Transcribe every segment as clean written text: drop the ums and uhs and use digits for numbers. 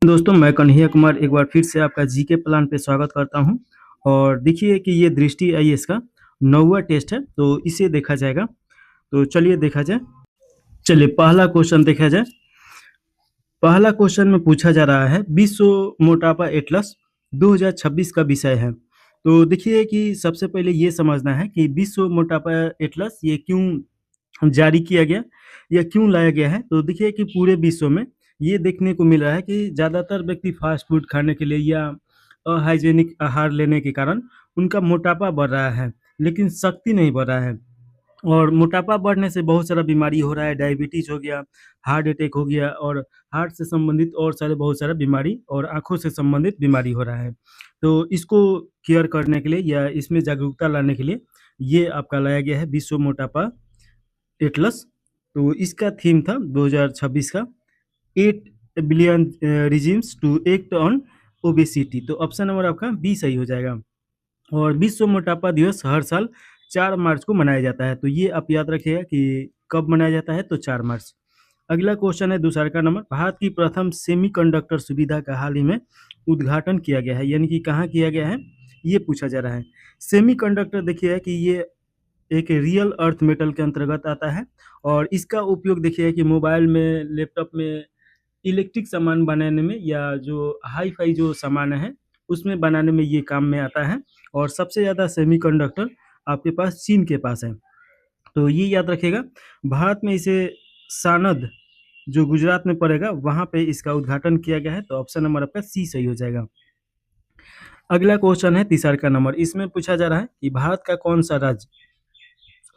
दोस्तों, मैं कन्हैया कुमार एक बार फिर से आपका जीके प्लान पे स्वागत करता हूं। और देखिए कि ये दृष्टि आईएएस का 9वां टेस्ट है, तो इसे देखा जाएगा। तो चलिए देखा जाए। चलिए पहला क्वेश्चन देखा जाए। पहला क्वेश्चन में पूछा जा रहा है, विश्व मोटापा एटलस 2026 का विषय है। तो देखिए कि सबसे पहले ये समझना है कि विश्व मोटापा एटलस ये क्यों जारी किया गया या क्यों लाया गया है। तो देखिए कि पूरे विश्व में ये देखने को मिल रहा है कि ज़्यादातर व्यक्ति फास्ट फूड खाने के लिए या अहाइजेनिक आहार लेने के कारण उनका मोटापा बढ़ रहा है, लेकिन शक्ति नहीं बढ़ रहा है। और मोटापा बढ़ने से बहुत सारा बीमारी हो रहा है, डायबिटीज हो गया, हार्ट अटैक हो गया, और हार्ट से संबंधित और सारे बहुत सारा बीमारी और आंखों से संबंधित बीमारी हो रहा है। तो इसको केयर करने के लिए या इसमें जागरूकता लाने के लिए ये आपका लाया गया है विश्व मोटापा एटलस। तो इसका थीम था 2026 का 8 billion regimes to act on obesity. तो ऑप्शन नंबर आपका बी सही हो जाएगा। और विश्व मोटापा दिवस हर साल 4 मार्च को मनाया जाता है। तो ये आप याद रखिएगा कि कब मनाया जाता है, तो 4 मार्च। अगला क्वेश्चन है दूसरा का नंबर, भारत की प्रथम सेमीकंडक्टर सुविधा का हाल ही में उद्घाटन किया गया है, यानी कि कहाँ किया गया है ये पूछा जा रहा है। सेमीकंडक्टर देखिए कि ये एक रियल अर्थ मेटल के अंतर्गत आता है, और इसका उपयोग देखिए कि मोबाइल में, लैपटॉप में, इलेक्ट्रिक सामान बनाने में, या जो हाई फाई जो सामान है उसमें बनाने में ये काम में आता है। और सबसे ज़्यादा सेमीकंडक्टर आपके पास चीन के पास है। तो ये याद रखिएगा। भारत में इसे सानद जो गुजरात में पड़ेगा वहाँ पे इसका उद्घाटन किया गया है। तो ऑप्शन नंबर आपका सी सही हो जाएगा। अगला क्वेश्चन है तीसरा का नंबर, इसमें पूछा जा रहा है कि भारत का कौन सा राज्य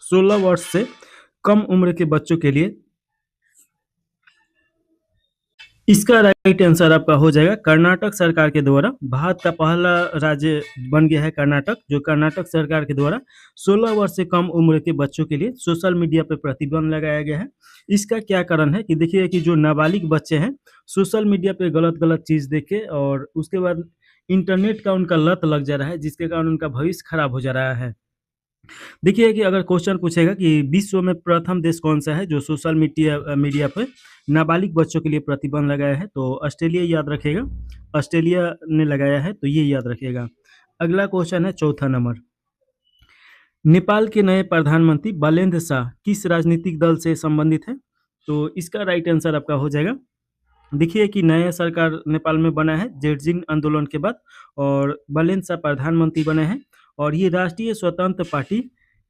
16 वर्ष से कम उम्र के बच्चों के लिए, इसका राइट आंसर आपका हो जाएगा कर्नाटक सरकार के द्वारा। भारत का पहला राज्य बन गया है कर्नाटक, जो कर्नाटक सरकार के द्वारा 16 वर्ष से कम उम्र के बच्चों के लिए सोशल मीडिया पर प्रतिबंध लगाया गया है। इसका क्या कारण है कि देखिए कि जो नाबालिग बच्चे हैं सोशल मीडिया पे गलत गलत चीज़ देख के, और उसके बाद इंटरनेट का उनका लत लग जा रहा है, जिसके कारण उनका भविष्य खराब हो जा रहा है। देखिए कि अगर क्वेश्चन पूछेगा कि विश्व में प्रथम देश कौन सा है जो सोशल मीडिया मीडिया पर नाबालिग बच्चों के लिए प्रतिबंध लगाया है, तो ऑस्ट्रेलिया याद रखेगा। ऑस्ट्रेलिया ने लगाया है, तो ये याद रखिएगा। अगला क्वेश्चन है चौथा नंबर, नेपाल के नए प्रधानमंत्री बालेन्द्र शाह किस राजनीतिक दल से संबंधित है। तो इसका राइट आंसर आपका हो जाएगा। देखिए कि नया सरकार नेपाल में बना है जेडजिन आंदोलन के बाद, और बालेन्द्र शाह प्रधानमंत्री बने हैं, और ये राष्ट्रीय स्वतंत्र पार्टी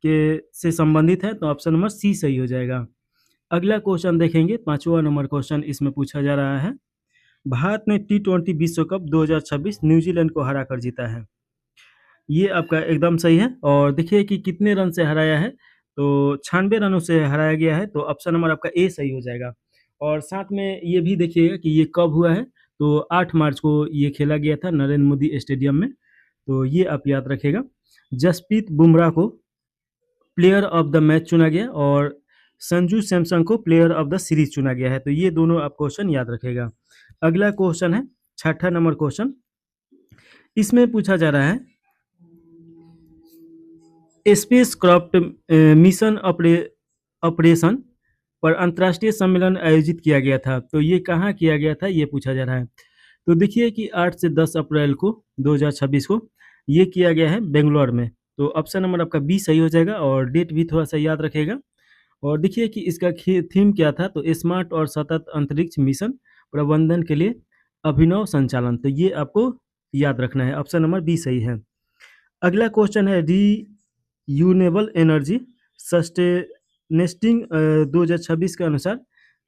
के से संबंधित है। तो ऑप्शन नंबर सी सही हो जाएगा। अगला क्वेश्चन देखेंगे, पांचवा नंबर क्वेश्चन इसमें पूछा जा रहा है, भारत ने T20 विश्व कप 2026 न्यूजीलैंड को हराकर जीता है। ये आपका एकदम सही है। और देखिए कि कितने रन से हराया है, तो 96 रनों से हराया गया है। तो ऑप्शन नंबर आपका ए सही हो जाएगा। और साथ में ये भी देखिएगा कि ये कब हुआ है, तो 8 मार्च को ये खेला गया था नरेंद्र मोदी स्टेडियम में। तो ये आप याद रखेगा। जसप्रीत बुमराह को प्लेयर ऑफ द मैच चुना गया, और संजू सैमसन को प्लेयर ऑफ द सीरीज चुना गया है। तो ये दोनों आप क्वेश्चन याद रखेगा। अगला क्वेश्चन है छठा नंबर क्वेश्चन, इसमें पूछा जा रहा है स्पेस क्राफ्ट मिशन ऑपरेशन पर अंतर्राष्ट्रीय सम्मेलन आयोजित किया गया था। तो ये कहाँ किया गया था ये पूछा जा रहा है। तो देखिए कि 8 से 10 अप्रैल को 2026 को ये किया गया है बेंगलोर में। तो ऑप्शन नंबर आपका बी सही हो जाएगा, और डेट भी थोड़ा सा याद रखेगा। और देखिए कि इसका थीम क्या था, तो स्मार्ट और सतत अंतरिक्ष मिशन प्रबंधन के लिए अभिनव संचालन। तो ये आपको याद रखना है, ऑप्शन नंबर बी सही है। अगला क्वेश्चन है रीयूनेबल एनर्जी सस्टेनेस्टिंग 2026 के अनुसार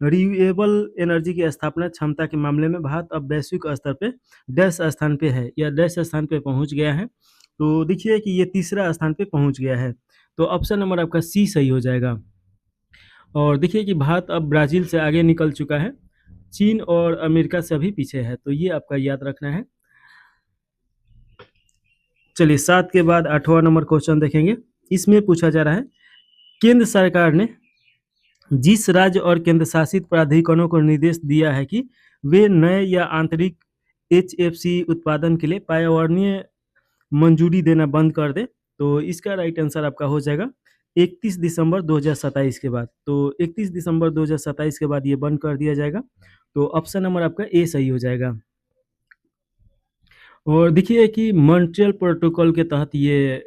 रिन्यूएबल एनर्जी की स्थापना क्षमता के मामले में भारत अब वैश्विक स्तर पे डैश स्थान पे है या डैश स्थान पे पहुंच गया है। तो देखिए कि ये तीसरा स्थान पे पहुंच गया है। तो ऑप्शन नंबर आपका सी सही हो जाएगा। और देखिए कि भारत अब ब्राज़ील से आगे निकल चुका है, चीन और अमेरिका से अभी पीछे है। तो ये आपका याद रखना है। चलिए 7 के बाद 8वां नंबर क्वेश्चन देखेंगे। इसमें पूछा जा रहा है, केंद्र सरकार ने जिस राज्य और केंद्र शासित प्राधिकरणों को निर्देश दिया है कि वे नए या आंतरिक HFC उत्पादन के लिए पर्यावरणीय मंजूरी देना बंद कर दे। तो इसका राइट आंसर आपका हो जाएगा 31 दिसंबर 2027 के बाद। तो 31 दिसंबर 2027 के बाद ये बंद कर दिया जाएगा। तो ऑप्शन नंबर आपका ए सही हो जाएगा। और देखिए कि मॉन्ट्रियल प्रोटोकॉल के तहत ये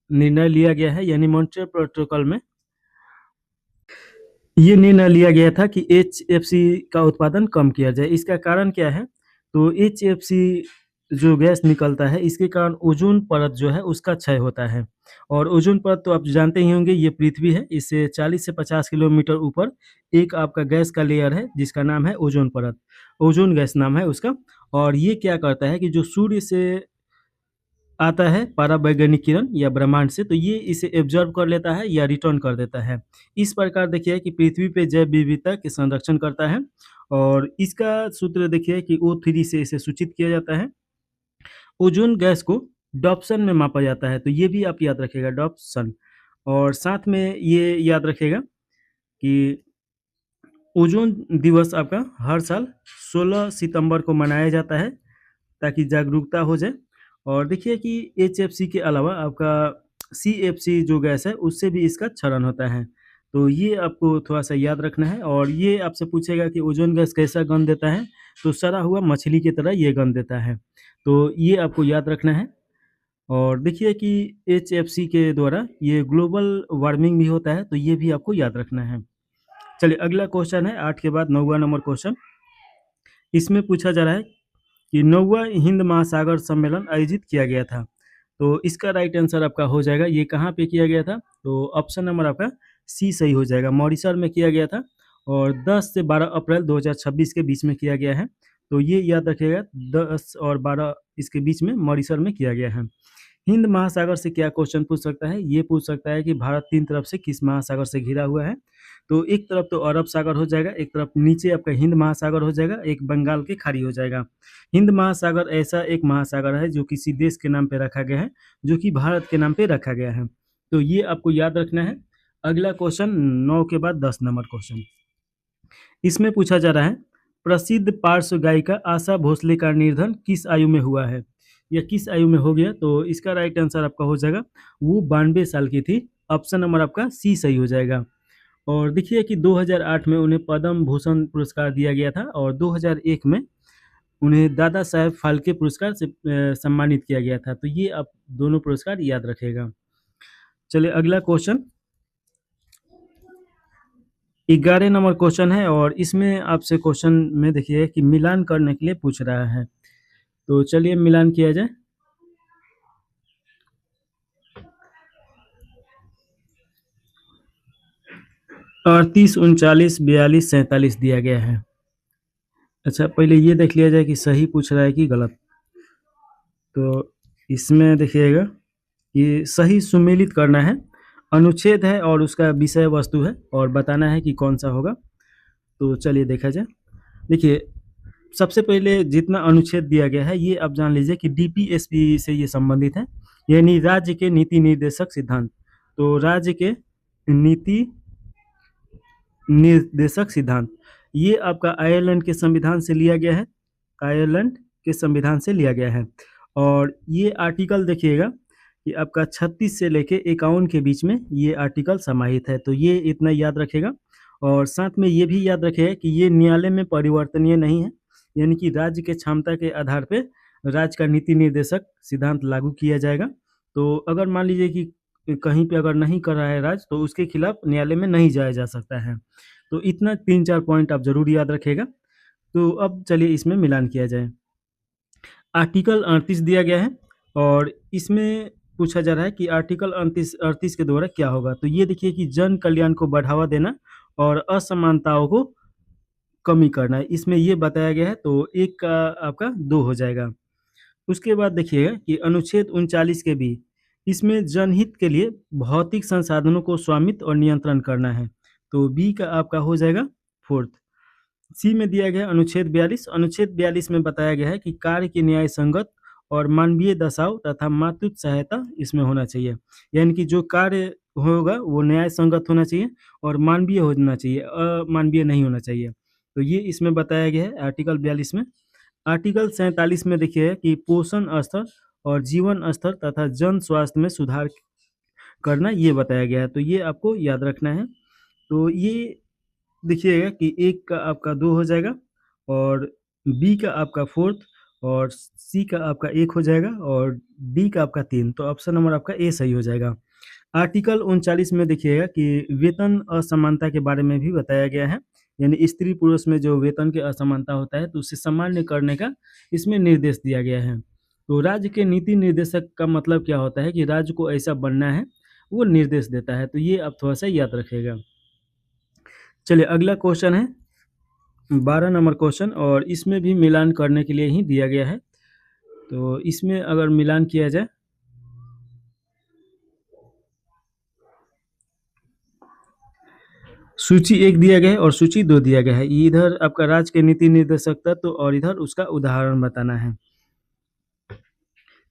निर्णय लिया गया है, यानी मॉन्ट्रियल प्रोटोकॉल में ये निर्णय लिया गया था कि एचएफसी का उत्पादन कम किया जाए। इसका कारण क्या है? तो एचएफसी जो गैस निकलता है, इसके कारण ओज़ोन परत जो है उसका क्षय होता है। और ओज़ोन परत तो आप जानते ही होंगे, ये पृथ्वी है, इससे 40 से 50 किलोमीटर ऊपर एक आपका गैस का लेयर है जिसका नाम है ओज़ोन परत। ओज़ोन गैस नाम है उसका। और ये क्या करता है कि जो सूर्य से आता है पराबैंगनी किरण या ब्रह्मांड से, तो ये इसे एब्ज़ॉर्ब कर लेता है या रिटर्न कर देता है। इस प्रकार देखिए कि पृथ्वी पे जैव विविधता के संरक्षण करता है। और इसका सूत्र देखिए कि O3 से इसे सूचित किया जाता है। ओज़ोन गैस को डॉप्सन में मापा जाता है, तो ये भी आप याद रखिएगा, डॉप्सन। और साथ में ये याद रखिएगा कि ओज़ोन दिवस आपका हर साल 16 सितंबर को मनाया जाता है ताकि जागरूकता हो जाए। और देखिए कि एचएफसी के अलावा आपका सीएफसी जो गैस है उससे भी इसका क्षरण होता है। तो ये आपको थोड़ा-सा याद रखना है। और ये आपसे पूछेगा कि ओज़ोन गैस कैसा गंध देता है? तो सड़ा हुआ मछली की तरह ये गंध देता है। तो ये आपको याद रखना है। और देखिए कि एचएफसी के द्वारा ये ग्लोबल वार्मिंग भी होता है, तो ये भी आपको याद रखना है। चलिए अगला क्वेश्चन है 8 के बाद 9वां नंबर क्वेश्चन। इसमें पूछा जा रहा है कि 9वां हिंद महासागर सम्मेलन आयोजित किया गया था। तो इसका राइट आंसर आपका हो जाएगा, ये कहाँ पे किया गया था? तो ऑप्शन नंबर आपका सी सही हो जाएगा। मॉरिशस में किया गया था और 10 से 12 अप्रैल 2026 के बीच में किया गया है। तो ये याद रखिएगा, 10 और 12 इसके बीच में मॉरिशस में किया गया है। हिंद महासागर से क्या क्वेश्चन पूछ सकता है? ये पूछ सकता है कि भारत 3 तरफ से किस महासागर से घिरा हुआ है? तो एक तरफ तो अरब सागर हो जाएगा, एक तरफ नीचे आपका हिंद महासागर हो जाएगा, एक बंगाल की खाड़ी हो जाएगा। हिंद महासागर ऐसा एक महासागर है जो किसी देश के नाम पे रखा गया है, जो कि भारत के नाम पे रखा गया है। तो ये आपको याद रखना है। अगला क्वेश्चन 9 के बाद 10 नंबर क्वेश्चन। इसमें पूछा जा रहा है, प्रसिद्ध पार्श्व गायिका आशा भोसले का निधन किस आयु में हुआ है? या किस आयु में हो गया? तो इसका राइट आंसर आपका हो जाएगा, वो 92 साल की थी। ऑप्शन नंबर आपका सी सही हो जाएगा। और देखिए कि 2008 में उन्हें पद्म भूषण पुरस्कार दिया गया था और 2001 में उन्हें दादा साहेब फाल्के पुरस्कार से सम्मानित किया गया था। तो ये आप दोनों पुरस्कार याद रखेगा। चलिए अगला क्वेश्चन 11 नंबर क्वेश्चन है और इसमें आपसे क्वेश्चन में देखिए कि मिलान करने के लिए पूछ रहा है। तो चलिए मिलान किया जाए। 38, 39, 42, 47 दिया गया है। अच्छा पहले ये देख लिया जाए कि सही पूछ रहा है कि गलत। तो इसमें देखिएगा कि सही सुमेलित करना है, अनुच्छेद है और उसका विषय वस्तु है और बताना है कि कौन सा होगा। तो चलिए देखा जाए। देखिए सबसे पहले जितना अनुच्छेद दिया गया है ये आप जान लीजिए कि डीपीएसपी से ये संबंधित है, यानी राज्य के नीति निर्देशक सिद्धांत। तो राज्य के नीति निर्देशक सिद्धांत ये आपका आयरलैंड के संविधान से लिया गया है, आयरलैंड के संविधान से लिया गया है। और ये आर्टिकल देखिएगा कि आपका 36 से लेके 51 के बीच में ये आर्टिकल समाहित है। तो ये इतना याद रखेगा। और साथ में ये भी याद रखेगा कि ये न्यायालय में परिवर्तनीय नहीं है, यानी कि राज्य के क्षमता के आधार पे राज्य का नीति निर्देशक सिद्धांत लागू किया जाएगा। तो अगर मान लीजिए कि कहीं पे अगर नहीं कर रहा है राज्य, तो उसके खिलाफ न्यायालय में नहीं जाया जा सकता है। तो इतना 3-4 पॉइंट आप जरूर याद रखेगा। तो अब चलिए इसमें मिलान किया जाए। आर्टिकल 38 दिया गया है और इसमें पूछा जा रहा है कि आर्टिकल 38 के द्वारा क्या होगा? तो ये देखिए कि जन कल्याण को बढ़ावा देना और असमानताओं को कमी करना है, इसमें ये बताया गया है। तो एक का आपका 2 हो जाएगा। उसके बाद देखिएगा कि अनुच्छेद 39 के बी, इसमें जनहित के लिए भौतिक संसाधनों को स्वामित्व और नियंत्रण करना है। तो बी का आपका हो जाएगा 4th। सी में दिया गया अनुच्छेद 42। अनुच्छेद 42 में बताया गया है कि कार्य की न्याय संगत और मानवीय दशाओं तथा मातृत्व सहायता इसमें होना चाहिए, यानी कि जो कार्य होगा वो न्याय संगत होना चाहिए और मानवीय होना चाहिए, अमानवीय नहीं होना चाहिए। तो ये इसमें बताया गया है आर्टिकल 42 में। आर्टिकल 47 में देखिए कि पोषण स्तर और जीवन स्तर तथा जन स्वास्थ्य में सुधार करना ये बताया गया है। तो ये आपको याद रखना है। तो ये देखिएगा कि एक का आपका 2 हो जाएगा और बी का आपका 4th और सी का आपका 1 हो जाएगा और डी का आपका 3। तो ऑप्शन नंबर आपका ए सही हो जाएगा। आर्टिकल 39 में देखिएगा कि वेतन असमानता के बारे में भी बताया गया है, यानी स्त्री पुरुष में जो वेतन के असमानता होता है तो उसे सामान्य करने का इसमें निर्देश दिया गया है। तो राज्य के नीति निर्देशक का मतलब क्या होता है कि राज्य को ऐसा बनना है, वो निर्देश देता है। तो ये आप थोड़ा सा याद रखिएगा। चलिए अगला क्वेश्चन है 12 नंबर क्वेश्चन, और इसमें भी मिलान करने के लिए ही दिया गया है। तो इसमें अगर मिलान किया जाए, सूची 1 दिया गया है और सूची 2 दिया गया है। इधर आपका राज्य के नीति निर्देशक तत्व और इधर उसका उदाहरण बताना है।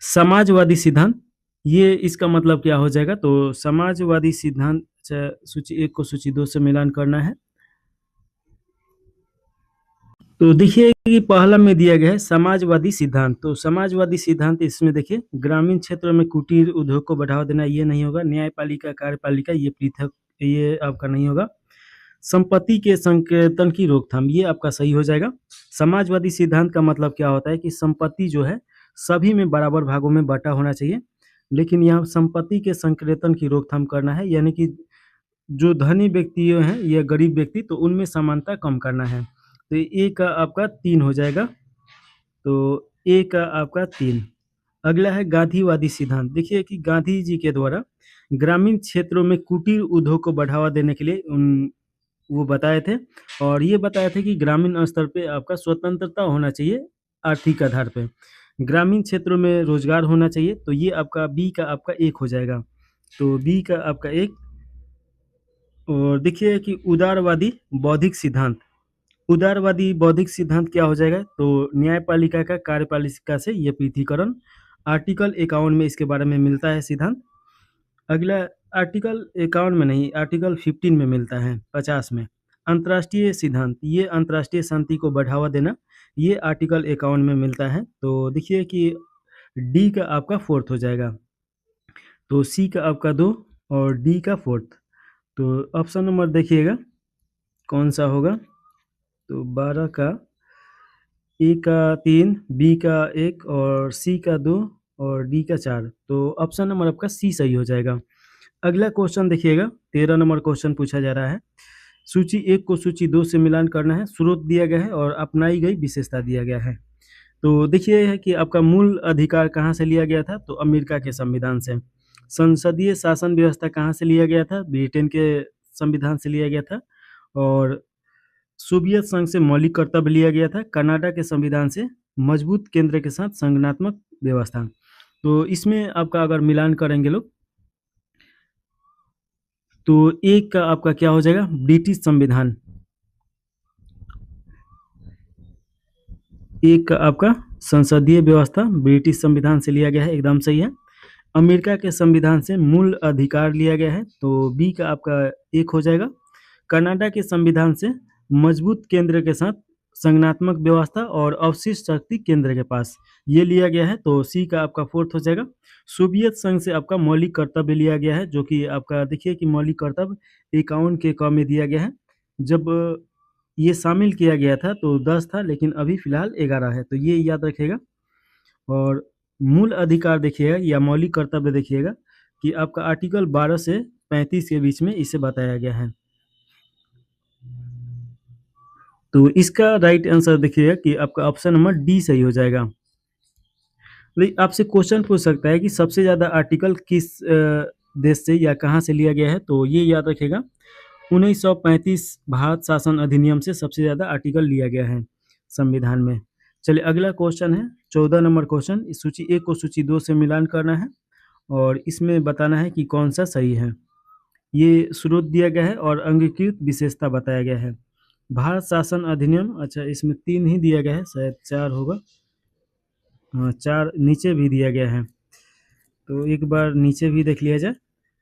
समाजवादी सिद्धांत, ये इसका मतलब क्या हो जाएगा? तो समाजवादी सिद्धांत सूची 1 को सूची 2 से मिलान करना है। तो देखिए कि पहला में दिया गया है समाजवादी सिद्धांत। तो समाजवादी सिद्धांत इसमें देखिए ग्रामीण क्षेत्रों में कुटीर उद्योग को बढ़ावा देना, ये नहीं होगा। न्यायपालिका कार्यपालिका ये पृथक, ये आपका नहीं होगा। संपत्ति के संकेतन की रोकथाम, ये आपका सही हो जाएगा। समाजवादी सिद्धांत का मतलब क्या होता है कि संपत्ति जो है सभी में बराबर भागों में बटा होना चाहिए, लेकिन यहाँ संपत्ति के संकेतन की रोकथाम करना है, यानी कि जो धनी व्यक्ति हैं या गरीब व्यक्ति, तो उनमें समानता कम करना है। तो ए का आपका 3 हो जाएगा। तो ए का आपका 3। अगला है गांधीवादी सिद्धांत। देखिए कि गांधी जी के द्वारा ग्रामीण क्षेत्रों में कुटीर उद्योग को बढ़ावा देने के लिए वो बताए थे, और ये बताए थे कि ग्रामीण स्तर पे आपका स्वतंत्रता होना चाहिए आर्थिक आधार पे। ग्रामीण क्षेत्रों में रोजगार होना चाहिए, तो ये आपका बी का आपका 1 हो जाएगा। तो बी का आपका 1। और देखिए कि उदारवादी बौद्धिक सिद्धांत, उदारवादी बौद्धिक सिद्धांत क्या हो जाएगा? तो न्यायपालिका का कार्यपालिका से ये पृथकीकरण, आर्टिकल 51 में इसके बारे में मिलता है सिद्धांत। अगला आर्टिकल 51 में नहीं, आर्टिकल 15 में मिलता है, 50 में। अंतर्राष्ट्रीय सिद्धांत, ये अंतर्राष्ट्रीय शांति को बढ़ावा देना, ये आर्टिकल 51 में मिलता है। तो देखिए कि डी का आपका 4th हो जाएगा। तो सी का आपका 2 और डी का 4th। तो ऑप्शन नंबर देखिएगा कौन सा होगा? तो 12 का ए का 3, बी का 1 और सी का 2 और डी का 4। तो ऑप्शन नंबर आपका सी सही हो जाएगा। अगला क्वेश्चन देखिएगा 13 नंबर क्वेश्चन पूछा जा रहा है। सूची 1 को सूची 2 से मिलान करना है। स्रोत दिया गया है और अपनाई गई विशेषता दिया गया है। तो देखिए है कि आपका मूल अधिकार कहाँ से लिया गया था? तो अमेरिका के संविधान से। संसदीय शासन व्यवस्था कहाँ से लिया गया था? ब्रिटेन के संविधान से लिया गया था। और सोवियत संघ से मौलिक कर्तव्य लिया गया था। कनाडा के संविधान से मजबूत केंद्र के साथ संगठनात्मक व्यवस्था। तो इसमें आपका अगर मिलान करेंगे लोग, तो एक का आपका क्या हो जाएगा? ब्रिटिश संविधान। एक का आपका संसदीय व्यवस्था ब्रिटिश संविधान से लिया गया है, एकदम सही है। अमेरिका के संविधान से मूल अधिकार लिया गया है, तो बी का आपका 1 हो जाएगा। कनाडा के संविधान से मजबूत केंद्र के साथ संगठनात्मक व्यवस्था और अवशिष्ट शक्ति केंद्र के पास, ये लिया गया है, तो सी का आपका 4th हो जाएगा। सोवियत संघ से आपका मौलिक कर्तव्य लिया गया है, जो कि आपका देखिए कि मौलिक कर्तव्य 51 के क में दिया गया है। जब ये शामिल किया गया था तो 10 था, लेकिन अभी फिलहाल 11 है, तो ये याद रखिएगा। और मूल अधिकार देखिएगा या मौलिक कर्तव्य देखिएगा कि आपका आर्टिकल 12 से 35 के बीच में इसे बताया गया है। तो इसका राइट आंसर देखिएगा कि आपका ऑप्शन नंबर डी सही हो जाएगा। आपसे क्वेश्चन पूछ सकता है कि सबसे ज़्यादा आर्टिकल किस देश से या कहाँ से लिया गया है? तो ये याद रखिएगा 1935 भारत शासन अधिनियम से सबसे ज़्यादा आर्टिकल लिया गया है संविधान में। चलिए अगला क्वेश्चन है 14 नंबर क्वेश्चन। इस सूची 1 को सूची 2 से मिलान करना है और इसमें बताना है कि कौन सा सही है। ये स्रोत दिया गया है और अंगीकृत विशेषता बताया गया है। भारत शासन अधिनियम, अच्छा इसमें 3 ही दिया गया है, शायद 4 होगा। हाँ 4 नीचे भी दिया गया है, तो एक बार नीचे भी देख लिया जाए।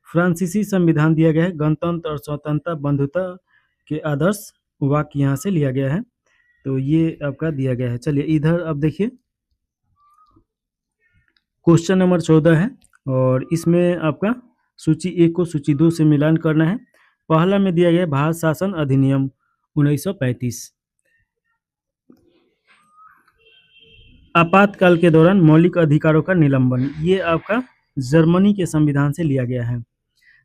फ्रांसीसी संविधान दिया गया है, गणतंत्र और स्वतंत्रता बंधुता के आदर्श वाक्य यहाँ से लिया गया है, तो ये आपका दिया गया है। चलिए इधर अब देखिए क्वेश्चन नंबर 14 है और इसमें आपका सूची 1 को सूची 2 से मिलान करना है। पहला में दिया गया है भारत शासन अधिनियम 1935। आपातकाल के दौरान मौलिक अधिकारों का निलंबन, ये आपका जर्मनी के संविधान से लिया गया है।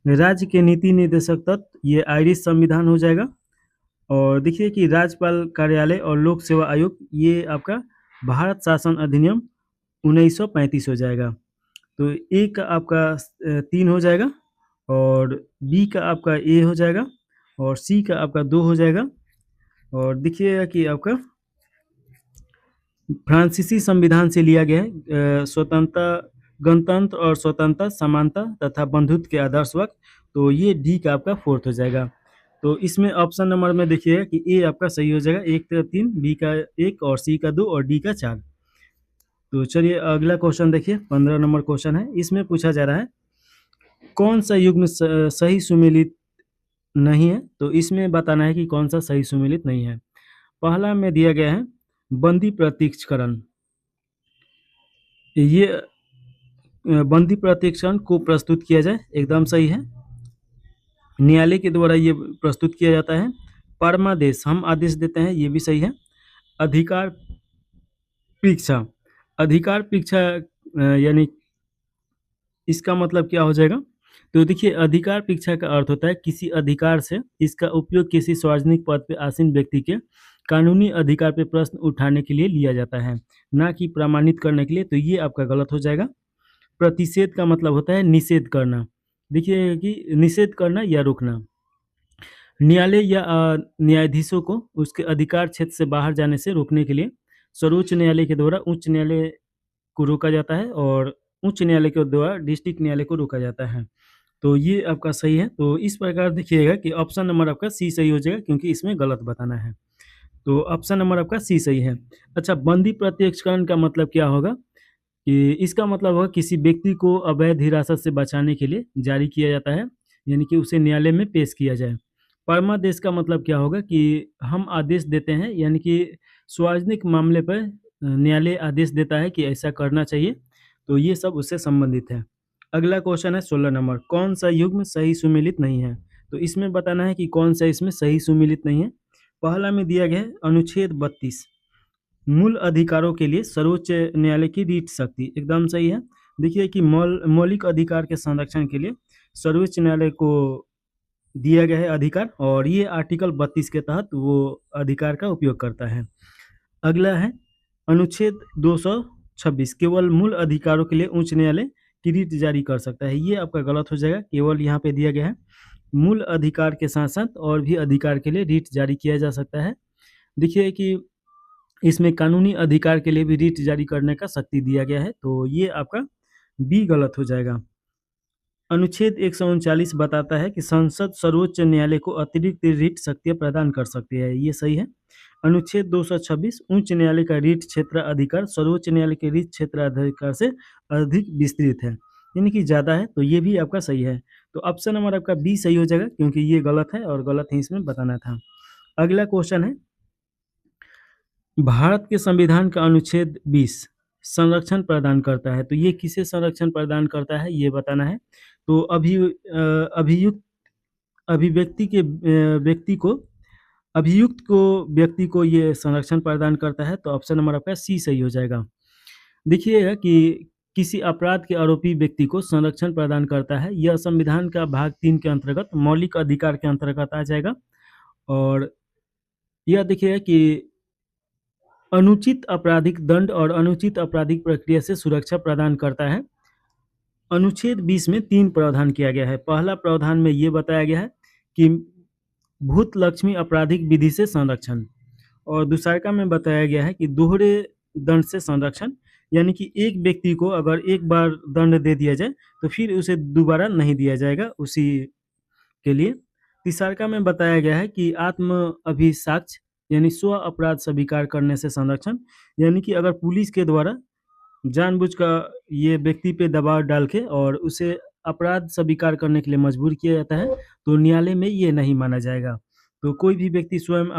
राज्य के नीति निर्देशक तत्व, ये आयरिश संविधान हो जाएगा। और देखिए कि राज्यपाल कार्यालय और लोक सेवा आयोग, ये आपका भारत शासन अधिनियम 1935 हो जाएगा। तो ए का आपका 3 हो जाएगा, और बी का आपका ए हो जाएगा, और सी का आपका 2 हो जाएगा। और देखिएगा कि आपका फ्रांसीसी संविधान से लिया गया है स्वतंत्रता, गणतंत्र और स्वतंत्रता, समानता तथा बंधुत्व के आदर्शवाद। तो ये डी का आपका 4th हो जाएगा। तो इसमें ऑप्शन नंबर में देखिएगा कि ए आपका सही हो जाएगा, 1 का 3, बी का 1 और सी का 2 और डी का 4। तो चलिए अगला क्वेश्चन देखिए, 15 नंबर क्वेश्चन है। इसमें पूछा जा रहा है कौन सा युग्म सही सुमेलित नहीं है। तो इसमें बताना है कि कौन सा सही सुमेलित नहीं है। पहला में दिया गया है बंदी प्रत्यक्षकरण। ये बंदी प्रत्यक्षकरण को प्रस्तुत किया जाए, एकदम सही है, न्यायालय के द्वारा ये प्रस्तुत किया जाता है। परमादेश, हम आदेश देते हैं, ये भी सही है। अधिकार परीक्षा, अधिकार परीक्षा यानी इसका मतलब क्या हो जाएगा। तो देखिए अधिकार परीक्षा का अर्थ होता है किसी अधिकार से इसका उपयोग किसी सार्वजनिक पद पे आसीन व्यक्ति के कानूनी अधिकार पे प्रश्न उठाने के लिए लिया जाता है, ना कि प्रमाणित करने के लिए। तो ये आपका गलत हो जाएगा। प्रतिषेध का मतलब होता है निषेध करना। देखिए कि निषेध करना या रोकना। न्यायालय या न्यायाधीशों को उसके अधिकार क्षेत्र से बाहर जाने से रोकने के लिए सर्वोच्च न्यायालय के द्वारा उच्च न्यायालय को रोका जाता है, और उच्च न्यायालय के द्वारा डिस्ट्रिक्ट न्यायालय को रोका जाता है। तो ये आपका सही है। तो इस प्रकार देखिएगा कि ऑप्शन नंबर आपका सी सही हो जाएगा, क्योंकि इसमें गलत बताना है। तो ऑप्शन नंबर आपका सी सही है। अच्छा, बंदी प्रत्यक्षकरण का मतलब क्या होगा कि इसका मतलब होगा किसी व्यक्ति को अवैध हिरासत से बचाने के लिए जारी किया जाता है, यानी कि उसे न्यायालय में पेश किया जाए। परमादेश का मतलब क्या होगा कि हम आदेश देते हैं, यानी कि सार्वजनिक मामले पर न्यायालय आदेश देता है कि ऐसा करना चाहिए। तो ये सब उससे संबंधित है। अगला क्वेश्चन है 16 नंबर, कौन सा युग्म सही सुमेलित नहीं है। तो इसमें बताना है कि कौन सा इसमें सही सुमेलित नहीं है। पहला में दिया गया है अनुच्छेद 32, मूल अधिकारों के लिए सर्वोच्च न्यायालय की रीट शक्ति, एकदम सही है। देखिए कि मौलिक अधिकार के संरक्षण के लिए सर्वोच्च न्यायालय को दिया गया है अधिकार, और ये आर्टिकल 32 के तहत वो अधिकार का उपयोग करता है। अगला है अनुच्छेद 226, केवल मूल अधिकारों के लिए उच्च न्यायालय की रीट जारी कर सकता है। ये आपका गलत हो जाएगा। केवल यहाँ पे दिया गया है मूल अधिकार के साथ साथ और भी अधिकार के लिए रीट जारी किया जा सकता है। देखिए कि इसमें कानूनी अधिकार के लिए भी रीट जारी करने का शक्ति दिया गया है। तो ये आपका बी गलत हो जाएगा। अनुच्छेद 139 बताता है कि संसद सर्वोच्च न्यायालय को अतिरिक्त रीट शक्तियाँ प्रदान कर सकती है, ये सही है। अनुच्छेद 226 उच्च न्यायालय का रीट क्षेत्र अधिकार सर्वोच्च न्यायालय के रीट क्षेत्र अधिकार से अधिक विस्तृत है, यानी कि ज़्यादा है। तो ये भी आपका सही है। तो ऑप्शन नंबर आपका बी सही हो जाएगा, क्योंकि ये गलत है और गलत ही इसमें बताना था। अगला क्वेश्चन है, भारत के संविधान का अनुच्छेद 20 संरक्षण प्रदान करता है। तो ये किसे संरक्षण प्रदान करता है, ये बताना है। तो अभियुक्त अभिव्यक्ति के व्यक्ति को ये संरक्षण प्रदान करता है। तो ऑप्शन नंबर आपका सी सही हो जाएगा। देखिएगा कि किसी अपराध के आरोपी व्यक्ति को संरक्षण प्रदान करता है, यह संविधान का भाग 3 के अंतर्गत मौलिक अधिकार के अंतर्गत आ जाएगा। और यह देखिएगा कि अनुचित आपराधिक दंड और अनुचित आपराधिक प्रक्रिया से सुरक्षा प्रदान करता है। अनुच्छेद 20 में 3 प्रावधान किया गया है। पहला प्रावधान में ये बताया गया है कि भूत लक्ष्मी आपराधिक विधि से संरक्षण, और दूसरा में बताया गया है कि दोहरे दंड से संरक्षण, यानी कि एक व्यक्ति को अगर एक बार दंड दे दिया जाए तो फिर उसे दोबारा नहीं दिया जाएगा उसी के लिए। तीसरा में बताया गया है कि आत्म अभिसाक्ष्य, यानी स्व अपराध स्वीकार करने से संरक्षण, यानी कि अगर पुलिस के द्वारा जानबूझकर ये व्यक्ति पे दबाव डाल के और उसे अपराध स्वीकार करने के लिए मजबूर किया जाता है, तो न्यायालय में ये नहीं माना जाएगा। तो कोई भी व्यक्ति स्वयं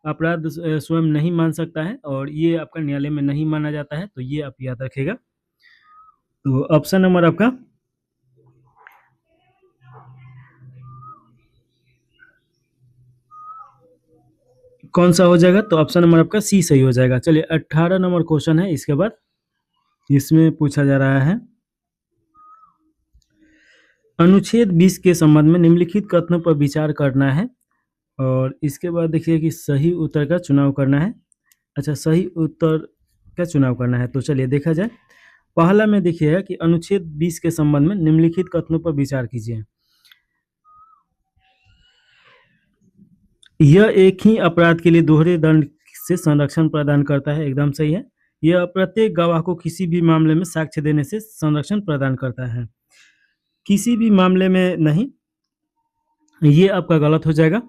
अपराध स्वयं नहीं मान सकता है, और ये आपका न्यायालय में नहीं माना जाता है। तो ये आप याद रखिएगा। तो ऑप्शन नंबर आपका कौन सा हो जाएगा? तो ऑप्शन नंबर आपका सी सही हो जाएगा। चलिए 18 नंबर क्वेश्चन है इसके बाद, इसमें पूछा जा रहा है अनुच्छेद 20 के संबंध में निम्नलिखित कथनों पर विचार करना है और इसके बाद देखिए कि सही उत्तर का चुनाव करना है। अच्छा, सही उत्तर का चुनाव करना है, तो चलिए देखा जाए। पहला में देखिएगा कि अनुच्छेद 20 के संबंध में निम्नलिखित कथनों पर विचार कीजिए। यह एक ही अपराध के लिए दोहरे दंड से संरक्षण प्रदान करता है, एकदम सही है। यह प्रत्येक गवाह को किसी भी मामले में साक्ष्य देने से संरक्षण प्रदान करता है, किसी भी मामले में नहीं, ये आपका गलत हो जाएगा।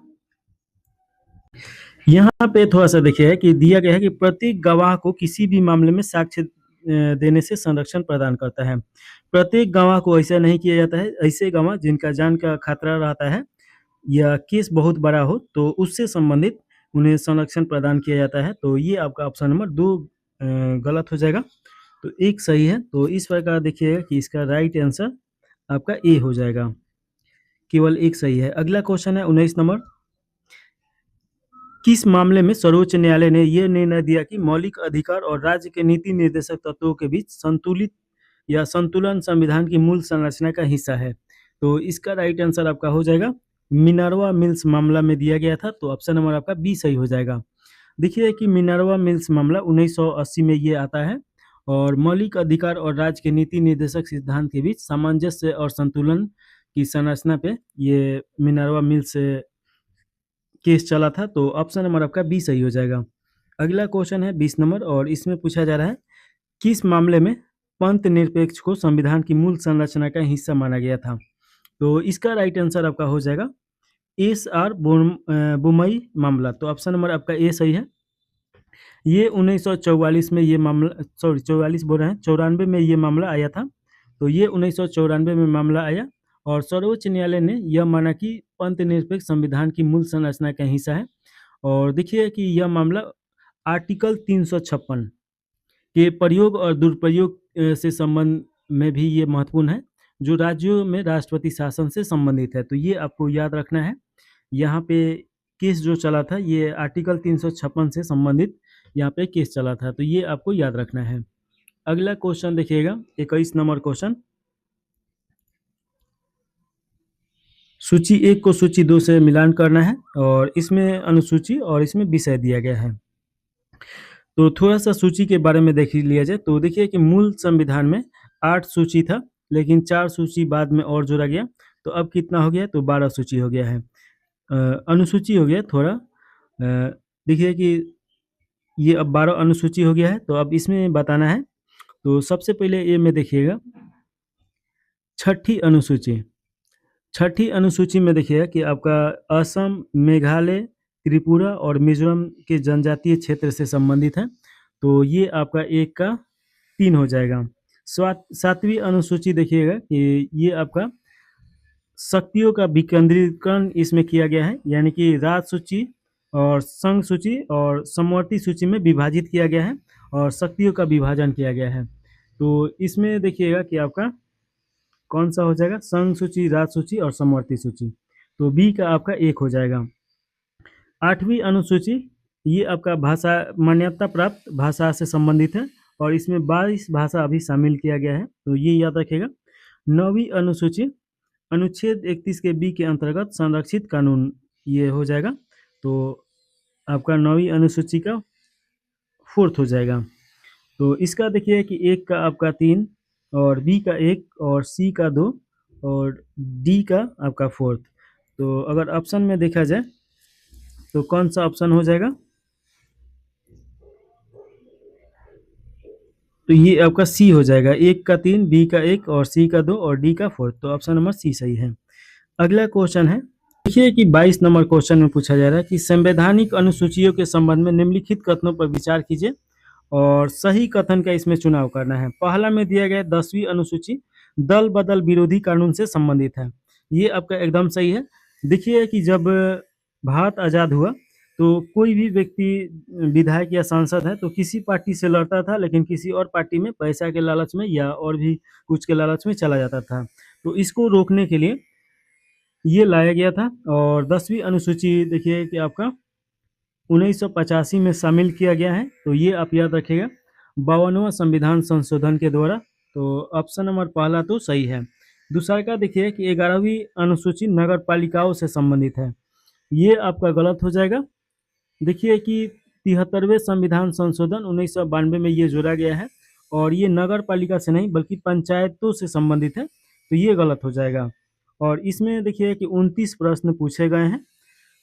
यहाँ पे थोड़ा सा देखिए कि दिया गया है कि प्रत्येक गवाह को किसी भी मामले में साक्ष्य देने से संरक्षण प्रदान करता है। प्रत्येक गवाह को ऐसा नहीं किया जाता है। ऐसे गवाह जिनका जान का खतरा रहता है या केस बहुत बड़ा हो तो उससे संबंधित उन्हें संरक्षण प्रदान किया जाता है। तो ये आपका ऑप्शन नंबर 2 गलत हो जाएगा, तो एक सही है। तो इस प्रकार देखिएगा कि इसका राइट आंसर आपका ए हो जाएगा, केवल एक सही है। अगला क्वेश्चन है 19 नंबर। किस मामले में सर्वोच्च न्यायालय ने यह निर्णय दिया कि मौलिक अधिकार और राज्य के नीति निर्देशक तत्वों के बीच संतुलित या संतुलन संविधान की मूल संरचना का हिस्सा है? तो इसका राइट आंसर आपका हो जाएगा मिनर्वा मिल्स मामला में दिया गया था, तो ऑप्शन नंबर आपका बी सही हो जाएगा। देखिए कि मिनर्वा मिल्स मामला 1980 में ये आता है और मौलिक अधिकार और राज्य के नीति निर्देशक सिद्धांत के बीच सामंजस्य और संतुलन की संरचना पे ये मिनर्वा मिल्स केस चला था, तो ऑप्शन नंबर आपका बी सही हो जाएगा। अगला क्वेश्चन है 20 नंबर और इसमें पूछा जा रहा है किस मामले में पंथ निरपेक्ष को संविधान की मूल संरचना का हिस्सा माना गया था? तो इसका राइट आंसर आपका हो जाएगा एस आर बुमई मामला, तो ऑप्शन नंबर आपका ए सही है। ये 1944 में ये मामला, सॉरी 44 बोल रहे हैं, 94 में ये मामला आया था। तो ये 1994 में मामला आया और सर्वोच्च न्यायालय ने यह माना कि पंथ निरपेक्ष संविधान की मूल संरचना का हिस्सा है। और देखिए कि यह मामला आर्टिकल 356 के प्रयोग और दुरुपयोग से संबंध में भी ये महत्वपूर्ण है, जो राज्यों में राष्ट्रपति शासन से संबंधित है। तो ये आपको याद रखना है। यहाँ पे केस जो चला था ये आर्टिकल 356 से संबंधित यहाँ पे केस चला था, तो ये आपको याद रखना है। अगला क्वेश्चन देखिएगा 21 नंबर क्वेश्चन। सूची 1 को सूची 2 से मिलान करना है और इसमें अनुसूची और इसमें विषय दिया गया है। तो थोड़ा सा सूची के बारे में देख लिया जाए, तो देखिए कि मूल संविधान में 8 सूची था, लेकिन 4 सूची बाद में और जोड़ा गया, तो अब कितना हो गया? तो 12 सूची हो गया है। अनुसूची हो गया थोड़ा, देखिए कि ये अब 12 अनुसूची हो गया है। तो अब इसमें बताना है, तो सबसे पहले ये में देखिएगा छठी अनुसूची। छठी अनुसूची में देखिएगा कि आपका असम, मेघालय, त्रिपुरा और मिजोरम के जनजातीय क्षेत्र से संबंधित है, तो ये आपका 1 का 3 हो जाएगा। 7वीं अनुसूची देखिएगा कि ये आपका शक्तियों का विकेंद्रीकरण इसमें किया गया है, यानी कि राज सूची और संघ सूची और समवर्ती सूची में विभाजित किया गया है और शक्तियों का विभाजन किया गया है। तो इसमें देखिएगा कि आपका कौन सा हो जाएगा? संघ सूची, राज सूची और समवर्ती सूची, तो बी का आपका 1 हो जाएगा। 8वीं अनुसूची ये आपका भाषा मान्यता प्राप्त भाषा से संबंधित है और इसमें 22 भाषा अभी शामिल किया गया है, तो ये याद रखिएगा। 9वीं अनुसूची अनुच्छेद 31 के बी के अंतर्गत संरक्षित कानून ये हो जाएगा, तो आपका 9वीं अनुसूची का 4th हो जाएगा। तो इसका देखिए कि 1 का आपका 3 और बी का 1 और सी का 2 और डी का आपका 4th। तो अगर ऑप्शन में देखा जाए तो कौन सा ऑप्शन हो जाएगा? तो ये आपका सी हो जाएगा, 1 का 3, बी का 1 और सी का 2 और डी का 4th, तो ऑप्शन नंबर सी सही है। अगला क्वेश्चन है, देखिए कि 22 नंबर क्वेश्चन में पूछा जा रहा है कि संवैधानिक अनुसूचियों के संबंध में निम्नलिखित कथनों पर विचार कीजिए और सही कथन का इसमें चुनाव करना है। पहला में दिया गया 10वीं अनुसूची दल बदल विरोधी कानून से संबंधित है, ये आपका एकदम सही है। देखिए कि जब भारत आज़ाद हुआ तो कोई भी व्यक्ति विधायक या सांसद है तो किसी पार्टी से लड़ता था, लेकिन किसी और पार्टी में पैसा के लालच में या और भी कुछ के लालच में चला जाता था। तो इसको रोकने के लिए ये लाया गया था और 10वीं अनुसूची देखिए कि आपका 1985 में शामिल किया गया है, तो ये आप याद रखिएगा 52वां संविधान संशोधन के द्वारा। तो ऑप्शन नंबर पहला तो सही है। दूसरा का देखिए कि 11वीं अनुसूची नगर पालिकाओं से संबंधित है, ये आपका गलत हो जाएगा। देखिए कि 73वें संविधान संशोधन 1992 में ये जोड़ा गया है और ये नगर पालिका से नहीं बल्कि पंचायतों से संबंधित है, तो ये गलत हो जाएगा। और इसमें देखिए कि 29 प्रश्न पूछे गए हैं।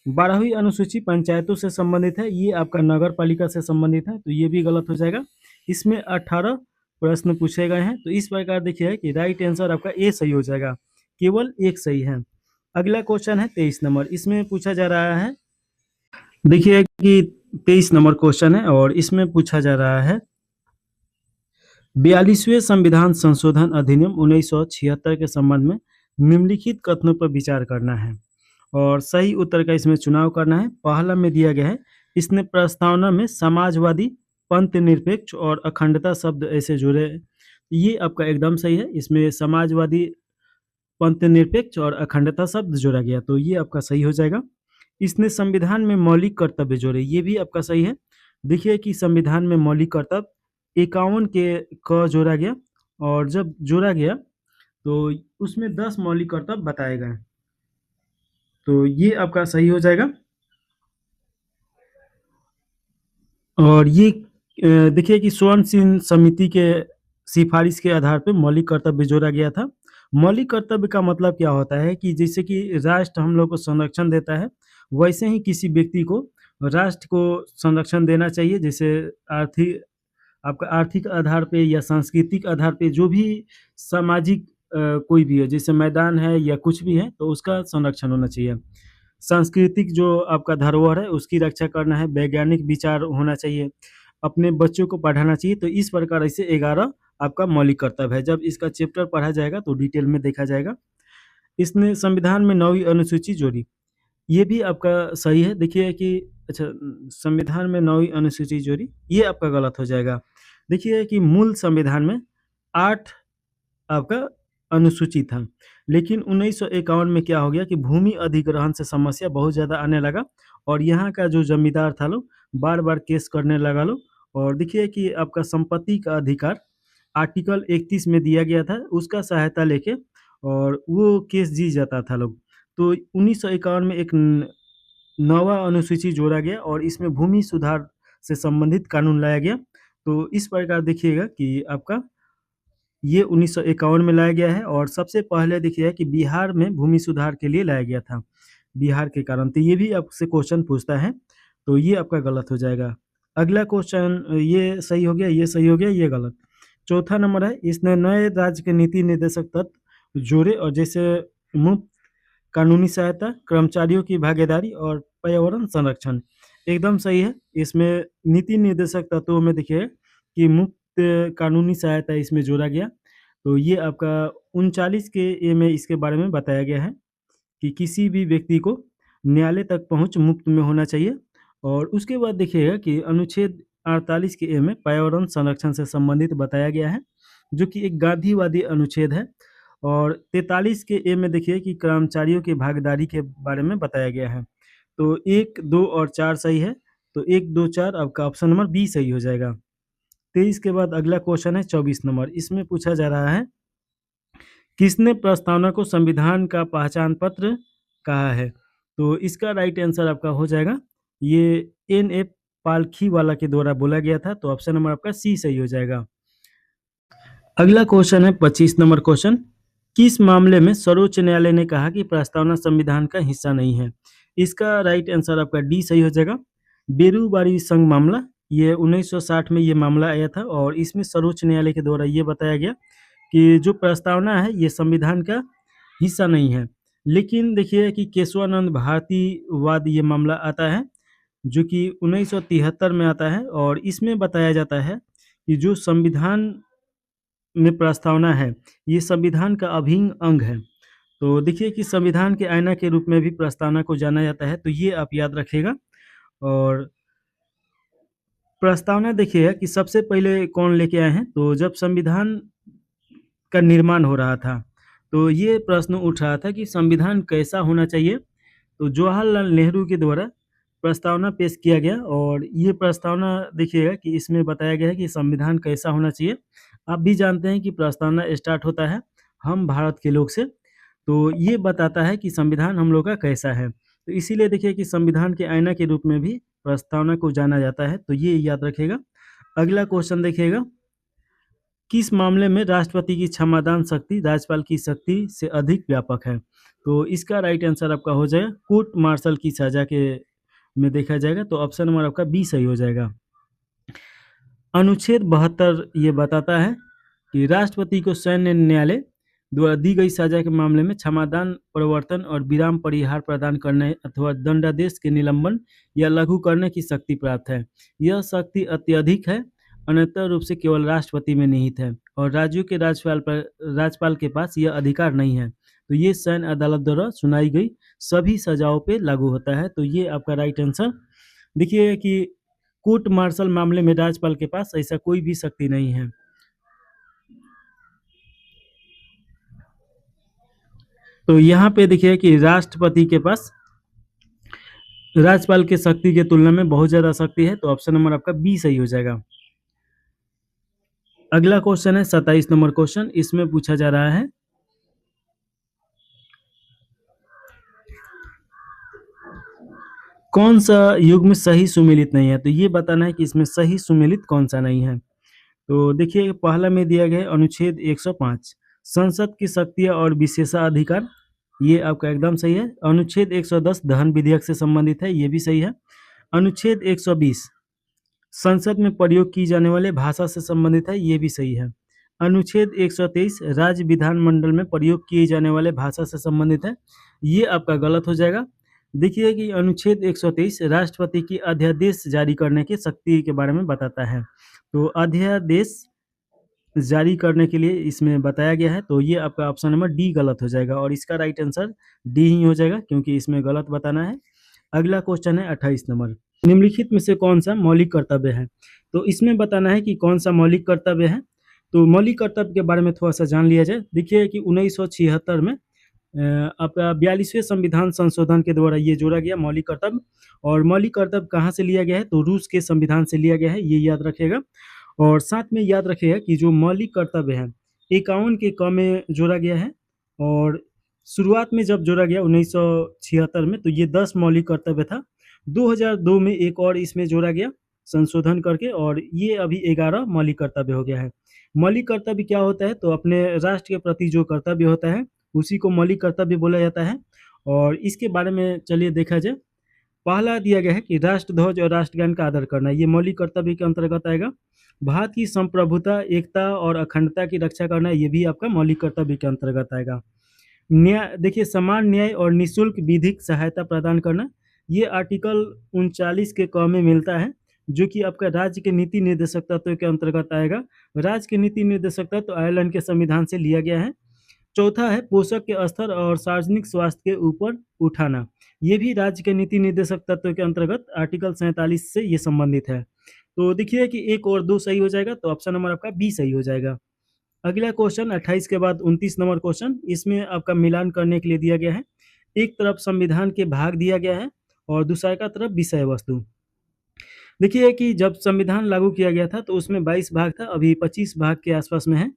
12वीं अनुसूची पंचायतों से संबंधित है, ये आपका नगर पालिका से संबंधित है, तो ये भी गलत हो जाएगा। इसमें 18 प्रश्न पूछे गए हैं, तो इस प्रकार देखिए कि राइट आंसर आपका ए सही हो जाएगा, केवल एक सही है। अगला क्वेश्चन है 23 नंबर, इसमें पूछा जा रहा है, देखिए कि 23 नंबर क्वेश्चन है और इसमें पूछा जा रहा है 42वें संविधान संशोधन अधिनियम 1976 के संबंध में निम्नलिखित कथनों पर विचार करना है और सही उत्तर का इसमें चुनाव करना है। पहला में दिया गया है, इसने प्रस्तावना में समाजवादी, पंथ निरपेक्ष और अखंडता शब्द ऐसे जुड़े, ये आपका एकदम सही है। इसमें समाजवादी, पंथ निरपेक्ष और अखंडता शब्द जोड़ा गया, तो ये आपका सही हो जाएगा। इसने संविधान में मौलिक कर्तव्य जोड़े, ये भी आपका सही है। देखिए कि संविधान में मौलिक कर्तव्य 51 के क जोड़ा गया और जब जोड़ा गया तो उसमें 10 मौलिक कर्तव्य बताए गए, तो ये आपका सही हो जाएगा। और ये देखिए कि स्वर्ण सिंह समिति के सिफारिश के आधार पर मौलिक कर्तव्य जोड़ा गया था। मौलिक कर्तव्य का मतलब क्या होता है कि जैसे कि राष्ट्र हम लोग को संरक्षण देता है, वैसे ही किसी व्यक्ति को राष्ट्र को संरक्षण देना चाहिए। जैसे आर्थिक, आपका आर्थिक आधार पे या सांस्कृतिक आधार पे जो भी सामाजिक कोई भी है, जैसे मैदान है या कुछ भी है, तो उसका संरक्षण होना चाहिए। सांस्कृतिक जो आपका धरोहर है उसकी रक्षा करना है, वैज्ञानिक विचार होना चाहिए, अपने बच्चों को पढ़ाना चाहिए। तो इस प्रकार ऐसे 11 आपका मौलिक कर्तव्य है। जब इसका चैप्टर पढ़ा जाएगा तो डिटेल में देखा जाएगा। इसने संविधान में 9वीं अनुसूची जोड़ी, ये भी आपका सही है। देखिए कि अच्छा, संविधान में 9वीं अनुसूची जोड़ी, ये आपका गलत हो जाएगा। देखिए कि मूल संविधान में 8 आपका अनुसूची था, लेकिन 1951 में क्या हो गया कि भूमि अधिग्रहण से समस्या बहुत ज़्यादा आने लगा और यहाँ का जो जमींदार था लोग बार-बार केस करने लगा लोग। और देखिए कि आपका संपत्ति का अधिकार आर्टिकल 31 में दिया गया था, उसका सहायता लेके और वो केस जीत जाता था लोग। तो 1951 में एक नवा अनुसूची जोड़ा गया और इसमें भूमि सुधार से संबंधित कानून लाया गया। तो इस प्रकार देखिएगा कि आपका ये 1951 में लाया गया है और सबसे पहले देखिए कि बिहार में भूमि सुधार के लिए लाया गया था, बिहार के कारण। तो ये भी आपसे क्वेश्चन पूछता है, तो ये आपका गलत हो जाएगा। अगला क्वेश्चन ये सही हो गया, ये सही हो गया, ये गलत। चौथा नंबर है, इसने नए राज्य के नीति निर्देशक तत्व जोड़े और जैसे मुफ्त कानूनी सहायता, कर्मचारियों की भागीदारी और पर्यावरण संरक्षण, एकदम सही है। इसमें नीति निर्देशक तत्वों में देखिए कि मुफ्त कानूनी सहायता इसमें जोड़ा गया, तो ये आपका 39 के ए में इसके बारे में बताया गया है कि किसी भी व्यक्ति को न्यायालय तक पहुंच मुफ्त में होना चाहिए। और उसके बाद देखिएगा कि अनुच्छेद 48 के ए में पर्यावरण संरक्षण से संबंधित बताया गया है, जो कि एक गांधीवादी अनुच्छेद है। और 43 के ए में देखिए कि कर्मचारियों की भागीदारी के बारे में बताया गया है। तो 1, 2 और 4 सही है, तो 1, 2, 4 आपका ऑप्शन नंबर बी सही हो जाएगा। 23 के बाद अगला क्वेश्चन है 24 नंबर, इसमें पूछा जा रहा है किसने प्रस्तावना को संविधान का पहचान पत्र कहा है। तो इसका राइट आंसर आपका हो जाएगा, ये एन.ए. पालखीवाला के द्वारा बोला गया था, तो ऑप्शन नंबर आपका सी सही हो जाएगा। अगला क्वेश्चन है 25 नंबर क्वेश्चन, किस मामले में सर्वोच्च न्यायालय ने कहा कि प्रस्तावना संविधान का हिस्सा नहीं है। इसका राइट आंसर आपका डी सही हो जाएगा। बेरूबारी संघ मामला, ये 1960 में ये मामला आया था और इसमें सर्वोच्च न्यायालय के द्वारा ये बताया गया कि जो प्रस्तावना है ये संविधान का हिस्सा नहीं है। लेकिन देखिए कि केशवानंद भारतीवाद ये मामला आता है, जो कि 1973 में आता है और इसमें बताया जाता है कि जो संविधान में प्रस्तावना है ये संविधान का अभिन्न अंग है। तो देखिए कि संविधान के आईना के रूप में भी प्रस्तावना को जाना जाता है, तो ये आप याद रखिएगा। और प्रस्तावना देखिए कि सबसे पहले कौन लेके आए हैं, तो जब संविधान का निर्माण हो रहा था तो ये प्रश्न उठ रहा था कि संविधान कैसा होना चाहिए। तो जवाहरलाल नेहरू के द्वारा प्रस्तावना पेश किया गया और ये प्रस्तावना देखिएगा कि इसमें बताया गया है कि संविधान कैसा होना चाहिए। आप भी जानते हैं कि प्रस्तावना स्टार्ट होता है हम भारत के लोग से, तो ये बताता है कि संविधान हम लोग का कैसा है। तो इसीलिए देखिए कि संविधान के आईना के रूप में भी प्रस्तावना को जाना जाता है, तो ये याद रखिएगा। अगला क्वेश्चन देखिएगा, किस मामले में राष्ट्रपति की क्षमादान शक्ति राज्यपाल की शक्ति से अधिक व्यापक है? तो इसका राइट आंसर आपका हो जाएगा कोर्ट मार्शल की सजा के में देखा जाएगा, तो ऑप्शन नंबर आपका बी सही हो जाएगा। अनुच्छेद 72 ये बताता है कि राष्ट्रपति को सैन्य न्यायालय द्वारा दी गई सजा के मामले में क्षमादान, प्रवर्तन और विराम परिहार प्रदान करने अथवा दंडादेश के निलंबन या लघु करने की शक्ति प्राप्त है। यह शक्ति अत्यधिक है, अन्यथा रूप से केवल राष्ट्रपति में निहित है और राज्यों के राज्यपाल के पास यह अधिकार नहीं है। तो ये सैन्य अदालत द्वारा सुनाई गई सभी सजाओं पे लागू होता है। तो ये आपका राइट आंसर देखिए कि कोर्ट मार्शल मामले में राज्यपाल के पास ऐसा कोई भी शक्ति नहीं है। तो यहाँ पे देखिए कि राष्ट्रपति के पास राज्यपाल के शक्ति के तुलना में बहुत ज्यादा शक्ति है, तो ऑप्शन नंबर आपका बी सही हो जाएगा। अगला क्वेश्चन है 27 नंबर क्वेश्चन, इसमें पूछा जा रहा है कौन सा युग्म सही सुमेलित नहीं है? तो ये बताना है कि इसमें सही सुमेलित कौन सा नहीं है। तो देखिए पहला में दिया गया है अनुच्छेद 105 संसद की शक्तियां और विशेषाधिकार, ये आपका एकदम सही है। अनुच्छेद 110 धन विधेयक से संबंधित है, ये भी सही है। अनुच्छेद 120 संसद में प्रयोग की जाने वाले भाषा से संबंधित है, ये भी सही है। अनुच्छेद 123 राज्य विधानमंडल में प्रयोग किए जाने वाले भाषा से संबंधित है, ये आपका गलत हो जाएगा। देखिए कि अनुच्छेद 123 राष्ट्रपति की अध्यादेश जारी करने की शक्ति के बारे में बताता है, तो अध्यादेश जारी करने के लिए इसमें बताया गया है, तो ये आपका ऑप्शन नंबर डी गलत हो जाएगा और इसका राइट आंसर डी ही हो जाएगा क्योंकि इसमें गलत बताना है। अगला क्वेश्चन है 28 नंबर, निम्नलिखित में से कौन सा मौलिक कर्तव्य है? तो इसमें बताना है कि कौन सा मौलिक कर्तव्य है। तो मौलिक कर्तव्य के बारे में थोड़ा सा जान लिया जाए। देखिए कि 1976 में आपका 42वें संविधान संशोधन के द्वारा ये जोड़ा गया मौलिक कर्तव्य, और मौलिक कर्तव्य कहाँ से लिया गया है? तो रूस के संविधान से लिया गया है, ये याद रखिएगा। और साथ में याद रखिएगा कि जो मौलिक कर्तव्य है 51 के क में जोड़ा गया है, और शुरुआत में जब जोड़ा गया 1976 में तो ये 10 मौलिक कर्तव्य था। 2002 में एक और इसमें जोड़ा गया संशोधन करके, और ये अभी 11 मौलिक कर्तव्य हो गया है। मौलिक कर्तव्य क्या होता है? तो अपने राष्ट्र के प्रति जो कर्तव्य होता है उसी को मौलिक कर्तव्य बोला जाता है। और इसके बारे में चलिए देखा जाए। पहला दिया गया है कि राष्ट्रध्वज और राष्ट्रगान का आदर करना, ये मौलिक कर्तव्य के अंतर्गत आएगा। भारत की संप्रभुता, एकता और अखंडता की रक्षा करना, ये भी आपका मौलिक कर्तव्य के अंतर्गत आएगा। न्याय देखिए समान न्याय और निःशुल्क विधिक सहायता प्रदान करना, ये आर्टिकल 39 के क में मिलता है, जो कि आपका राज्य के नीति निर्देशक तत्व के अंतर्गत आएगा। राज्य के नीति निर्देशक तत्व आयरलैंड के संविधान से लिया गया है। चौथा है पोषक के स्तर और सार्वजनिक स्वास्थ्य के ऊपर उठाना, ये भी राज्य के नीति निर्देशक तत्व के अंतर्गत आर्टिकल 47 से ये संबंधित है। तो देखिए कि एक और दो सही हो जाएगा, तो ऑप्शन नंबर आपका बी सही हो जाएगा। अगला क्वेश्चन 28 के बाद 29 नंबर क्वेश्चन, इसमें आपका मिलान करने के लिए दिया गया है। एक तरफ संविधान के भाग दिया गया है और दूसरा का तरफ विषय वस्तु। देखिए कि जब संविधान लागू किया गया था तो उसमें 22 भाग था, अभी 25 भाग के आसपास में है।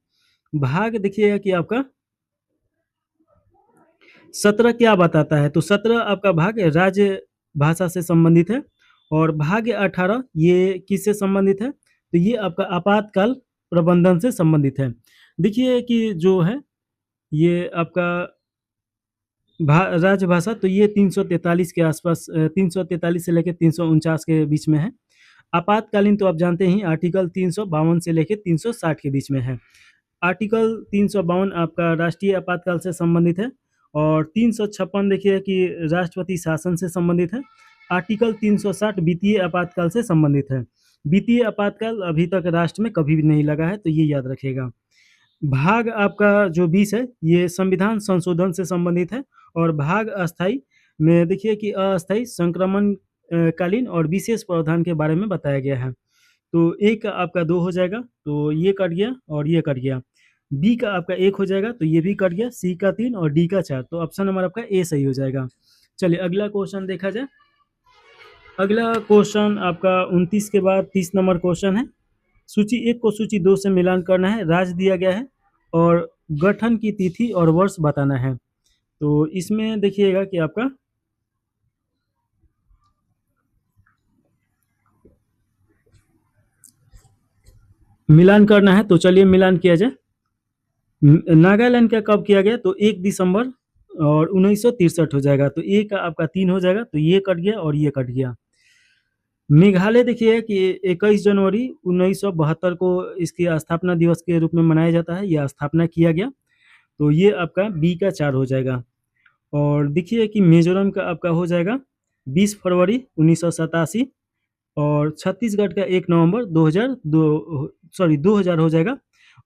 भाग देखिएगा कि आपका 17 क्या बताता है? तो 17 आपका भाग राज्य भाषा से संबंधित है, और भाग 18 ये किससे संबंधित है? तो ये आपका आपातकाल प्रबंधन से संबंधित है। देखिए कि जो है ये आपका राजभाषा, तो ये 343 के आसपास 343 से लेकर 349 के बीच में है। आपातकालीन तो आप जानते ही आर्टिकल 352 से लेकर 360 के बीच में है। आर्टिकल 352 आपका राष्ट्रीय आपातकाल से संबंधित है, और 356 देखिए कि राष्ट्रपति शासन से संबंधित है। आर्टिकल 360 वित्तीय आपातकाल से संबंधित है। वित्तीय आपातकाल अभी तक राष्ट्र में कभी भी नहीं लगा है, तो ये याद रखिएगा। भाग आपका जो 20 है ये संविधान संशोधन से संबंधित है, और भाग अस्थाई में देखिए कि अस्थाई संक्रमण कालीन और विशेष प्रावधान के बारे में बताया गया है। तो एक आपका 2 हो जाएगा, तो ये कट गया और ये कट गया। बी का आपका 1 हो जाएगा, तो ये भी कट गया। सी का 3 और डी का 4, तो ऑप्शन नंबर आपका ए सही हो जाएगा। चलिए अगला क्वेश्चन देखा जाए। अगला क्वेश्चन आपका 29 के बाद 30 नंबर क्वेश्चन है। सूची 1 को सूची 2 से मिलान करना है, राज्य दिया गया है और गठन की तिथि और वर्ष बताना है। तो इसमें देखिएगा कि आपका मिलान करना है, तो चलिए मिलान किया जाए। नागालैंड का कब किया गया, तो 1 दिसंबर और 1963 हो जाएगा। तो एक आपका 3 हो जाएगा, तो ये कट गया और ये कट गया। मेघालय देखिए कि 21 जनवरी 1972 को इसकी स्थापना दिवस के रूप में मनाया जाता है, यह स्थापना किया गया। तो ये आपका बी का 4 हो जाएगा। और देखिए कि मिजोरम का आपका हो जाएगा 20 फरवरी 1987 और छत्तीसगढ़ का 1 नवंबर 2000 हो जाएगा।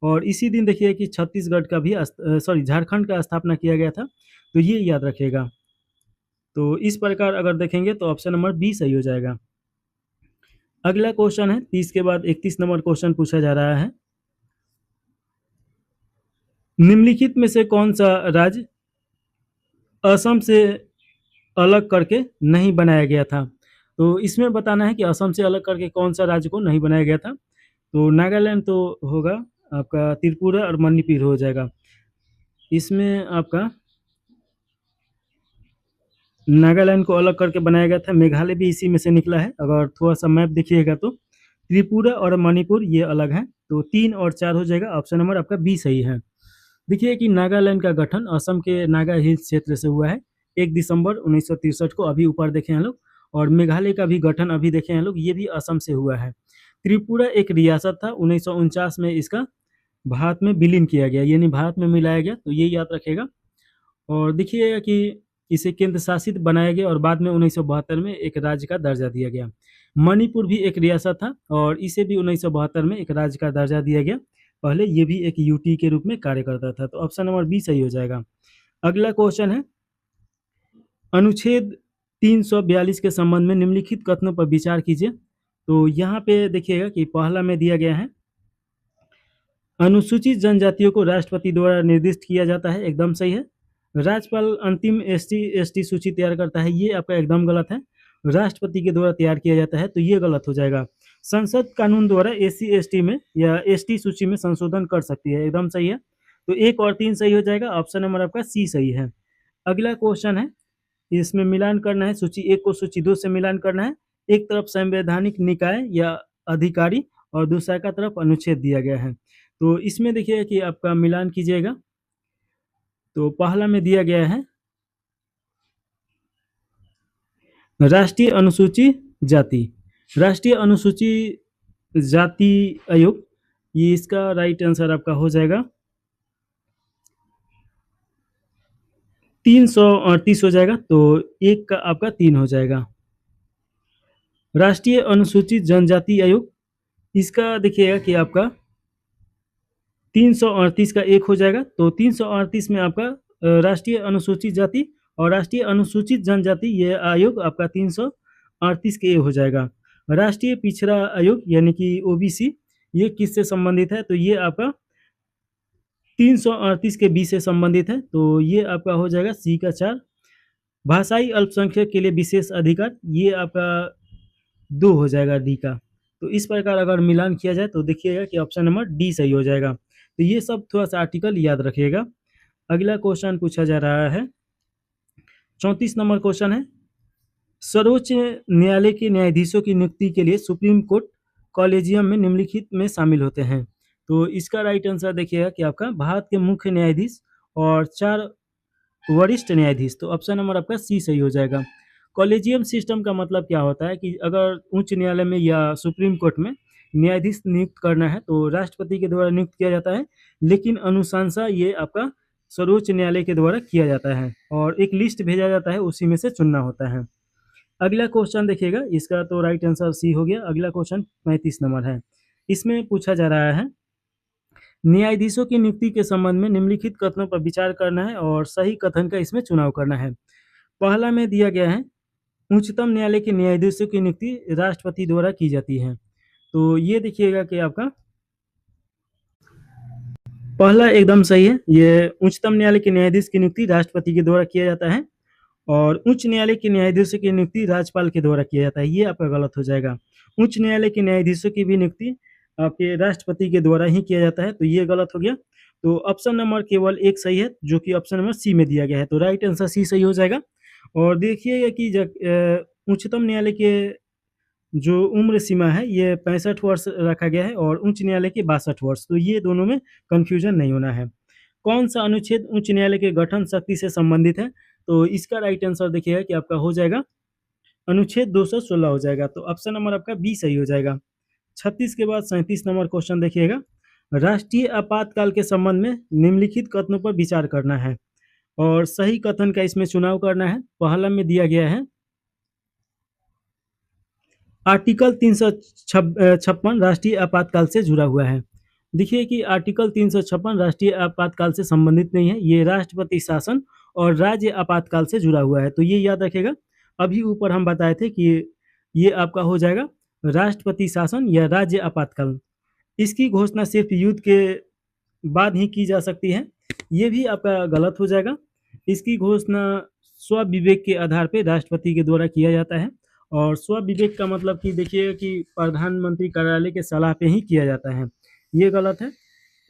और इसी दिन देखिए कि छत्तीसगढ़ का भी झारखंड का स्थापना किया गया था, तो ये याद रखिएगा। तो इस प्रकार अगर देखेंगे तो ऑप्शन नंबर बी सही हो जाएगा। अगला क्वेश्चन है 30 के बाद 31 नंबर क्वेश्चन पूछा जा रहा है। निम्नलिखित में से कौन सा राज्य असम से अलग करके नहीं बनाया गया था। तो इसमें बताना है कि असम से अलग करके कौन सा राज्य को नहीं बनाया गया था। तो नागालैंड तो होगा, आपका त्रिपुरा और मणिपुर हो जाएगा। इसमें आपका नागालैंड को अलग करके बनाया गया था, मेघालय भी इसी में से निकला है। अगर थोड़ा सा मैप देखिएगा तो त्रिपुरा और मणिपुर ये अलग हैं, तो 3 और 4 हो जाएगा। ऑप्शन नंबर आपका बी सही है। देखिए कि नागालैंड का गठन असम के नागा हिल्स क्षेत्र से हुआ है 1 दिसंबर 1963 को, अभी ऊपर देखे हैं लोग। और मेघालय का भी गठन अभी देखे हैं लोग, ये भी असम से हुआ है। त्रिपुरा एक रियासत था, 1949 में इसका भारत में विलीन किया गया, यानी भारत में मिलाया गया, तो ये याद रखेगा। और देखिएगा कि इसे केंद्र शासित बनाया गया और बाद में 1972 में एक राज्य का दर्जा दिया गया। मणिपुर भी एक रियासत था और इसे भी 1972 में एक राज्य का दर्जा दिया गया। पहले ये भी एक यूटी के रूप में कार्य करता था। तो ऑप्शन नंबर बी सही हो जाएगा। अगला क्वेश्चन है, अनुच्छेद 342 के संबंध में निम्नलिखित कथनों पर विचार कीजिए। तो यहाँ पे देखिएगा कि पहला में दिया गया है, अनुसूचित जनजातियों को राष्ट्रपति द्वारा निर्दिष्ट किया जाता है, एकदम सही है। राज्यपाल अंतिम एसटी सूची तैयार करता है, ये आपका एकदम गलत है। राष्ट्रपति के द्वारा तैयार किया जाता है, तो ये गलत हो जाएगा। संसद कानून द्वारा एससी/एसटी में या एसटी सूची में संशोधन कर सकती है, एकदम सही है। तो 1 और 3 सही हो जाएगा। ऑप्शन नंबर आपका सी सही है। अगला क्वेश्चन है, इसमें मिलान करना है, सूची 1 को सूची 2 से मिलान करना है। एक तरफ संवैधानिक निकाय या अधिकारी और दूसरा का तरफ अनुच्छेद दिया गया है। तो इसमें देखिए कि आपका मिलान कीजिएगा। तो पहला में दिया गया है राष्ट्रीय अनुसूची जाति, राष्ट्रीय अनुसूची जाति आयोग, ये इसका राइट आंसर आपका हो जाएगा 338 हो जाएगा। तो 1 का आपका 3 हो जाएगा। राष्ट्रीय अनुसूचित जनजाति आयोग, इसका देखिएगा कि आपका 338 का 1 हो जाएगा। तो 338 में आपका राष्ट्रीय अनुसूचित जाति और राष्ट्रीय अनुसूचित जनजाति ये आयोग आपका 338 के ए हो जाएगा। राष्ट्रीय पिछड़ा आयोग यानी कि ओबीसी, ये किससे संबंधित है, तो ये आपका 338 के बी से संबंधित है, तो ये आपका हो जाएगा सी का 4। भाषाई अल्पसंख्यक के लिए विशेष अधिकार, ये आपका 2 हो जाएगा डी का। तो इस प्रकार अगर मिलान किया जाए तो देखिएगा कि ऑप्शन नंबर डी सही हो जाएगा। तो ये सब थोड़ा सा आर्टिकल याद रखिएगा। अगला क्वेश्चन पूछा जा रहा है, 34 नंबर क्वेश्चन है, सर्वोच्च न्यायालय के न्यायाधीशों की नियुक्ति के लिए सुप्रीम कोर्ट कॉलेजियम में निम्नलिखित में शामिल होते हैं। तो इसका राइट आंसर देखिएगा कि आपका भारत के मुख्य न्यायाधीश और 4 वरिष्ठ न्यायाधीश। तो ऑप्शन नंबर आपका सी सही हो जाएगा। कॉलेजियम सिस्टम का मतलब क्या होता है कि अगर उच्च न्यायालय में या सुप्रीम कोर्ट में न्यायाधीश नियुक्त करना है तो राष्ट्रपति के द्वारा नियुक्त किया जाता है, लेकिन अनुशंसा ये आपका सर्वोच्च न्यायालय के द्वारा किया जाता है और एक लिस्ट भेजा जाता है, उसी में से चुनना होता है। अगला क्वेश्चन देखिएगा, इसका तो राइट आंसर सी हो गया। अगला क्वेश्चन 35 नंबर है, इसमें पूछा जा रहा है, न्यायाधीशों की नियुक्ति के संबंध में निम्नलिखित कथनों पर विचार करना है और सही कथन का इसमें चुनाव करना है। पहला में दिया गया है, उच्चतम न्यायालय के न्यायाधीशों की नियुक्ति राष्ट्रपति द्वारा की जाती है। तो ये देखिएगा कि आपका पहला एकदम सही है, ये उच्चतम न्यायालय के न्यायाधीश की नियुक्ति राष्ट्रपति के द्वारा किया जाता है। और उच्च न्यायालय के न्यायाधीशों की नियुक्ति राज्यपाल के द्वारा किया जाता है, ये आपका गलत हो जाएगा। उच्च न्यायालय के न्यायाधीशों की भी नियुक्ति आपके राष्ट्रपति के द्वारा ही किया जाता है, तो ये गलत हो गया। तो ऑप्शन नंबर केवल एक सही है, जो कि ऑप्शन नंबर सी में दिया गया है, तो राइट आंसर सी सही हो जाएगा। और देखिएगा कि उच्चतम न्यायालय के जो उम्र सीमा है ये 65 वर्ष रखा गया है और उच्च न्यायालय के 62 वर्ष, तो ये दोनों में कंफ्यूजन नहीं होना है। कौन सा अनुच्छेद उच्च न्यायालय के गठन शक्ति से संबंधित है? तो इसका राइट आंसर देखिएगा कि आपका हो जाएगा अनुच्छेद 216 हो जाएगा, तो ऑप्शन नंबर आपका बी सही हो जाएगा। 36 के बाद 37 नंबर क्वेश्चन देखिएगा। राष्ट्रीय आपातकाल के संबंध में निम्नलिखित कथनों पर विचार करना है और सही कथन का इसमें चुनाव करना है। पहला में दिया गया है आर्टिकल 356 राष्ट्रीय आपातकाल से जुड़ा हुआ है। देखिए कि आर्टिकल 356 राष्ट्रीय आपातकाल से संबंधित नहीं है, ये राष्ट्रपति शासन और राज्य आपातकाल से जुड़ा हुआ है, तो ये याद रखेगा। अभी ऊपर हम बताए थे कि ये आपका हो जाएगा राष्ट्रपति शासन या राज्य आपातकाल। इसकी घोषणा सिर्फ युद्ध के बाद ही की जा सकती है, ये भी आपका गलत हो जाएगा। इसकी घोषणा स्व विवेक के आधार पर राष्ट्रपति के द्वारा किया जाता है और स्व विवेक का मतलब कि देखिए कि प्रधानमंत्री कार्यालय के सलाह पे ही किया जाता है, ये गलत है।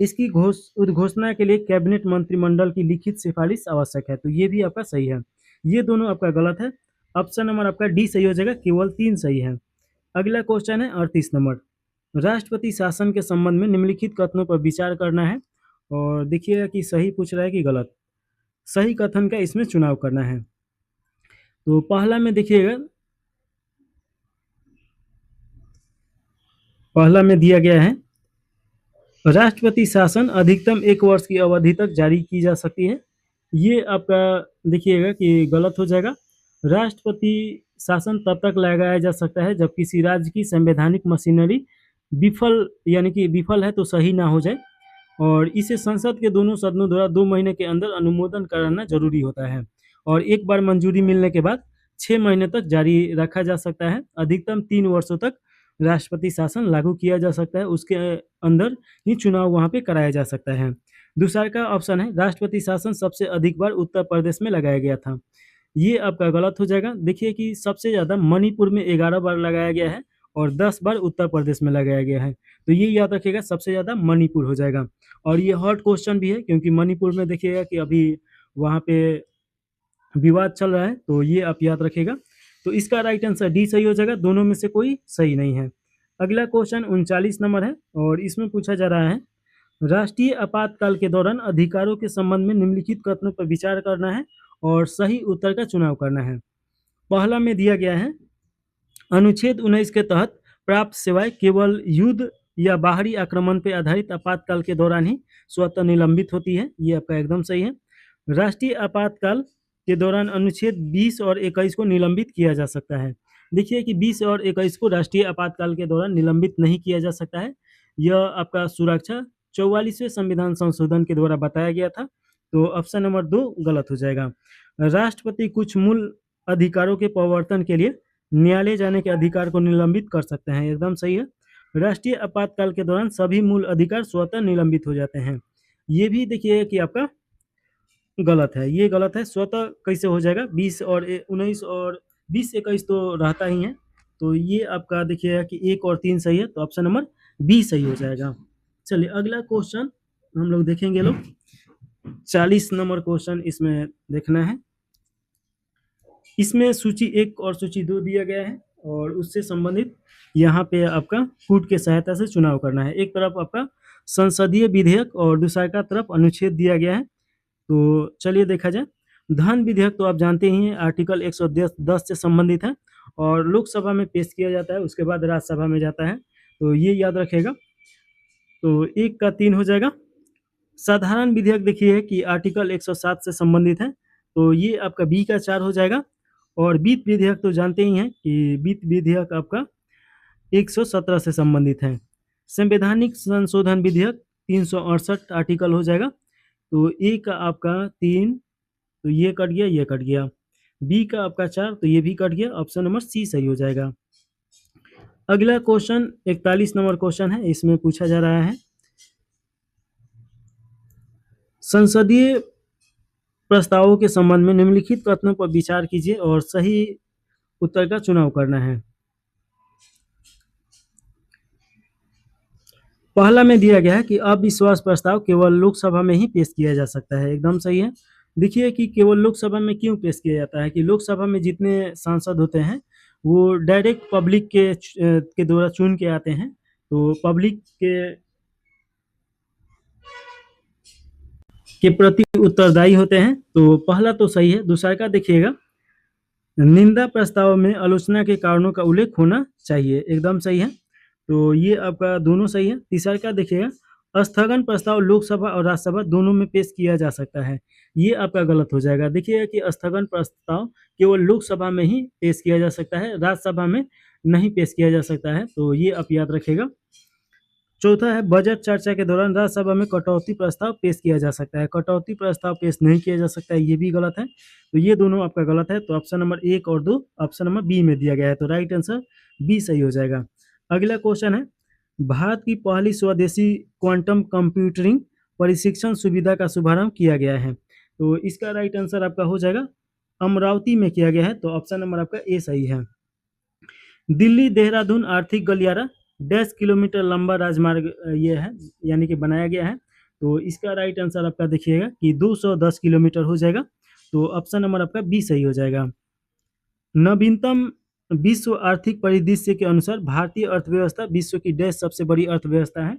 इसकी उद्घोषणा के लिए कैबिनेट मंत्रिमंडल की लिखित सिफारिश आवश्यक है, तो ये भी आपका सही है। ये दोनों आपका गलत है, ऑप्शन नंबर आपका डी सही हो जाएगा, केवल 3 सही है। अगला क्वेश्चन है 38 नंबर। राष्ट्रपति शासन के संबंध में निम्नलिखित कथनों पर विचार करना है और देखिएगा कि सही पूछ रहा है कि गलत। सही कथन का इसमें चुनाव करना है। तो पहला में देखिएगा, पहला में दिया गया है राष्ट्रपति शासन अधिकतम 1 वर्ष की अवधि तक जारी की जा सकती है, ये आपका देखिएगा कि गलत हो जाएगा। राष्ट्रपति शासन तब तक लगाया जा सकता है जब किसी राज्य की संवैधानिक मशीनरी विफल यानी कि विफल है तो सही ना हो जाए और इसे संसद के दोनों सदनों द्वारा 2 महीने के अंदर अनुमोदन कराना जरूरी होता है और एक बार मंजूरी मिलने के बाद 6 महीने तक जारी रखा जा सकता है। अधिकतम 3 वर्षों तक राष्ट्रपति शासन लागू किया जा सकता है, उसके अंदर ही चुनाव वहाँ पे कराया जा सकता है। दूसरा का ऑप्शन है राष्ट्रपति शासन सबसे अधिक बार उत्तर प्रदेश में लगाया गया था, ये आपका गलत हो जाएगा। देखिए कि सबसे ज़्यादा मणिपुर में 11 बार लगाया गया है और 10 बार उत्तर प्रदेश में लगाया गया है, तो ये याद रखिएगा सबसे ज़्यादा मणिपुर हो जाएगा। और ये हॉट क्वेश्चन भी है क्योंकि मणिपुर में देखिएगा कि अभी वहाँ पे विवाद चल रहा है, तो ये आप याद रखिएगा। तो इसका राइट आंसर डी सही हो जाएगा, दोनों में से कोई सही नहीं है। अगला क्वेश्चन 39 नंबर है और इसमें पूछा जा रहा है राष्ट्रीय आपातकाल के दौरान अधिकारों के संबंध में निम्नलिखित कथनों पर विचार करना है और सही उत्तर का चुनाव करना है। पहला में दिया गया है अनुच्छेद 19 के तहत प्राप्त सेवाएं केवल युद्ध या बाहरी आक्रमण पर आधारित आपातकाल के दौरान ही स्वतः निलंबित होती है, ये आपका एकदम सही है। राष्ट्रीय आपातकाल के दौरान अनुच्छेद 20 और 21 को निलंबित किया जा सकता है। देखिए कि 20 और 21 को राष्ट्रीय आपातकाल के दौरान निलंबित नहीं किया जा सकता है, यह आपका सुरक्षा 44वें संविधान संशोधन के द्वारा बताया गया था, तो ऑप्शन नंबर 2 गलत हो जाएगा। राष्ट्रपति कुछ मूल अधिकारों के प्रवर्तन के लिए न्यायालय जाने के अधिकार को निलंबित कर सकते हैं, एकदम सही है। राष्ट्रीय आपातकाल के दौरान सभी मूल अधिकार स्वतः निलंबित हो जाते हैं, ये भी देखिए कि आपका गलत है, ये गलत है। स्वतः कैसे हो जाएगा, 20 और 19 और 20-21 तो रहता ही है, तो ये आपका देखिएगा कि 1 और 3 सही है, तो ऑप्शन नंबर बी सही हो जाएगा। चलिए अगला क्वेश्चन हम लोग देखेंगे लोग 40 नंबर क्वेश्चन इसमें देखना है। इसमें सूची 1 और सूची 2 दिया गया है और उससे संबंधित यहाँ पे आपका कूट के सहायता से चुनाव करना है। एक तरफ आपका संसदीय विधेयक और दूसरा का तरफ अनुच्छेद दिया गया है, तो चलिए देखा जाए। धन विधेयक तो आप जानते ही हैं आर्टिकल 110 से संबंधित है और लोकसभा में पेश किया जाता है, उसके बाद राज्यसभा में जाता है, तो ये याद रखेगा। तो 1 का 3 हो जाएगा। साधारण विधेयक देखिए कि आर्टिकल 107 से संबंधित है, तो ये आपका बी का 4 हो जाएगा। और वित्त विधेयक तो जानते ही हैं कि वित्त विधेयक आपका 117 से संबंधित है। संवैधानिक संशोधन विधेयक 368 आर्टिकल हो जाएगा, तो ए का आपका 3, तो ये कट गया, ये कट गया। बी का आपका 4, तो ये भी कट गया, ऑप्शन नंबर सी सही हो जाएगा। अगला क्वेश्चन 41 नंबर क्वेश्चन है, इसमें पूछा जा रहा है संसदीय प्रस्तावों के संबंध में निम्नलिखित कथनों पर विचार कीजिए और सही उत्तर का चुनाव करना है। पहला में दिया गया है कि अविश्वास प्रस्ताव केवल लोकसभा में ही पेश किया जा सकता है, एकदम सही है। देखिए कि केवल लोकसभा में क्यों पेश किया जाता है कि लोकसभा में जितने सांसद होते हैं वो डायरेक्ट पब्लिक के द्वारा चुन के आते हैं, तो पब्लिक के प्रति उत्तरदायी होते हैं। तो पहला तो सही है। दूसरा का देखिएगा, निंदा प्रस्ताव में आलोचना के कारणों का उल्लेख होना चाहिए, एकदम सही है। तो ये आपका दोनों सही है। तीसरा का देखिएगा, स्थगन प्रस्ताव लोकसभा और राज्यसभा दोनों में पेश किया जा सकता है, ये आपका गलत हो जाएगा। देखिएगा कि स्थगन प्रस्ताव केवल लोकसभा में ही पेश किया जा सकता है, राज्यसभा में नहीं पेश किया जा सकता है, तो ये आप याद रखिएगा। चौथा है, बजट चर्चा के दौरान राज्यसभा में कटौती प्रस्ताव पेश किया जा सकता है, कटौती प्रस्ताव पेश नहीं किया जा सकता है, ये भी गलत है। तो ये दोनों आपका गलत है। तो ऑप्शन नंबर 1 और 2 ऑप्शन नंबर बी में दिया गया है, तो राइट आंसर बी सही हो जाएगा। अगला क्वेश्चन है, भारत की पहली स्वदेशी क्वांटम कंप्यूटिंग प्रशिक्षण सुविधा का शुभारंभ किया गया है, तो इसका राइट आंसर आपका हो जाएगा अमरावती में किया गया है, तो ऑप्शन नंबर आपका ए सही है। दिल्ली देहरादून आर्थिक गलियारा 10 किलोमीटर लंबा राजमार्ग ये है, यानी कि बनाया गया है, तो इसका राइट आंसर आपका देखिएगा कि 210 किलोमीटर हो जाएगा, तो ऑप्शन नंबर आपका बी सही हो जाएगा। नवीनतम विश्व आर्थिक परिदृश्य के अनुसार भारतीय अर्थव्यवस्था विश्व की डैश सबसे बड़ी अर्थव्यवस्था है,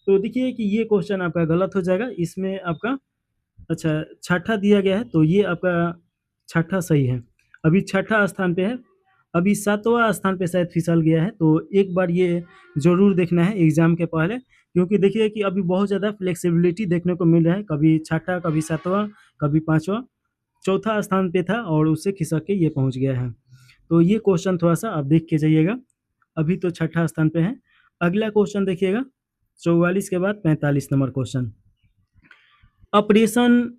तो देखिए कि ये क्वेश्चन आपका गलत हो जाएगा। इसमें आपका अच्छा छठा दिया गया है, तो ये आपका छठा सही है। अभी छठा स्थान पे है, अभी 7वां स्थान पे शायद फिसल गया है, तो एक बार ये ज़रूर देखना है एग्ज़ाम के पहले, क्योंकि देखिए कि अभी बहुत ज़्यादा फ्लेक्सिबिलिटी देखने को मिल रहा है, कभी छठा, कभी 7वां, कभी 5वां, चौथा स्थान पे था और उससे खिसक के ये पहुँच गया है। तो ये क्वेश्चन थोड़ा-सा आप देख के जाइएगा, अभी तो छठा स्थान पे है। अगला क्वेश्चन देखिएगा, 44 के बाद 45 नंबर क्वेश्चन। ऑपरेशन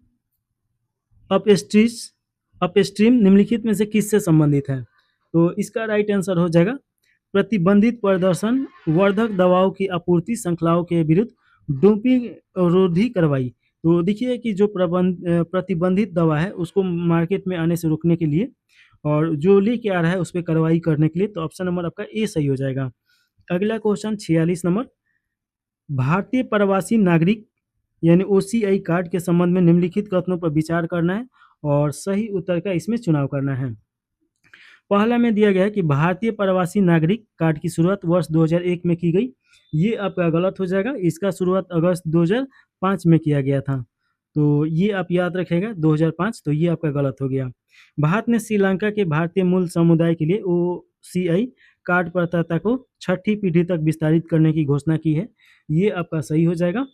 अपस्ट्रीस अपस्ट्रीम निम्नलिखित में से किससे संबंधित है? तो इसका राइट आंसर हो जाएगा प्रतिबंधित प्रदर्शन वर्धक दवाओं की आपूर्ति श्रृंखलाओं के विरुद्ध डोपिंग रोधी कार्रवाई। तो देखिए कि जो प्रतिबंधित दवा है उसको मार्केट में आने से रोकने के लिए और जो लेके आ रहा है उस पर कार्रवाई करने के लिए, तो ऑप्शन नंबर आपका ए सही हो जाएगा। अगला क्वेश्चन 46 नंबर, भारतीय प्रवासी नागरिक यानी ओसीआई कार्ड के संबंध में निम्नलिखित कथनों पर विचार करना है और सही उत्तर का इसमें चुनाव करना है। पहला में दिया गया है कि भारतीय प्रवासी नागरिक कार्ड की शुरुआत वर्ष 2001 में की गई, ये आपका गलत हो जाएगा। इसका शुरुआत अगस्त 2005 में किया गया था, तो ये आप याद रखेगा 2005, तो ये आपका गलत हो गया। भारत ने श्रीलंका के भारतीय मूल समुदाय के लिए ओसीआई कार्ड प्रदाता को छठी पीढ़ी तक विस्तारित करने की घोषणा की है, ये आपका सही हो जाएगा।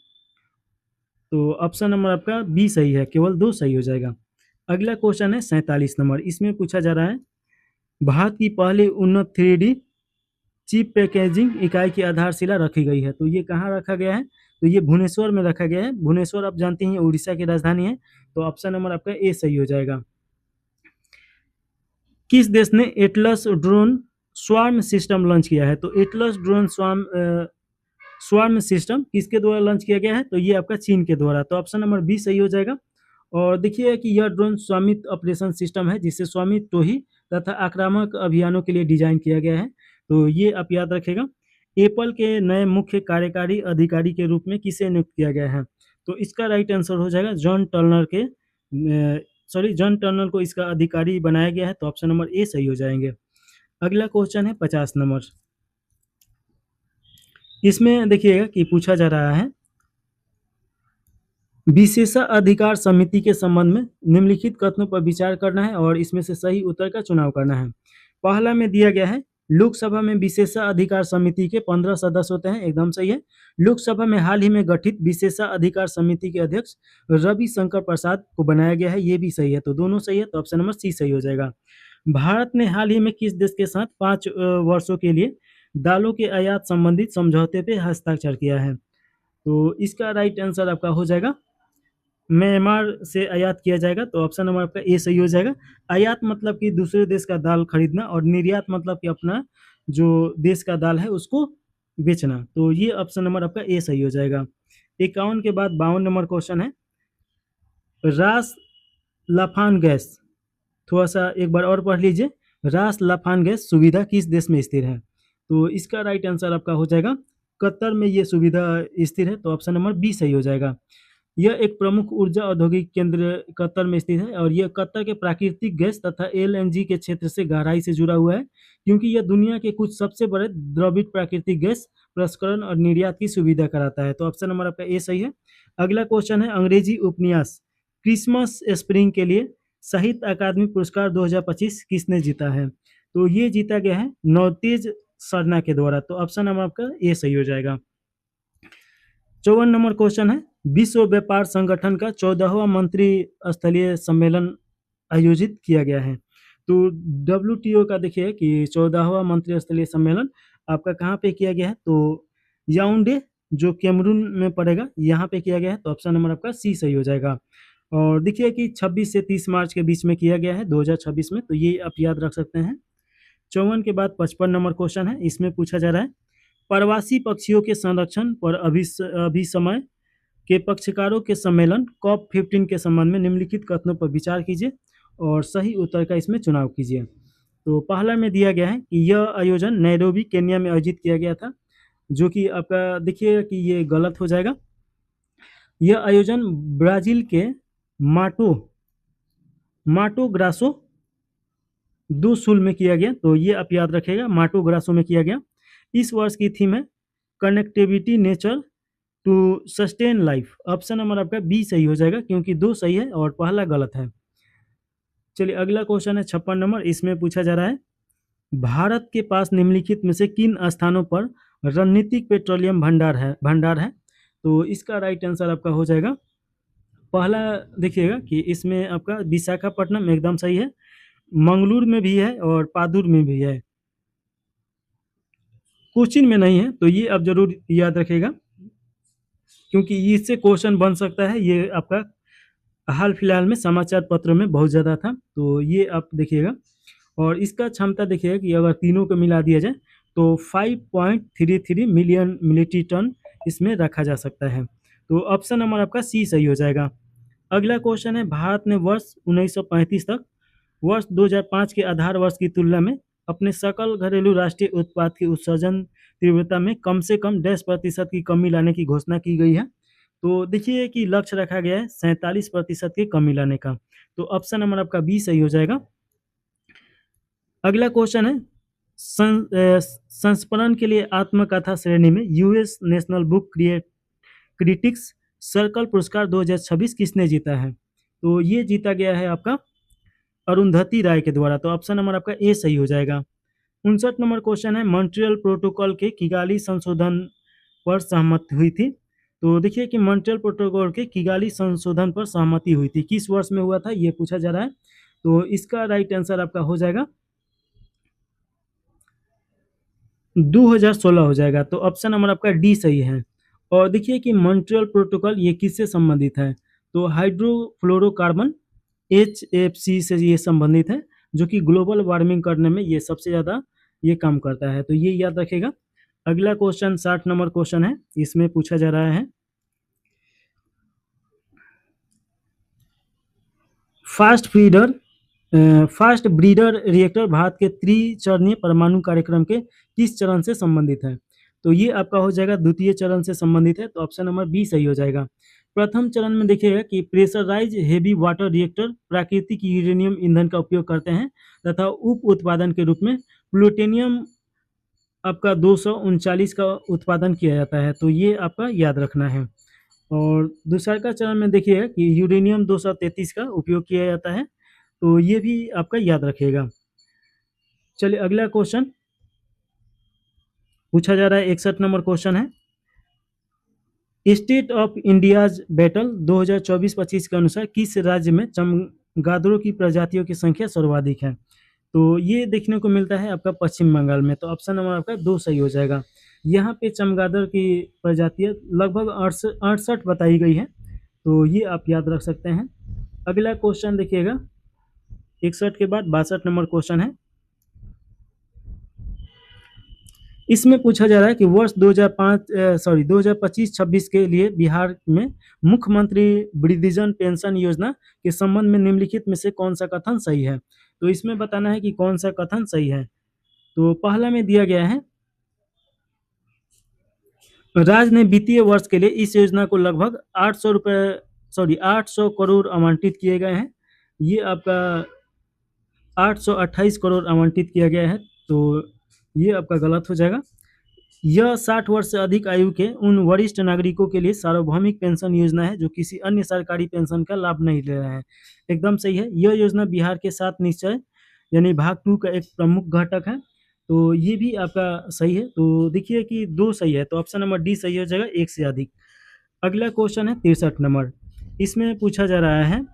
तो ऑप्शन नंबर आपका बी सही है, केवल 2 सही हो जाएगा। अगला क्वेश्चन है 47 नंबर, इसमें पूछा जा रहा है भारत की पहली उन्नत 3D चिप पैकेजिंग इकाई की आधारशिला रखी गई है, तो ये कहाँ रखा गया है? तो ये भुवनेश्वर में रखा गया है। भुवनेश्वर आप जानते हैं उड़ीसा की राजधानी है, तो ऑप्शन नंबर आपका ए सही हो जाएगा। किस देश ने Atlas drone swarm system launch किया है? तो एटलस ड्रोन स्वार्म सिस्टम किसके द्वारा लॉन्च किया गया है? तो ये आपका चीन के द्वारा, तो ऑप्शन नंबर बी सही हो जाएगा। और देखिए कि यह ड्रोन स्वामित्व ऑपरेशन सिस्टम है जिसे स्वामित्व ही तथा आक्रामक अभियानों के लिए डिजाइन किया गया है, तो ये आप याद रखेगा। एप्पल के नए मुख्य कार्यकारी अधिकारी के रूप में किसे नियुक्त किया गया है? तो इसका राइट आंसर हो जाएगा जॉन टर्नर को इसका अधिकारी बनाया गया है, तो ऑप्शन नंबर ए सही हो जाएंगे। अगला क्वेश्चन है 50 नंबर, इसमें देखिएगा कि पूछा जा रहा है विशेषाधिकार समिति के संबंध में निम्नलिखित कथनों पर विचार करना है और इसमें से सही उत्तर का चुनाव करना है। पहला में दिया गया है लोकसभा में विशेषाधिकार समिति के 15 सदस्य होते हैं, एकदम सही है। लोकसभा में हाल ही में गठित विशेषाधिकार समिति के अध्यक्ष रविशंकर प्रसाद को बनाया गया है, ये भी सही है, तो दोनों सही है, तो ऑप्शन नंबर सी सही हो जाएगा। भारत ने हाल ही में किस देश के साथ 5 वर्षों के लिए दालों के आयात संबंधित समझौते पे हस्ताक्षर किया है? तो इसका राइट आंसर आपका हो जाएगा म्यांमार से आयात किया जाएगा, तो ऑप्शन नंबर आपका ए सही हो जाएगा। आयात मतलब कि दूसरे देश का दाल खरीदना और निर्यात मतलब कि अपना जो देश का दाल है उसको बेचना, तो ये ऑप्शन नंबर आपका ए सही हो जाएगा। 51 के बाद 52 नंबर क्वेश्चन है, लाफान गैस, थोड़ा सा एक बार और पढ़ लीजिए, रास लाफान गैस सुविधा किस देश में स्थिर है? तो इसका राइट आंसर आपका हो जाएगा कतर में ये सुविधा स्थिर है, तो ऑप्शन नंबर बी सही हो जाएगा। यह एक प्रमुख ऊर्जा औद्योगिक केंद्र कतर में स्थित है और यह कतर के प्राकृतिक गैस तथा एलएनजी के क्षेत्र से गहराई से जुड़ा हुआ है, क्योंकि यह दुनिया के कुछ सबसे बड़े द्रवित प्राकृतिक गैस प्रसंस्करण और निर्यात की सुविधा कराता है। तो ऑप्शन नंबर आपका ए सही है। अगला क्वेश्चन है, अंग्रेजी उपन्यास क्रिसमस स्प्रिंग के लिए साहित्य अकादमी पुरस्कार 2025 किसने जीता है? तो ये जीता गया है नवतेज सरना के द्वारा। तो ऑप्शन नंबर आपका ए सही हो जाएगा। 54 नंबर क्वेश्चन है, विश्व व्यापार संगठन का 14वां मंत्री स्तरीय सम्मेलन आयोजित किया गया है। तो डब्ल्यूटीओ का देखिए कि 14वां मंत्री स्तरीय सम्मेलन आपका कहाँ पे किया गया है? तो याओंडे जो कैमरून में पड़ेगा, यहाँ पे किया गया है। तो ऑप्शन नंबर आपका सी सही हो जाएगा। और देखिए कि 26 से 30 मार्च के बीच में किया गया है 2026 में, तो ये आप याद रख सकते हैं। 54 के बाद 55 नंबर क्वेश्चन है, इसमें पूछा जा रहा है, प्रवासी पक्षियों के संरक्षण पर अभिसमय के पक्षकारों के सम्मेलन COP15 के संबंध में निम्नलिखित कथनों पर विचार कीजिए और सही उत्तर का इसमें चुनाव कीजिए। तो पहला में दिया गया है कि यह आयोजन नैरोबी केन्या में आयोजित किया गया था, जो कि आपका देखिए कि ये गलत हो जाएगा। यह आयोजन ब्राजील के माटो माटो ग्रासो दो सुल में किया गया। तो ये आप याद रखिएगा, माटो ग्रासो में किया गया। इस वर्ष की थीम है connectivity nature to sustain life. Option number आपका बी सही हो जाएगा, क्योंकि दो सही है और पहला गलत है। चलिए अगला क्वेश्चन है 56 नंबर, इसमें पूछा जा रहा है, भारत के पास निम्नलिखित में से किन स्थानों पर रणनीतिक पेट्रोलियम भंडार है? तो इसका राइट आंसर आपका हो जाएगा, पहला देखिएगा कि इसमें आपका विशाखापट्टनम एकदम सही है, मंगलूर में भी है और पादुर में भी है, कोचीन में नहीं है। तो ये आप जरूर याद रखिएगा, क्योंकि इससे क्वेश्चन बन सकता है। ये आपका हाल फिलहाल में समाचार पत्रों में बहुत ज़्यादा था, तो ये आप देखिएगा। और इसका क्षमता देखिएगा कि अगर तीनों को मिला दिया जाए तो 5.33 मिलियन मिलिट्री टन इसमें रखा जा सकता है। तो ऑप्शन नंबर आपका सी सही हो जाएगा। अगला क्वेश्चन है, भारत ने वर्ष 1935 तक वर्ष 2005 के आधार वर्ष की तुलना में अपने सकल घरेलू राष्ट्रीय उत्पाद की उत्सर्जन तीव्रता में कम से कम 10% की कमी लाने की घोषणा की गई है। तो देखिए कि लक्ष्य रखा गया है 47% की कमी लाने का। तो ऑप्शन नंबर आपका बी सही हो जाएगा। अगला क्वेश्चन है, संस्मरण के लिए आत्मकथा श्रेणी में US national book critics circle पुरस्कार 2026 किसने जीता है? तो ये जीता गया है आपका अरुंधति राय के द्वारा। तो ऑप्शन नंबर आपका ए सही हो जाएगा। 59 नंबर क्वेश्चन है, मॉन्ट्रियल प्रोटोकॉल के किगाली संशोधन पर सहमति हुई थी। तो देखिए कि मॉन्ट्रियल प्रोटोकॉल के किगाली संशोधन पर सहमति हुई थी, किस वर्ष में हुआ था ये पूछा जा रहा है। तो इसका राइट आंसर आपका हो जाएगा 2016 हो जाएगा। तो ऑप्शन नंबर आपका डी सही है। और देखिए कि मॉन्ट्रियल प्रोटोकॉल ये किससे संबंधित है? तो हाइड्रोफ्लोरोकार्बन HFC से ये संबंधित है, जो कि ग्लोबल वार्मिंग करने में ये सबसे ज़्यादा ये काम करता है। तो ये याद रखेगा। अगला क्वेश्चन 60 नंबर क्वेश्चन है, इसमें पूछा जा रहा है, फास्ट ब्रीडर रिएक्टर भारत के त्रिचरणीय परमाणु कार्यक्रम के किस चरण से संबंधित है? तो ये आपका हो जाएगा द्वितीय चरण से संबंधित है। तो ऑप्शन नंबर बी सही हो जाएगा। प्रथम चरण में देखिएगा कि प्रेशराइज हेवी वाटर रिएक्टर प्राकृतिक यूरेनियम ईंधन का उपयोग करते हैं तथा उप उत्पादन के रूप में प्लूटोनियम आपका 239 का उत्पादन किया जाता है। तो ये आपका याद रखना है। और दूसरा का चरण में देखिएगा कि यूरेनियम 233 का उपयोग किया जाता है। तो ये भी आपका याद रखिएगा। चलिए अगला क्वेश्चन पूछा जा रहा है, 61 नंबर क्वेश्चन है, स्टेट ऑफ इंडियाज बैटल 2024-25 के अनुसार किस राज्य में चमगादड़ों की प्रजातियों की संख्या सर्वाधिक है? तो ये देखने को मिलता है आपका पश्चिम बंगाल में। तो ऑप्शन नंबर आपका दो सही हो जाएगा। यहाँ पे चमगादड़ की प्रजातियाँ लगभग 68 बताई गई है। तो ये आप याद रख सकते हैं। अगला क्वेश्चन देखिएगा, 61 के बाद 62 नंबर क्वेश्चन है, इसमें पूछा जा रहा है कि वर्ष 2025-26 के लिए बिहार में मुख्यमंत्री वृद्धिजन पेंशन योजना के संबंध में निम्नलिखित में से कौन सा कथन सही है। तो इसमें बताना है कि कौन सा कथन सही है। तो पहला में दिया गया है, राज्य ने वित्तीय वर्ष के लिए इस योजना को लगभग 800 करोड़ आवंटित किए गए हैं। ये आपका 828 करोड़ आवंटित किया गया है, तो ये आपका गलत हो जाएगा। यह 60 वर्ष से अधिक आयु के उन वरिष्ठ नागरिकों के लिए सार्वभौमिक पेंशन योजना है जो किसी अन्य सरकारी पेंशन का लाभ नहीं ले रहे हैं। एकदम सही है। यह योजना बिहार के 7 निश्चय यानी भाग 2 का एक प्रमुख घटक है। तो ये भी आपका सही है। तो देखिए कि 2 सही है, तो ऑप्शन नंबर डी सही हो जाएगा, 1 से अधिक। अगला क्वेश्चन है 63 नंबर। इसमें पूछा जा रहा है,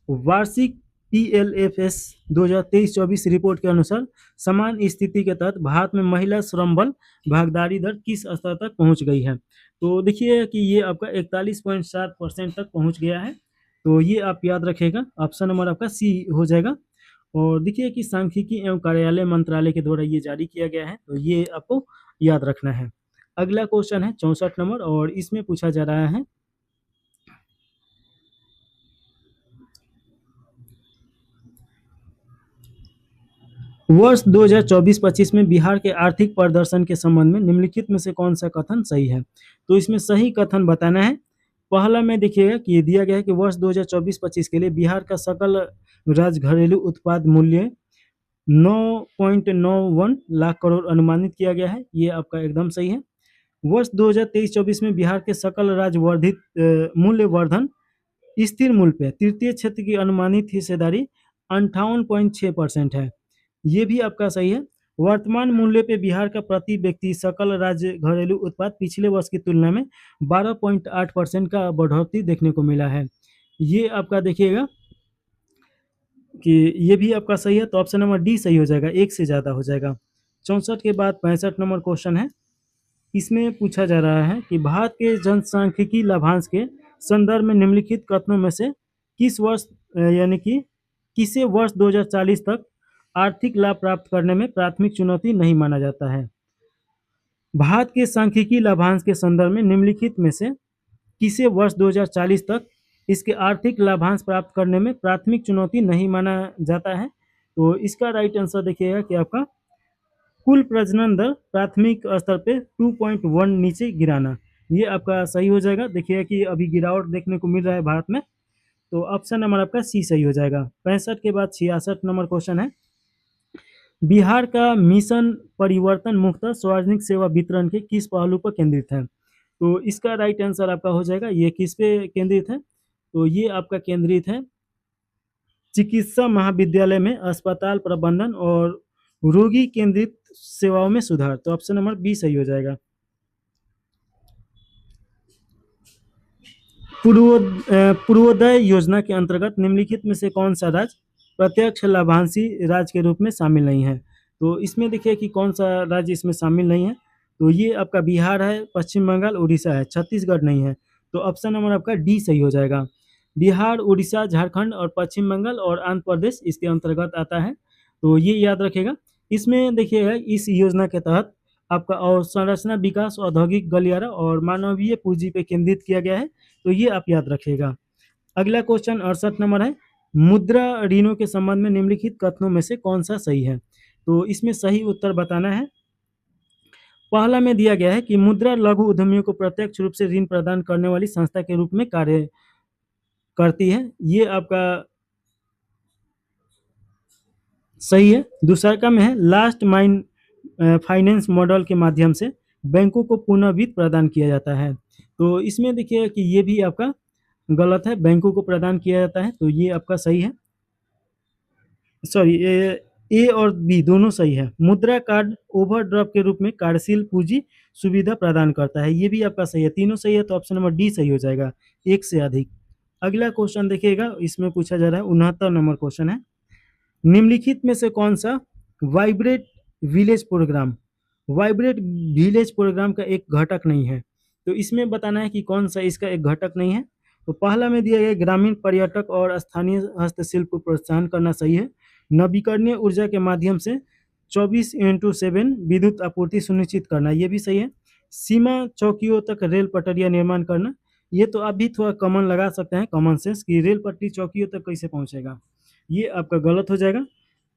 वार्षिक PLFS 2023-24 रिपोर्ट के अनुसार समान स्थिति के तहत भारत में महिला श्रम बल भागीदारी दर किस स्तर तक पहुंच गई है। तो देखिए कि ये आपका 41.7% तक पहुंच गया है। तो ये आप याद रखिएगा, ऑप्शन नंबर आपका सी हो जाएगा। और देखिए कि सांख्यिकी एवं कार्यालय मंत्रालय के द्वारा ये जारी किया गया है, तो ये आपको याद रखना है। अगला क्वेश्चन है 64 नंबर और इसमें पूछा जा रहा है, वर्ष 2024-25 में बिहार के आर्थिक प्रदर्शन के संबंध में निम्नलिखित में से कौन सा कथन सही है। तो इसमें सही कथन बताना है। पहला में देखिएगा कि ये दिया गया है कि वर्ष 2024-25 के लिए बिहार का सकल राज्य घरेलू उत्पाद मूल्य 9.91 लाख करोड़ अनुमानित किया गया है। ये आपका एकदम सही है। वर्ष 2023-24 में बिहार के सकल राज्य वर्धित मूल्य वर्धन स्थिर मूल्य पे तृतीय क्षेत्र की अनुमानित हिस्सेदारी 58.6% है। ये भी आपका सही है। वर्तमान मूल्य पे बिहार का प्रति व्यक्ति सकल राज्य घरेलू उत्पाद पिछले वर्ष की तुलना में 12.8% का बढ़ोतरी देखने को मिला है। ये आपका देखिएगा कि ये भी आपका सही है, तो ऑप्शन नंबर डी सही हो जाएगा, 1 से ज़्यादा हो जाएगा। 64 के बाद 65 नंबर क्वेश्चन है। इसमें पूछा जा रहा है कि भारत के जनसांख्यिकी लाभांश के संदर्भ में निम्नलिखित कथनों में से किस वर्ष यानी कि किसे वर्ष 2040 तक आर्थिक लाभ प्राप्त करने में प्राथमिक चुनौती नहीं माना जाता है। भारत के सांख्यिकी लाभांश के संदर्भ में निम्नलिखित में से किसे वर्ष 2040 तक इसके आर्थिक लाभांश प्राप्त करने में प्राथमिक चुनौती नहीं माना जाता है। तो इसका राइट आंसर देखिएगा कि आपका कुल प्रजनन दर प्राथमिक स्तर पे 2.1 नीचे गिराना, ये आपका सही हो जाएगा। देखिए कि अभी गिरावट देखने को मिल रहा है भारत में, तो ऑप्शन नंबर आपका सी सही हो जाएगा। 65 के बाद 66 नंबर क्वेश्चन है, बिहार का मिशन परिवर्तन मुक्त सार्वजनिक सेवा वितरण के किस पहलू पर केंद्रित है। तो इसका राइट आंसर आपका हो जाएगा, ये किस पे केंद्रित है। तो ये आपका केंद्रित है चिकित्सा महाविद्यालय में अस्पताल प्रबंधन और रोगी केंद्रित सेवाओं में सुधार। तो ऑप्शन नंबर बी सही हो जाएगा। पूर्वोदय योजना के अंतर्गत निम्नलिखित में से कौन सा राज्य प्रत्यक्ष लाभांशी राज्य के रूप में शामिल नहीं है। तो इसमें देखिए कि कौन सा राज्य इसमें शामिल नहीं है। तो ये आपका बिहार है, पश्चिम बंगाल, उड़ीसा है, छत्तीसगढ़ नहीं है। तो ऑप्शन नंबर आपका डी सही हो जाएगा। बिहार, उड़ीसा, झारखंड और पश्चिम बंगाल और आंध्र प्रदेश इसके अंतर्गत आता है। तो ये याद रखेगा। इसमें देखिएगा इस योजना के तहत आपका अवसंरचना विकास, औद्योगिक गलियारा और मानवीय पूंजी पे केंद्रित किया गया है। तो ये आप याद रखिएगा। अगला क्वेश्चन 68 नंबर है, मुद्रा ऋणों के संबंध में निम्नलिखित कथनों में से कौन सा सही है। तो इसमें सही उत्तर बताना है। पहला में दिया गया है कि मुद्रा लघु उद्यमियों को प्रत्यक्ष रूप से ऋण प्रदान करने वाली संस्था के रूप में कार्य करती है। ये आपका सही है। दूसरा का में है लास्ट माइल फाइनेंस मॉडल के माध्यम से बैंकों को पुनः वित्त प्रदान किया जाता है। तो इसमें देखिए कि ये भी आपका गलत है, बैंकों को प्रदान किया जाता है। तो ये आपका सही है, सॉरी ए और बी दोनों सही है। मुद्रा कार्ड ओवरड्राफ्ट के रूप में कार्यशील पूंजी सुविधा प्रदान करता है, ये भी आपका सही है। तीनों सही है, तो ऑप्शन नंबर डी सही हो जाएगा, 1 से अधिक। अगला क्वेश्चन देखिएगा, इसमें पूछा जा रहा है 69 नंबर क्वेश्चन है, निम्नलिखित में से कौन सा वाइब्रेट विलेज प्रोग्राम का एक घटक नहीं है। तो इसमें बताना है कि कौन सा इसका एक घटक नहीं है। तो पहला में दिया गया ग्रामीण पर्यटक और स्थानीय हस्तशिल्प को प्रोत्साहन करना सही है। नवीकरणीय ऊर्जा के माध्यम से 24/7 विद्युत आपूर्ति सुनिश्चित करना, ये भी सही है। सीमा चौकियों तक रेल पटरियां निर्माण करना, ये तो आप भी थोड़ा कॉमन लगा सकते हैं, कॉमन सेंस, कि रेल पटरी चौकियों तक कैसे पहुंचेगा, ये आपका गलत हो जाएगा।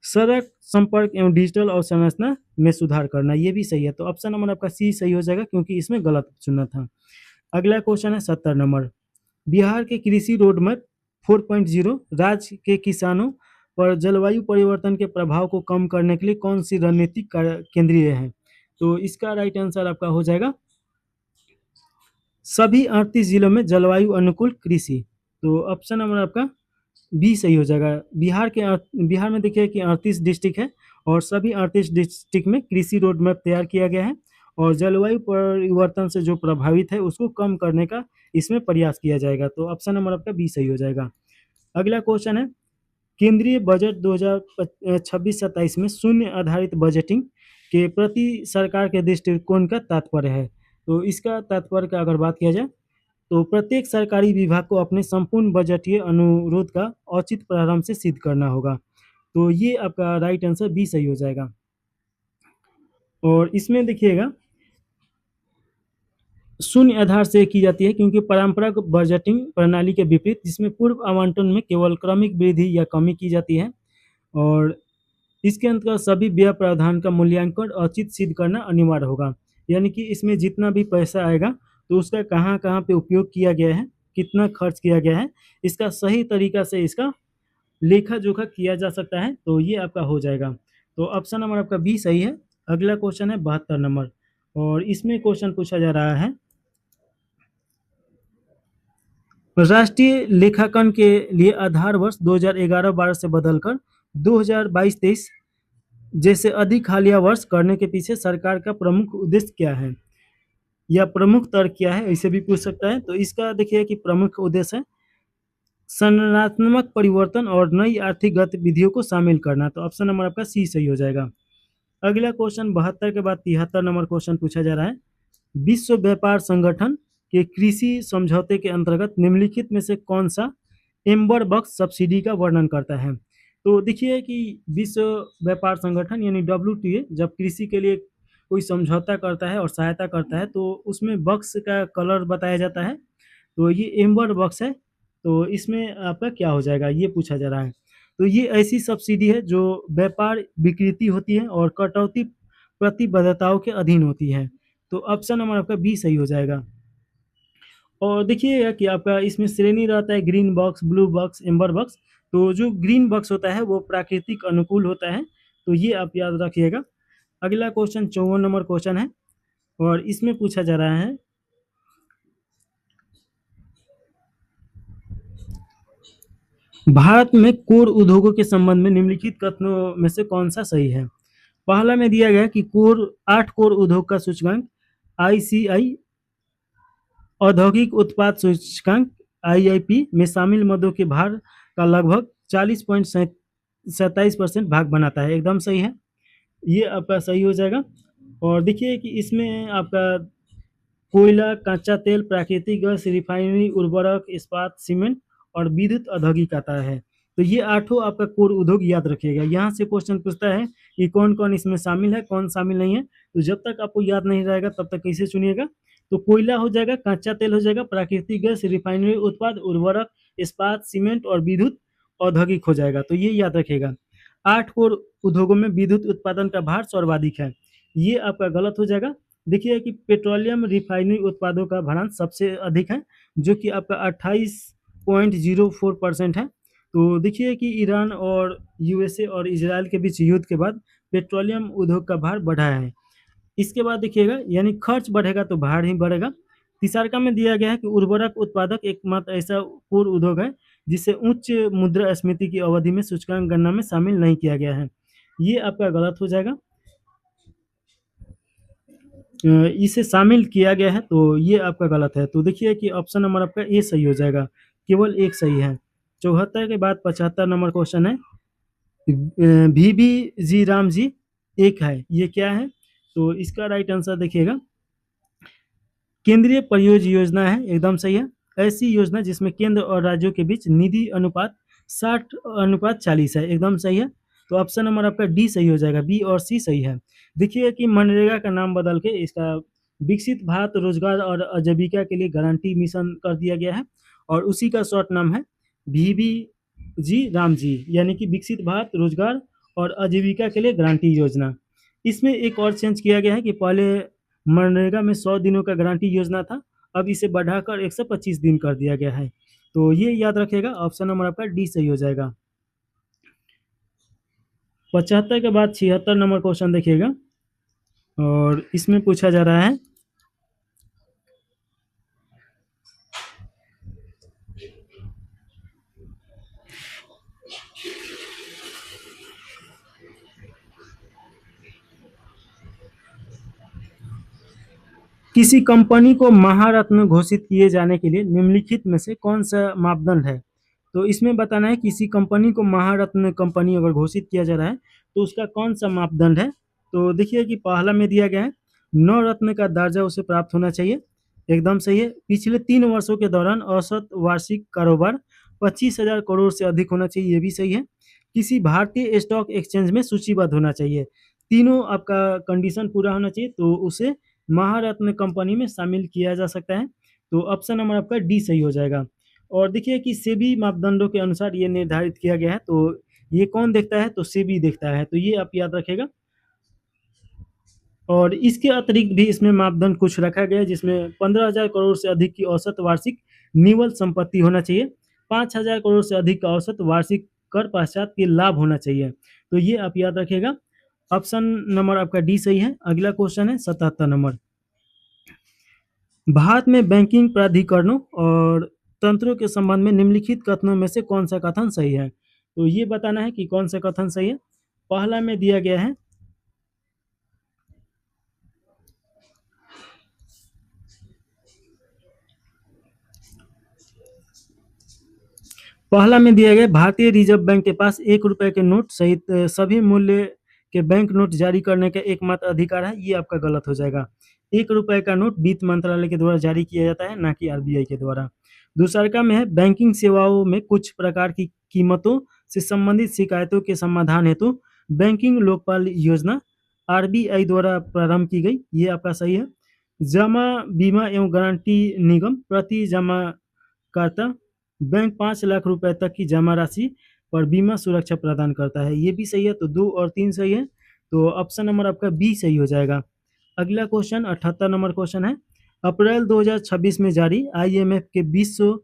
सड़क संपर्क एवं डिजिटल अवसंरचना में सुधार करना, ये भी सही है। तो ऑप्शन नंबर आपका सी सही हो जाएगा, क्योंकि इसमें गलत चुनना था। अगला क्वेश्चन है 70 नंबर। बिहार के कृषि रोड मैप 4.0 राज्य के किसानों पर जलवायु परिवर्तन के प्रभाव को कम करने के लिए कौन सी रणनीति केंद्रीय है? तो इसका राइट आंसर आपका हो जाएगा सभी 38 जिलों में जलवायु अनुकूल कृषि। तो ऑप्शन नंबर आपका बी सही हो जाएगा। बिहार में देखिए कि 38 डिस्ट्रिक्ट है और सभी 38 डिस्ट्रिक्ट में कृषि रोड मैप तैयार किया गया है और जलवायु परिवर्तन से जो प्रभावित है उसको कम करने का इसमें प्रयास किया जाएगा। तो ऑप्शन नंबर आपका बी सही हो जाएगा। अगला क्वेश्चन है, केंद्रीय बजट 2026-27 में शून्य आधारित बजटिंग के प्रति सरकार के दृष्टिकोण का तात्पर्य है। तो इसका तात्पर्य का अगर बात किया जाए तो प्रत्येक सरकारी विभाग को अपने संपूर्ण बजटीय अनुरोध का औचित्य प्रारंभ से सिद्ध करना होगा। तो ये आपका राइट आंसर बी सही हो जाएगा। और इसमें देखिएगा शून्य आधार से की जाती है, क्योंकि पारंपरिक बजटिंग प्रणाली के विपरीत जिसमें पूर्व आवंटन में केवल क्रमिक वृद्धि या कमी की जाती है और इसके अंतर्गत सभी व्यय प्रावधान का मूल्यांकन औचित्य सिद्ध करना अनिवार्य होगा। यानी कि इसमें जितना भी पैसा आएगा तो उसका कहाँ कहाँ पे उपयोग किया गया है, कितना खर्च किया गया है, इसका सही तरीका से इसका लेखा जोखा किया जा सकता है। तो ये आपका हो जाएगा। तो ऑप्शन नंबर आपका बी सही है। अगला क्वेश्चन है 72 नंबर और इसमें क्वेश्चन पूछा जा रहा है, राष्ट्रीय लेखांकन के लिए आधार वर्ष 2011-12 से बदलकर 2022-23 जैसे अधिक हालिया वर्ष करने के पीछे सरकार का प्रमुख उद्देश्य क्या है या प्रमुख तर्क क्या है, ऐसे भी पूछ सकता है। तो इसका देखिए कि प्रमुख उद्देश्य है संरचनात्मक परिवर्तन और नई आर्थिक गतिविधियों को शामिल करना। तो ऑप्शन नंबर आपका सी सही हो जाएगा। अगला क्वेश्चन 72 के बाद 73 नंबर क्वेश्चन पूछा जा रहा है, विश्व व्यापार संगठन के कृषि समझौते के अंतर्गत निम्नलिखित में से कौन सा एम्बर बक्स सब्सिडी का वर्णन करता है? तो देखिए कि विश्व व्यापार संगठन यानी WTO जब कृषि के लिए कोई समझौता करता है और सहायता करता है तो उसमें बक्स का कलर बताया जाता है। तो ये एम्बर बक्स है। तो इसमें आपका क्या हो जाएगा, ये पूछा जा रहा है। तो ये ऐसी सब्सिडी है जो व्यापार विकृति होती है और कटौती प्रतिबद्धताओं के अधीन होती है। तो ऑप्शन नंबर आपका बी सही हो जाएगा। और देखिएगा कि आपका इसमें श्रेणी रहता है green box, blue box, amber box. तो जो ग्रीन बॉक्स होता है वो प्राकृतिक अनुकूल होता है। तो ये आप याद रखिएगा। अगला क्वेश्चन 54 नंबर क्वेश्चन है और इसमें पूछा जा रहा है, भारत में कोर उद्योगों के संबंध में निम्नलिखित कथनों में से कौन सा सही है? पहला में दिया गया कि 8 कोर उद्योग का सूचकांक ICI औद्योगिक उत्पाद सूचकांक IIP में शामिल मदों के भार का लगभग 40.27% भाग बनाता है, एकदम सही है। ये आपका सही हो जाएगा। और देखिए कि इसमें आपका कोयला, कच्चा तेल, प्राकृतिक गैस, रिफाइनरी, उर्वरक, इस्पात, सीमेंट और विद्युत औद्योगिक आता है। तो ये 8 आपका कोर उद्योग याद रखिएगा। यहाँ से क्वेश्चन पूछता है कि कौन कौन इसमें शामिल है, कौन शामिल नहीं है। तो जब तक आपको याद नहीं रहेगा तब तक कैसे चुनिएगा? तो कोयला हो जाएगा, कच्चा तेल हो जाएगा, प्राकृतिक गैस, रिफाइनरी उत्पाद, उर्वरक, इस्पात, सीमेंट और विद्युत औद्योगिक हो जाएगा। तो ये याद रखिएगा। 8 कोर उद्योगों में विद्युत उत्पादन का भार सर्वाधिक है, ये आपका गलत हो जाएगा। देखिए कि पेट्रोलियम रिफाइनरी उत्पादों का भरण सबसे अधिक है, जो कि आपका 28.04% है। तो देखिए कि ईरान और USA और इजराइल के बीच युद्ध के बाद पेट्रोलियम उद्योग का भार बढ़ा है। इसके बाद देखिएगा यानी खर्च बढ़ेगा तो भार ही बढ़ेगा। तीसरा में दिया गया है कि उर्वरक उत्पादक एकमात्र ऐसा कोर उद्योग है जिसे उच्च मुद्रास्फीति की अवधि में सूचकांक गणना में शामिल नहीं किया गया है, ये आपका गलत हो जाएगा। इसे शामिल किया गया है तो ये आपका गलत है। तो देखिए कि ऑप्शन नंबर आपका ए सही हो जाएगा, केवल एक सही है। 74 के बाद 75 नंबर क्वेश्चन है, VB जी राम जी एक है, ये क्या है? तो इसका राइट आंसर देखिएगा केंद्रीय परियोजना योजना है, एकदम सही है। ऐसी योजना जिसमें केंद्र और राज्यों के बीच निधि अनुपात 60:40 है, एकदम सही है। तो ऑप्शन नंबर आपका डी सही हो जाएगा, बी और सी सही है। देखिए कि मनरेगा का नाम बदल के इसका विकसित भारत रोजगार और आजीविका के लिए गारंटी मिशन कर दिया गया है, और उसी का शॉर्ट नाम है वीबी जी राम जी, यानी कि विकसित भारत रोजगार और आजीविका के लिए गारंटी योजना। इसमें एक और चेंज किया गया है कि पहले मनरेगा में 100 दिनों का गारंटी योजना था, अब इसे बढ़ाकर 125 दिन कर दिया गया है। तो ये याद रखिएगा, ऑप्शन नंबर आपका डी सही हो जाएगा। 75 के बाद 76 नंबर क्वेश्चन देखिएगा, और इसमें पूछा जा रहा है किसी कंपनी को महारत्न घोषित किए जाने के लिए निम्नलिखित में से कौन सा मापदंड है। तो इसमें बताना है किसी कंपनी को महारत्न कंपनी अगर घोषित किया जा रहा है तो उसका कौन सा मापदंड है। तो देखिए कि पहला में दिया गया है नवरत्न का दर्जा उसे प्राप्त होना चाहिए, एकदम सही है। पिछले 3 वर्षों के दौरान औसत वार्षिक कारोबार 25,000 करोड़ से अधिक होना चाहिए, ये भी सही है। किसी भारतीय स्टॉक एक्सचेंज में सूचीबद्ध होना चाहिए, तीनों आपका कंडीशन पूरा होना चाहिए तो उसे महारत्न कंपनी में शामिल किया जा सकता है। तो ऑप्शन नंबर आपका डी सही हो जाएगा। और देखिए कि सेबी मापदंडों के अनुसार ये निर्धारित किया गया है, तो ये कौन देखता है, तो सेबी देखता है, तो ये आप याद रखेगा। और इसके अतिरिक्त भी इसमें मापदंड कुछ रखा गया है, जिसमें 15,000 करोड़ से अधिक की औसत वार्षिक निवल संपत्ति होना चाहिए, 5,000 करोड़ से अधिक का औसत वार्षिक कर पश्चात के लाभ होना चाहिए। तो ये आप याद रखेगा, ऑप्शन नंबर आपका डी सही है। अगला क्वेश्चन है 77 नंबर। भारत में बैंकिंग प्राधिकरणों और तंत्रों के संबंध में निम्नलिखित कथनों में से कौन सा कथन सही है। तो ये बताना है कि कौन सा कथन सही है। पहला में दिया गया है भारतीय रिजर्व बैंक के पास 1 रुपए के नोट सहित सभी मूल्य के बैंक नोट जारी करने का एकमात्र अधिकार है, ये आपका गलत हो जाएगा। 1 रुपए का नोट वित्त मंत्रालय के द्वारा जारी किया जाता है, ना कि आरबीआई के द्वारा। दूसरा में है बैंकिंग सेवाओं में कुछ प्रकार की कीमतों से संबंधित शिकायतों के समाधान हेतु बैंकिंग लोकपाल योजना आरबीआई द्वारा प्रारंभ की गई, ये आपका सही है। जमा बीमा एवं गारंटी निगम प्रति जमाकर्ता बैंक 5 लाख रुपए तक की जमा राशि पर बीमा सुरक्षा प्रदान करता है, ये भी सही है। तो 2 और 3 सही है, तो ऑप्शन नंबर आपका बी सही हो जाएगा। अगला क्वेश्चन 78 नंबर क्वेश्चन है। अप्रैल 2026 में जारी आईएमएफ के विश्व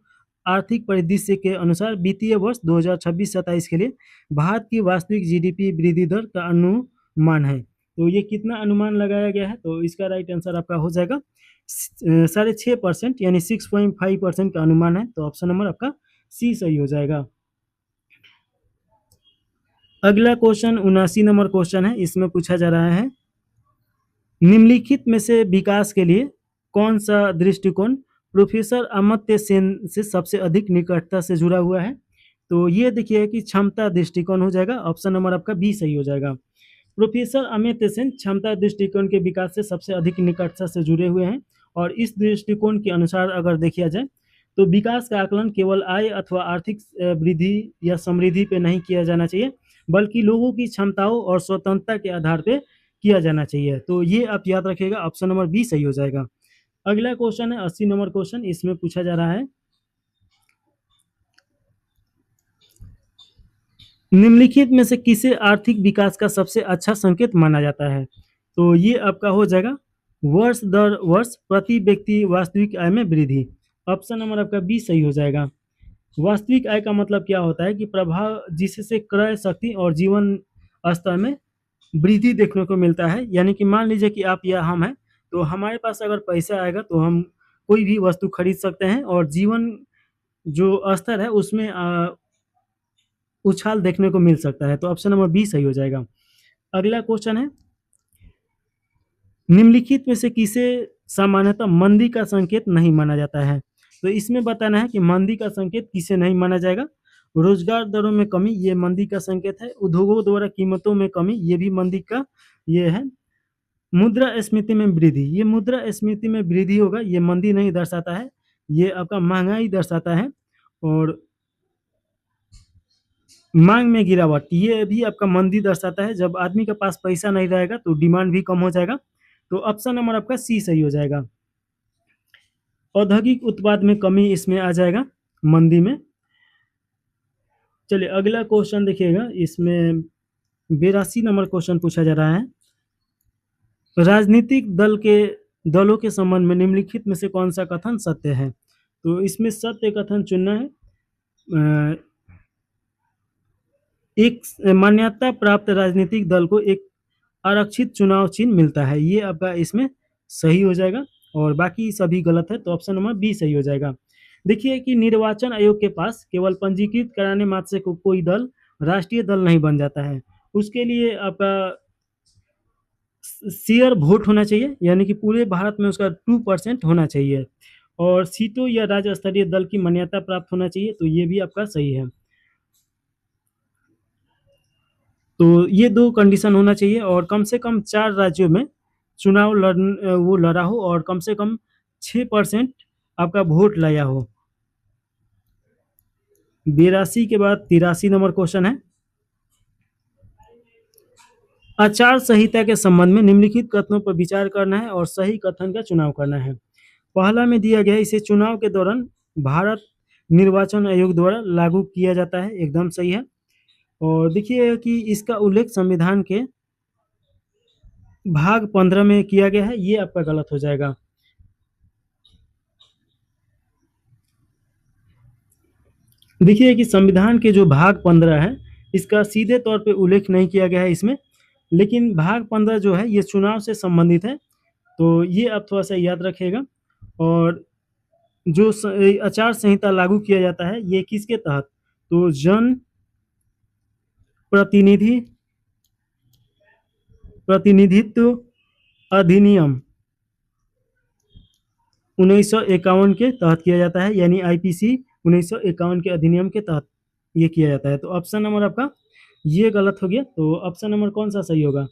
आर्थिक परिदृश्य के अनुसार वित्तीय वर्ष 2026-27 के लिए भारत की वास्तविक जीडीपी वृद्धि दर का अनुमान है। तो ये कितना अनुमान लगाया गया है, तो इसका राइट आंसर आपका हो जाएगा 6.5% यानी 6.5% का अनुमान है। तो ऑप्शन नंबर आपका सी सही हो जाएगा। अगला क्वेश्चन 79 नंबर क्वेश्चन है। इसमें पूछा जा रहा है निम्नलिखित में से विकास के लिए कौन सा दृष्टिकोण प्रोफेसर अमर्त्य सेन से सबसे अधिक निकटता से जुड़ा हुआ है। तो ये देखिए कि क्षमता दृष्टिकोण हो जाएगा, ऑप्शन नंबर आपका बी सही हो जाएगा। प्रोफेसर अमर्त्य सेन क्षमता दृष्टिकोण के विकास से सबसे अधिक निकटता से जुड़े हुए हैं, और इस दृष्टिकोण के अनुसार अगर देखा जाए तो विकास का आकलन केवल आय अथवा आर्थिक वृद्धि या समृद्धि पे नहीं किया जाना चाहिए, बल्कि लोगों की क्षमताओं और स्वतंत्रता के आधार पे किया जाना चाहिए। तो ये आप याद रखिएगा, ऑप्शन नंबर बी सही हो जाएगा। अगला क्वेश्चन है 80 नंबर क्वेश्चन। इसमें पूछा जा रहा है निम्नलिखित में से किसे आर्थिक विकास का सबसे अच्छा संकेत माना जाता है। तो ये आपका हो जाएगा वर्ष दर वर्ष प्रति व्यक्ति वास्तविक आय में वृद्धि, ऑप्शन नंबर आपका बी सही हो जाएगा। वास्तविक आय का मतलब क्या होता है कि प्रभाव जिससे क्रय शक्ति और जीवन स्तर में वृद्धि देखने को मिलता है। यानी कि मान लीजिए कि आप या हम हैं, तो हमारे पास अगर पैसा आएगा तो हम कोई भी वस्तु खरीद सकते हैं, और जीवन जो स्तर है उसमें उछाल देखने को मिल सकता है। तो ऑप्शन नंबर बी सही हो जाएगा। अगला क्वेश्चन है निम्नलिखित में से किसे सामान्यतः मंदी का संकेत नहीं माना जाता है। तो इसमें बताना है कि मंदी का संकेत किसे नहीं माना जाएगा। रोजगार दरों में कमी, ये मंदी का संकेत है। उद्योगों द्वारा कीमतों में कमी, ये भी मंदी का ये है। मुद्रास्फीति में वृद्धि, ये मुद्रास्फीति में वृद्धि होगा, ये मंदी नहीं दर्शाता है, ये आपका महंगाई दर्शाता है। और मांग में गिरावट, ये भी आपका मंदी दर्शाता है। जब आदमी के पास पैसा नहीं रहेगा तो डिमांड भी कम हो जाएगा। तो ऑप्शन नंबर आपका सी सही हो जाएगा। औद्योगिक उत्पाद में कमी इसमें आ जाएगा मंदी में। चलिए अगला क्वेश्चन देखिएगा, इसमें 82 नंबर क्वेश्चन पूछा जा रहा है। राजनीतिक दलों के संबंध में निम्नलिखित में से कौन सा कथन सत्य है? तो इसमें सत्य कथन चुनना है। एक मान्यता प्राप्त राजनीतिक दल को एक आरक्षित चुनाव चिन्ह मिलता है, ये आपका इसमें सही हो जाएगा। और बाकी सभी गलत है, तो ऑप्शन नंबर बी सही हो जाएगा। देखिए कि निर्वाचन आयोग के पास केवल पंजीकृत कराने मात्र से कोई दल राष्ट्रीय दल नहीं बन जाता है। उसके लिए आपका शेयर वोट होना चाहिए, यानी कि पूरे भारत में उसका 2% होना चाहिए, और सीटों या राज्य स्तरीय दल की मान्यता प्राप्त होना चाहिए, तो ये भी आपका सही है। तो ये 2 कंडीशन होना चाहिए, और कम से कम 4 राज्यों में चुनाव वो लड़ा हो, और कम से कम 6% आपका वोट लाया हो। 82 के बाद 83 नंबर क्वेश्चन है। आचार संहिता के संबंध में निम्नलिखित कथनों पर विचार करना है और सही कथन का चुनाव करना है। पहला में दिया गया, इसे चुनाव के दौरान भारत निर्वाचन आयोग द्वारा लागू किया जाता है, एकदम सही है। और देखिए कि इसका उल्लेख संविधान के भाग 15 में किया गया है, ये आपका गलत हो जाएगा। देखिए कि संविधान के जो भाग 15 है, इसका सीधे तौर पे उल्लेख नहीं किया गया है इसमें, लेकिन भाग 15 जो है ये चुनाव से संबंधित है, तो ये आप थोड़ा सा याद रखिएगा। और जो आचार संहिता लागू किया जाता है ये किसके तहत? तो जन प्रतिनिधित्व अधिनियम 1951 के तहत किया जाता है, यानी आईपीसी 1951 के अधिनियम के तहत ये किया जाता है। तो ऑप्शन नंबर आपका ये गलत हो गया, तो ऑप्शन नंबर कौन सा सही होगा?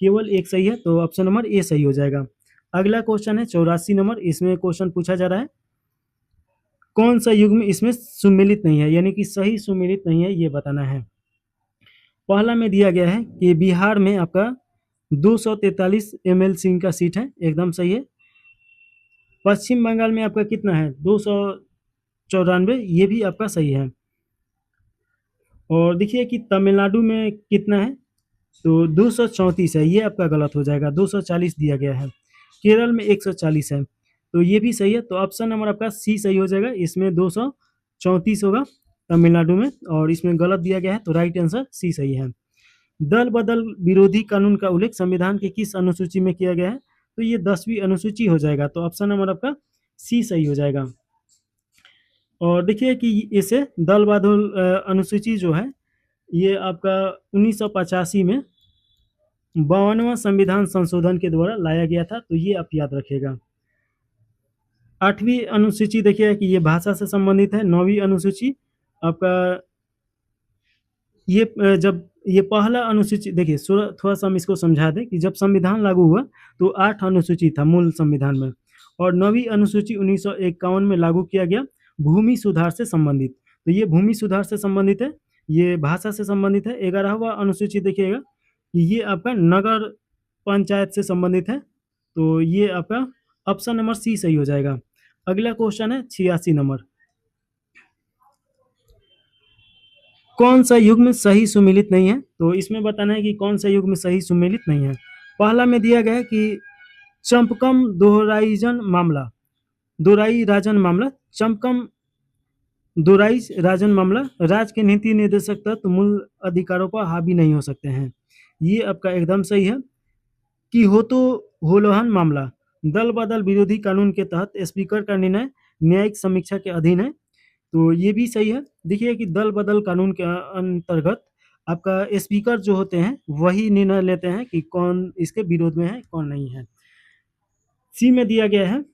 केवल एक सही है, तो ऑप्शन नंबर ए सही हो जाएगा। अगला क्वेश्चन है 84 नंबर, इसमें क्वेश्चन पूछा जा रहा है कौन सा युग्म इसमें सुमेलित नहीं है, यानी कि सही सुमेलित नहीं है, ये बताना है। पहला में दिया गया है कि बिहार में आपका 243 एमएलसी का सीट है, एकदम सही है। पश्चिम बंगाल में आपका कितना है? 294, ये भी आपका सही है। और देखिए कि तमिलनाडु में कितना है? तो 234 है, ये आपका गलत हो जाएगा, 240 दिया गया है। केरल में 140 है, तो ये भी सही है। तो ऑप्शन नंबर आपका सी सही हो जाएगा, इसमें 234 होगा तमिलनाडु में, और इसमें गलत दिया गया है, तो राइट आंसर सी सही है। दल बदल विरोधी कानून का उल्लेख संविधान के किस अनुसूची में किया गया है? तो ये 10वीं अनुसूची हो जाएगा, तो ऑप्शन नंबर आपका सी सही हो जाएगा। और देखिए कि इसे दल बदल अनुसूची जो है ये आपका 1985 में 52वां संविधान संशोधन के द्वारा लाया गया था, तो ये आप याद रखिएगा। 8वीं अनुसूची देखिए कि ये भाषा से संबंधित है। 9वीं अनुसूची आपका ये जब ये पहला अनुसूची, देखिए थोड़ा सा हम इसको समझा दें कि जब संविधान लागू हुआ तो 8 अनुसूची था मूल संविधान में, और 9वीं अनुसूची 1951 में लागू किया गया भूमि सुधार से संबंधित। तो ये भूमि सुधार से संबंधित है, ये भाषा से संबंधित है। 11वां अनुसूची देखिएगा कि ये आपका नगर पंचायत से संबंधित है, तो ये आपका ऑप्शन नंबर सी सही हो जाएगा। अगला क्वेश्चन है 86 नंबर, कौन सा युग्म सही सुमेलित नहीं है? तो इसमें बताना है कि कौन सा युग्म सही सुमेलित नहीं है। पहला में दिया गया है कि चंपकम दोराई राजन मामला, चंपकम दोराई राजन मामला राज्य के नीति निर्देशक तत्व मूल अधिकारों पर हावी नहीं हो सकते हैं, ये आपका एकदम सही है। कि हो तो होलोहन मामला दल बदल विरोधी कानून के तहत स्पीकर का निर्णय न्यायिक समीक्षा के अधीन है, तो ये भी सही है। देखिए कि दल बदल कानून के अंतर्गत आपका स्पीकर जो होते हैं वही निर्णय लेते हैं कि कौन इसके विरोध में है कौन नहीं है। सी में दिया गया है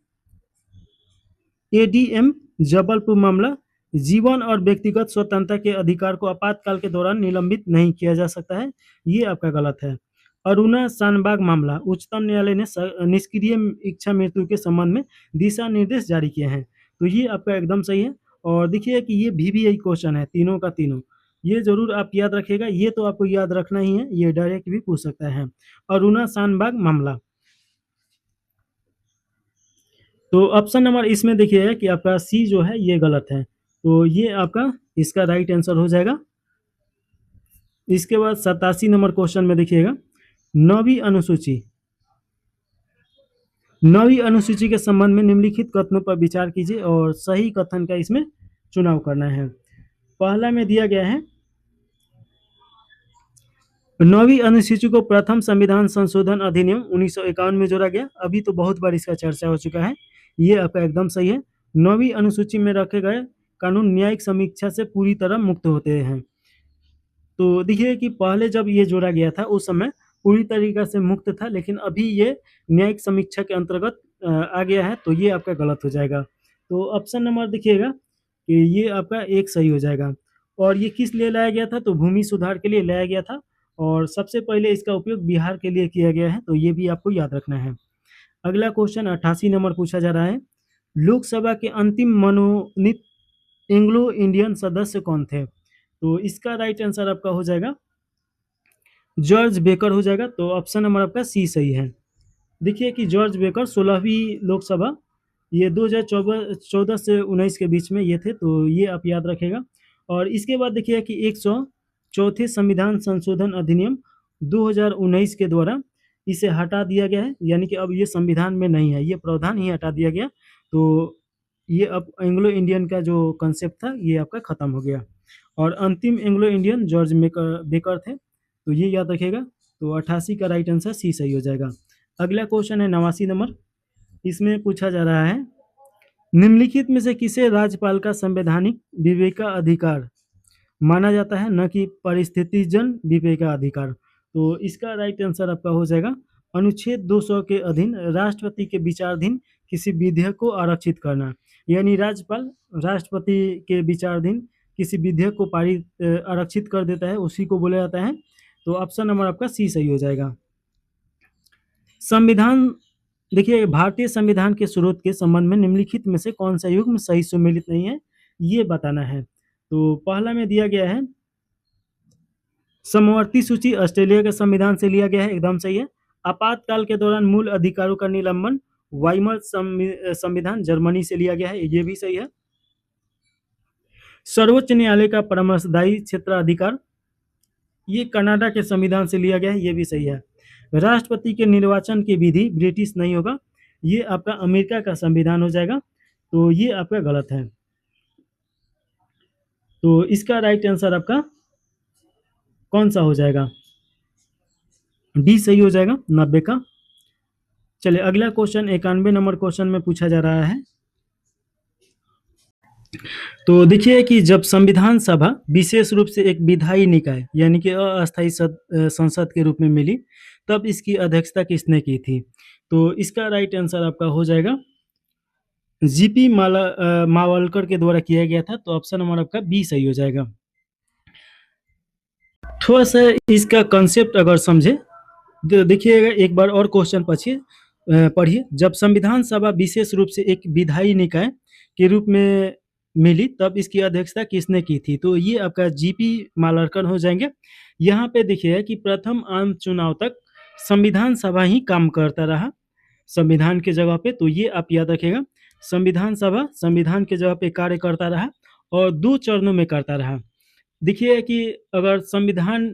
एडीएम जबलपुर मामला जीवन और व्यक्तिगत स्वतंत्रता के अधिकार को आपातकाल के दौरान निलंबित नहीं किया जा सकता है, ये आपका गलत है। अरुणा शानबाग मामला उच्चतम न्यायालय ने निष्क्रिय इच्छा मृत्यु के संबंध में दिशा निर्देश जारी किए हैं, तो ये आपका एकदम सही है। और देखिए कि ये VVI क्वेश्चन है तीनों का तीनों, ये जरूर आप याद रखिएगा, ये तो आपको याद रखना ही है, ये डायरेक्ट भी पूछ सकता है। अरुणा शानबाग मामला। तो ऑप्शन नंबर इसमें देखिएगा कि आपका सी जो है ये गलत है, तो ये आपका इसका राइट आंसर हो जाएगा। इसके बाद 87 नंबर क्वेश्चन में देखिएगा, नौवीं अनुसूची, नौवीं अनुसूची के संबंध में निम्नलिखित कथनों पर विचार कीजिए और सही कथन का इसमें चुनाव करना है। पहला में दिया गया है, नौवीं अनुसूची को प्रथम संविधान संशोधन अधिनियम 1951 में जोड़ा गया। अभी तो बहुत बार इसका चर्चा हो चुका है, ये आपका एकदम सही है। नौवीं अनुसूची में रखे गए कानून न्यायिक समीक्षा से पूरी तरह मुक्त होते हैं। तो देखिए कि पहले जब ये जोड़ा गया था उस समय पूरी तरीके से मुक्त था, लेकिन अभी ये न्यायिक समीक्षा के अंतर्गत आ गया है, तो ये आपका गलत हो जाएगा। तो ऑप्शन नंबर देखिएगा कि ये आपका एक सही हो जाएगा। और ये किस लिए लाया गया था, तो भूमि सुधार के लिए लाया गया था, और सबसे पहले इसका उपयोग बिहार के लिए किया गया है, तो ये भी आपको याद रखना है। अगला क्वेश्चन 88 नंबर पूछा जा रहा है, लोकसभा के अंतिम मनोनीत एंग्लो इंडियन सदस्य कौन थे? तो इसका राइट आंसर आपका हो जाएगा जॉर्ज बेकर हो जाएगा। तो ऑप्शन नंबर आपका सी सही है। देखिए कि जॉर्ज बेकर 16वीं लोकसभा, ये 2014 से 19 के बीच में ये थे, तो ये आप याद रखेगा। और इसके बाद देखिए कि 104 संविधान संशोधन अधिनियम 2019 के द्वारा इसे हटा दिया गया है, यानी कि अब ये संविधान में नहीं है, ये प्रावधान ही हटा दिया गया। तो ये अब एंग्लो इंडियन का जो कंसेप्ट था ये आपका खत्म हो गया, और अंतिम एंग्लो इंडियन जॉर्ज बेकर थे, तो ये याद रखिएगा। तो 88 का राइट आंसर सी सही हो जाएगा। अगला क्वेश्चन है 89 नंबर, इसमें पूछा जा रहा है, निम्नलिखित में से किसे राज्यपाल का संवैधानिक विवेकाधिकार माना जाता है, न कि परिस्थितिजन विवेकाधिकार? तो इसका राइट आंसर आपका हो जाएगा अनुच्छेद 200 के अधीन राष्ट्रपति के विचाराधीन किसी विधेयक को आरक्षित करना, यानी राज्यपाल राष्ट्रपति के विचाराधीन किसी विधेयक को पारित आरक्षित कर देता है, उसी को बोला जाता है। तो ऑप्शन नंबर आपका सी सही हो जाएगा। संविधान, देखिए भारतीय संविधान के स्रोत के संबंध में निम्नलिखित में से कौन सा युग्म सही सुमेलित नहीं है, ये बताना है। तो पहला में दिया गया है, समवर्ती सूची ऑस्ट्रेलिया के संविधान से लिया गया है, एकदम सही है। आपातकाल के दौरान मूल अधिकारों का निलंबन वाइमर संविधान जर्मनी से लिया गया है, ये भी सही है। सर्वोच्च न्यायालय का परामर्शदायी क्षेत्राधिकार, ये कनाडा के संविधान से लिया गया है, ये भी सही है। राष्ट्रपति के निर्वाचन की विधि ब्रिटिश नहीं होगा, ये आपका अमेरिका का संविधान हो जाएगा, तो ये आपका गलत है। तो इसका राइट आंसर आपका कौन सा हो जाएगा? डी सही हो जाएगा 90 का। चलिए अगला क्वेश्चन 91 नंबर क्वेश्चन में पूछा जा रहा है, तो देखिए कि जब संविधान सभा विशेष रूप से एक विधायी निकाय यानी कि अस्थायी संसद के रूप में मिली, तब इसकी अध्यक्षता किसने की थी? तो इसका राइट आंसर आपका हो जाएगा जीपी मावलकर के द्वारा किया गया था, तो ऑप्शन नंबर आपका बी सही हो जाएगा। थोड़ा सा इसका कंसेप्ट अगर समझे, देखिएगा एक बार और क्वेश्चन पढ़िए, जब संविधान सभा विशेष रूप से एक विधायी निकाय के रूप में मिली, तब इसकी अध्यक्षता किसने की थी? तो ये आपका जीपी मावलकर हो जाएंगे। यहाँ पे देखिए कि प्रथम आम चुनाव तक संविधान सभा ही काम करता रहा संविधान के जगह पे, तो ये आप याद रखिएगा। संविधान सभा संविधान के जगह पे कार्य करता रहा और 2 चरणों में करता रहा। देखिए कि अगर संविधान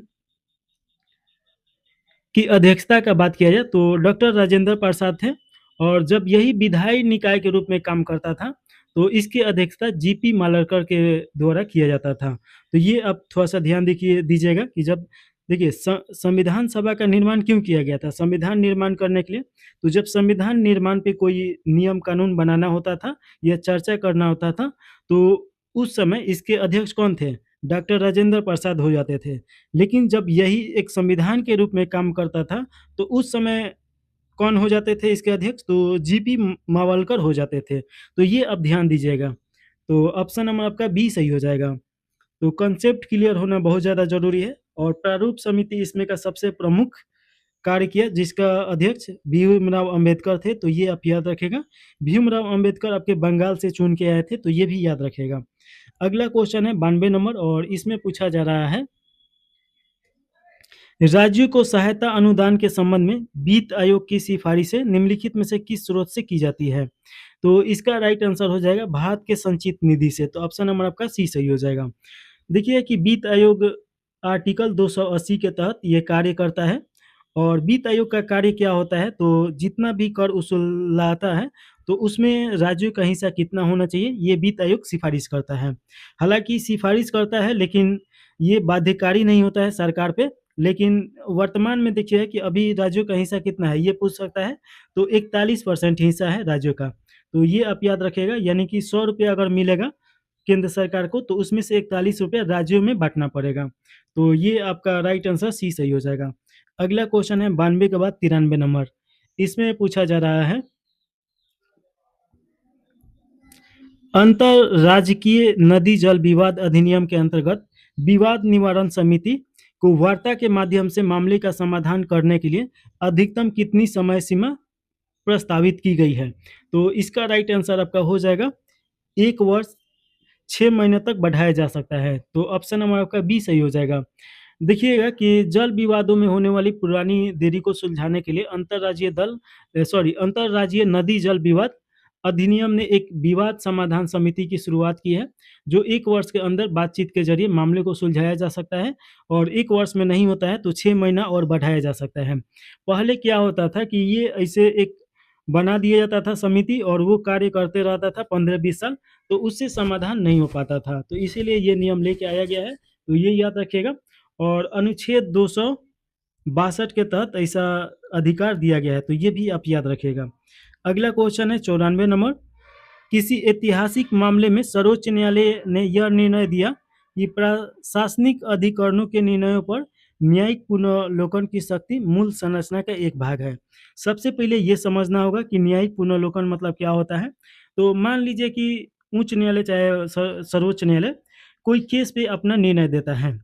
की अध्यक्षता का बात किया जाए तो डॉक्टर राजेंद्र प्रसाद थे, और जब यही विधायी निकाय के रूप में काम करता था तो इसकी अध्यक्षता जीपी मावलकर के द्वारा किया जाता था। तो ये आप थोड़ा सा ध्यान दीजिएगा कि जब देखिए संविधान सभा का निर्माण क्यों किया गया था, संविधान निर्माण करने के लिए। तो जब संविधान निर्माण पे कोई नियम कानून बनाना होता था या चर्चा करना होता था, तो उस समय इसके अध्यक्ष कौन थे? डॉक्टर राजेंद्र प्रसाद हो जाते थे। लेकिन जब यही एक संविधान के रूप में काम करता था, तो उस समय कौन हो जाते थे इसके अध्यक्ष? तो जीपी मावलकर हो जाते थे। तो ये आप ध्यान दीजिएगा। तो ऑप्शन नंबर आपका बी सही हो जाएगा। तो कंसेप्ट क्लियर होना बहुत ज़्यादा ज़रूरी है, और प्रारूप समिति इसमें का सबसे प्रमुख कार्य किया, जिसका अध्यक्ष भीमराव अंबेडकर थे, तो ये आप याद रखेगा। भीमराव अंबेडकर आपके बंगाल से चुन के आए थे, तो ये भी याद रखेगा। अगला क्वेश्चन है 92 नंबर, और इसमें पूछा जा रहा है, राज्यों को सहायता अनुदान के संबंध में वित्त आयोग की सिफारिशें निम्नलिखित में से किस स्रोत से की जाती है? तो इसका राइट आंसर हो जाएगा भारत के संचित निधि से। तो ऑप्शन नंबर आपका सी सही हो जाएगा। देखिए कि वित्त आयोग आर्टिकल 280 के तहत ये कार्य करता है, और वित्त आयोग का कार्य क्या होता है, तो जितना भी कर वसूलाता है तो उसमें राज्यों का हिस्सा कितना होना चाहिए, ये वित्त आयोग सिफारिश करता है। हालांकि सिफारिश करता है, लेकिन ये बाध्यकारी नहीं होता है सरकार पे। लेकिन वर्तमान में देखिए कि अभी राज्यों का हिस्सा कितना है ये पूछ सकता है, तो 41% हिस्सा है राज्यों का। तो ये आप याद रखिएगा, यानी कि 100 रुपया अगर मिलेगा केंद्र सरकार को, तो उसमें से 41 रुपया राज्यों में बांटना पड़ेगा। तो ये आपका राइट आंसर सी सही हो जाएगा। अगला क्वेश्चन है 92 के बाद 93 नंबर। इसमें पूछा जा रहा है, अंतरराजकीय नदी जल विवाद अधिनियम के अंतर्गत विवाद निवारण समिति को वार्ता के माध्यम से मामले का समाधान करने के लिए अधिकतम कितनी समय सीमा प्रस्तावित की गई है? तो इसका राइट आंसर आपका हो जाएगा 1 वर्ष 6 महीने तक बढ़ाया जा सकता है। तो ऑप्शन नंबर आपका बी सही हो जाएगा। देखिएगा कि जल विवादों में होने वाली पुरानी देरी को सुलझाने के लिए अंतर्राज्यीय नदी जल विवाद अधिनियम ने एक विवाद समाधान समिति की शुरुआत की है, जो 1 वर्ष के अंदर बातचीत के जरिए मामले को सुलझाया जा सकता है, और 1 वर्ष में नहीं होता है तो 6 महीना और बढ़ाया जा सकता है। पहले क्या होता था कि ये ऐसे एक बना दिया जाता था समिति, और वो कार्य करते रहता था 15-20 साल, तो उससे समाधान नहीं हो पाता था। तो इसीलिए ये नियम लेके आया गया है, तो ये याद रखिएगा। और अनुच्छेद 262 के तहत ऐसा अधिकार दिया गया है, तो ये भी आप याद रखिएगा। अगला क्वेश्चन है 94 नंबर। किसी ऐतिहासिक मामले में सर्वोच्च न्यायालय ने यह निर्णय दिया कि प्रशासनिक अधिकरणों के निर्णयों पर न्यायिक पुनर्लोकन की शक्ति मूल संरचना का एक भाग है। सबसे पहले ये समझना होगा कि न्यायिक पुनर्लोकन मतलब क्या होता है। तो मान लीजिए कि उच्च न्यायालय चाहे सर्वोच्च न्यायालय कोई केस पे अपना निर्णय देता है,